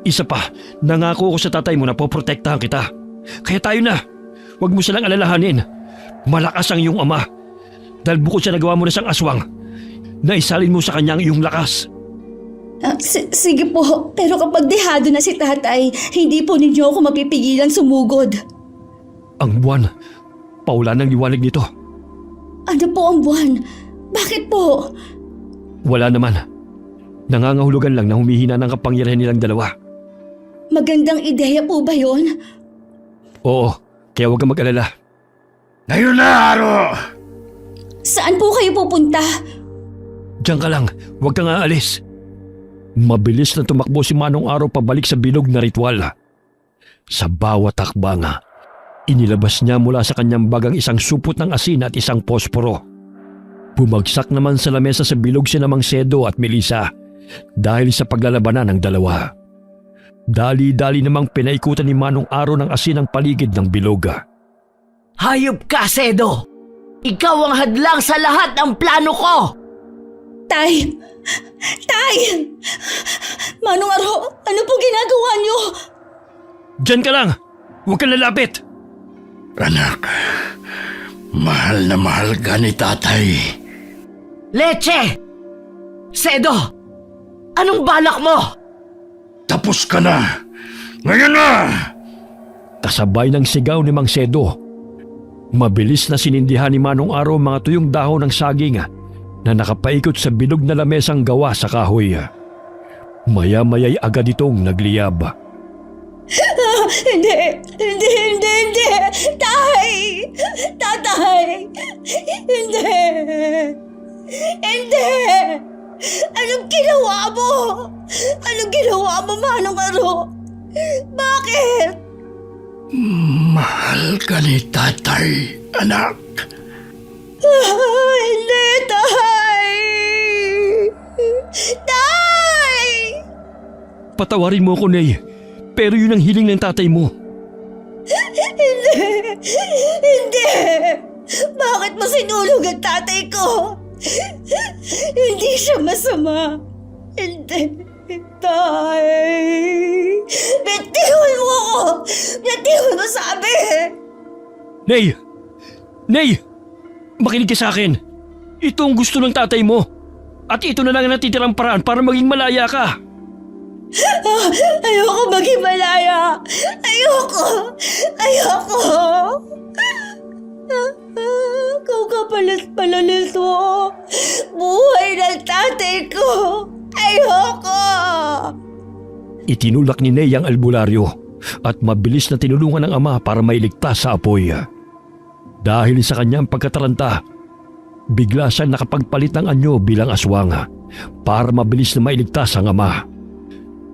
Isa pa, nangako ko sa tatay mo na poprotektahan kita. Kaya tayo na. Huwag mo silang alalahanin. Malakas ang iyong ama. Dahil bukod sa nagawa mo na siyang aswang, naisalin mo sa kanya ang iyong lakas. Sige po, pero kapag dehado na si tatay, hindi po ninyo ako mapipigilan sumugod. Ang buwan, paula ng liwanag nito. Ano po ang buwan? Bakit po? Wala naman. Nangangahulugan lang na humihina ng kapangyarihan nilang dalawa. Magandang ideya po ba yon? Oo, kaya huwag kang mag-alala. Ngayon na, Aro! Saan po kayo pupunta? Diyan ka lang, huwag kang aalis. Mabilis na tumakbo si Manong Araw pabalik sa bilog na ritual. Sa bawat hakbang, inilabas niya mula sa kanyang bagang isang supot ng asin at isang posporo. Bumagsak naman sa lamesa sa bilog si Mang Sedo at Melissa dahil sa paglalabanan ng dalawa. Dali-dali namang pinaikutan ni Manong Araw ng asin ang paligid ng bilog. Hayop ka, Sedo! Ikaw ang hadlang sa lahat ng plano ko! Tay! Tay! Manong Aro, ano po ginagawa niyo? Diyan ka lang! Huwag kang lalapit! Anak, mahal na mahal ka ni tatay. Leche! Sedo! Anong balak mo? Tapos ka na! Ngayon na! Kasabay ng sigaw ni Mang Sedo. Mabilis na sinindihan ni Manong Araw mga tuyong dahon ng saging na nakapaikot sa bilog na lamesang gawa sa kahoy. Maya-maya'y agad itong nagliyab. Hindi! Tay! Tatay! Hindi! Hindi! Anong ginawa mo? Anong ginawa mo, Manong Aro? Bakit? Mahal ka ni tatay, anak. Hindi, Tay! Tay! Patawarin mo ako, Nay. Pero yun ang hiling ng tatay mo. Hindi! Bakit mo sinulog ang tatay ko? Hindi siya masama. Hindi, Tay. Bitiwan mo ako! Bitiwan mo sabi! Nay! Nay! Makinig ka sa akin. Ito ang gusto ng tatay mo. At ito na lang ang natitirang paraan para maging malaya ka. Ayoko maging malaya! Ayoko! Kung kapalit-pala nito, buhay ng tatay ko! Ayoko! Itinulak ni Ney ang albularyo at mabilis na tinulungan ng ama para mailigtas sa apoy. Dahil sa kanyang pagkataranta, bigla siyang nakapagpalit ng anyo bilang aswang para mabilis na mailigtas ang ama.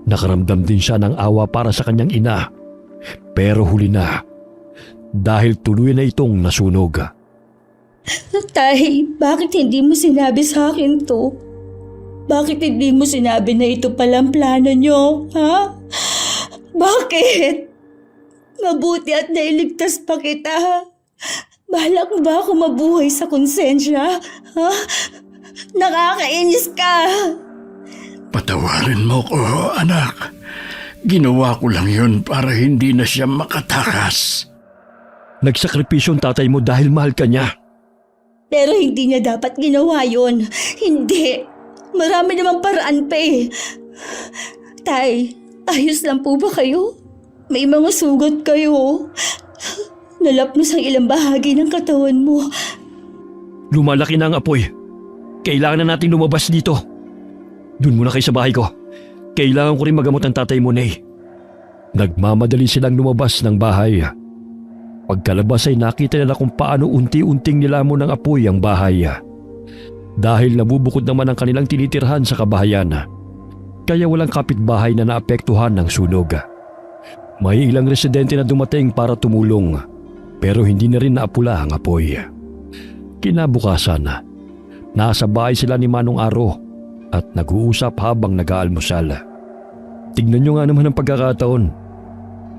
Nakaramdam din siya ng awa para sa kanyang ina, pero huli na dahil tuloy na itong nasunog. Tay, bakit hindi mo sinabi sa akin to? Bakit hindi mo sinabi na ito palang plano nyo, ha? Bakit? Mabuti at nailigtas pa kita. Balak mo ba ako mabuhay sa konsensya? Ha? Nakakainis ka. Patawarin mo ko, anak. Ginawa ko lang yun para hindi na siya makatakas. Nagsakripisyo ang tatay mo dahil mahal ka niya. Pero hindi niya dapat ginawa yon. Hindi. Marami namang paraan pa eh. Tay, ayos lang po ba kayo? May mga sugat kayo. Nalapnos ang ilang bahagi ng katawan mo. Lumalaki na ang apoy. Kailangan na nating lumabas dito. Doon muna kayo sa bahay ko. Kailangan ko rin magamot ang tatay mo, Nay. Nagmamadali silang lumabas ng bahay. Pagkalabas ay nakita nila kung paano unti-unting nilamon ng apoy ang bahay. Dahil nabubukod naman ang kanilang tinitirhan sa kabahayan. Kaya walang kapitbahay na naapektuhan ng sunog. May ilang residente na dumating para tumulong, pero hindi na rin naapula ang apoy. Kinabukasan, nasa bahay sila ni Manong Aro at nag-uusap habang nag-aalmusal. Tignan nyo nga naman ang pagkakataon.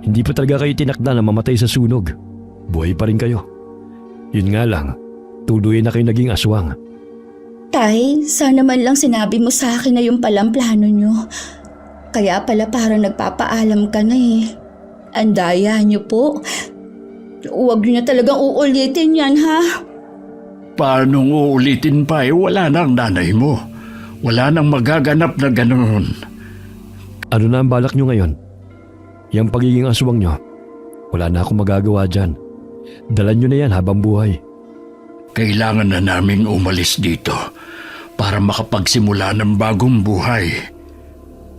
Hindi pa talaga kayo tinakda na mamatay sa sunog. Buhay pa rin kayo. Yun nga lang, tuloy na kayo naging aswang. Tay, sana man lang sinabi mo sa akin na yung palang plano nyo. Kaya pala parang nagpapaalam ka na eh. Andaya nyo po. Huwag nyo na talagang uulitin yan, ha? Paanong uulitin pa eh? Wala na ang nanay mo. Wala nang magaganap na ganoon. Ano na ang balak nyo ngayon? Yang pagiging aswang nyo, wala na akong magagawa dyan. Dalan nyo na yan habang buhay. Kailangan na naming umalis dito para makapagsimula ng bagong buhay.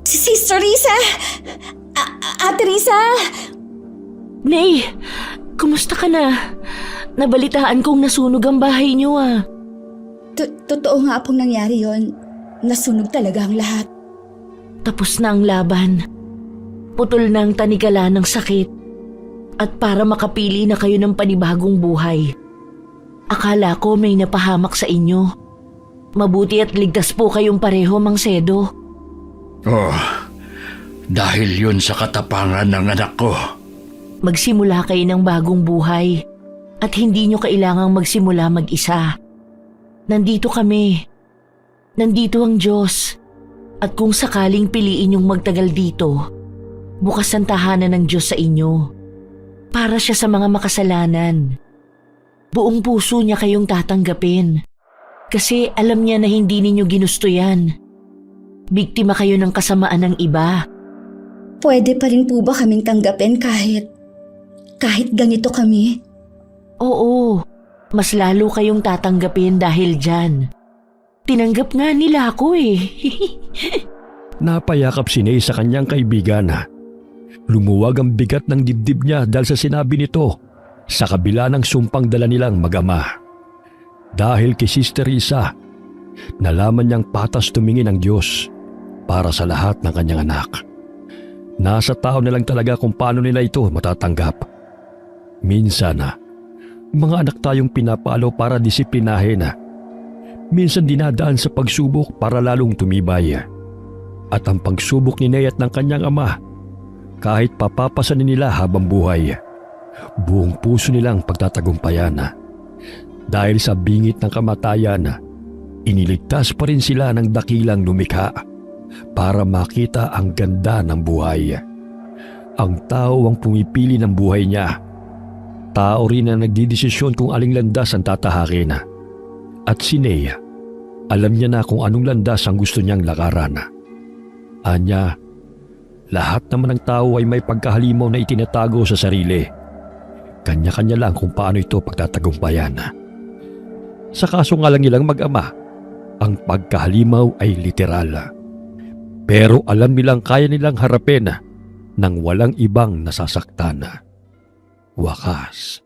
Sister Risa! Ate Risa! Nay, kumusta ka na? Nabalitaan kong nasunog ang bahay niyo ah. Totoo nga pong nangyari yon. Nasunog talaga ang lahat. Tapos na ang laban. Putol na ang tanikala ng sakit. At para makapili na kayo ng panibagong buhay. Akala ko may napahamak sa inyo. Mabuti at ligtas po kayong pareho, Mang Sedo. Oh, dahil yun sa katapangan ng anak ko. Magsimula kayo ng bagong buhay. At hindi nyo kailangang magsimula mag-isa. Nandito kami. Nandito ang Diyos. At kung sakaling piliin yung magtagal dito, bukas ang tahanan ng Diyos sa inyo. Para siya sa mga makasalanan. Buong puso niya kayong tatanggapin. Kasi alam niya na hindi ninyo ginusto yan. Biktima kayo ng kasamaan ng iba. Pwede pa rin po ba kaming tanggapin kahit ganito kami? Oo, mas lalo kayong tatanggapin dahil dyan. Tinanggap nga nila ako eh. Napayakap si Nay sa kanyang kaibigan. Lumuwag ang bigat ng dibdib niya dahil sa sinabi nito sa kabila ng sumpang dala nilang mag-ama. Dahil kay Sister Risa, nalaman niyang patas tumingin ang Diyos para sa lahat ng kanyang anak. Nasa tao na lang talaga kung paano nila ito matatanggap. Minsan, mga anak tayong pinapalo para disiplinahin. Minsan dinadaan sa pagsubok para lalong tumibay. At ang pagsubok ni Nay at ng kanyang ama, kahit papapasanin nila habang buhay, buong puso nilang pagtatagumpayan. Dahil sa bingit ng kamatayan, iniligtas pa rin sila ng dakilang lumikha para makita ang ganda ng buhay. Ang tao ang pumipili ng buhay niya. Tao rin ang nagdidesisyon kung aling landas ang tatahakin. At si Nay, alam niya na kung anong landas ang gusto niyang lakaran. Anya, lahat naman ng tao ay may pagkahalimaw na itinatago sa sarili. Kanya-kanya lang kung paano ito pagtatagumpayan. Sa kaso nga lang nilang mag-ama, ang pagkahalimaw ay literal. Pero alam nilang kaya nilang harapin nang walang ibang nasasaktan. Wakas.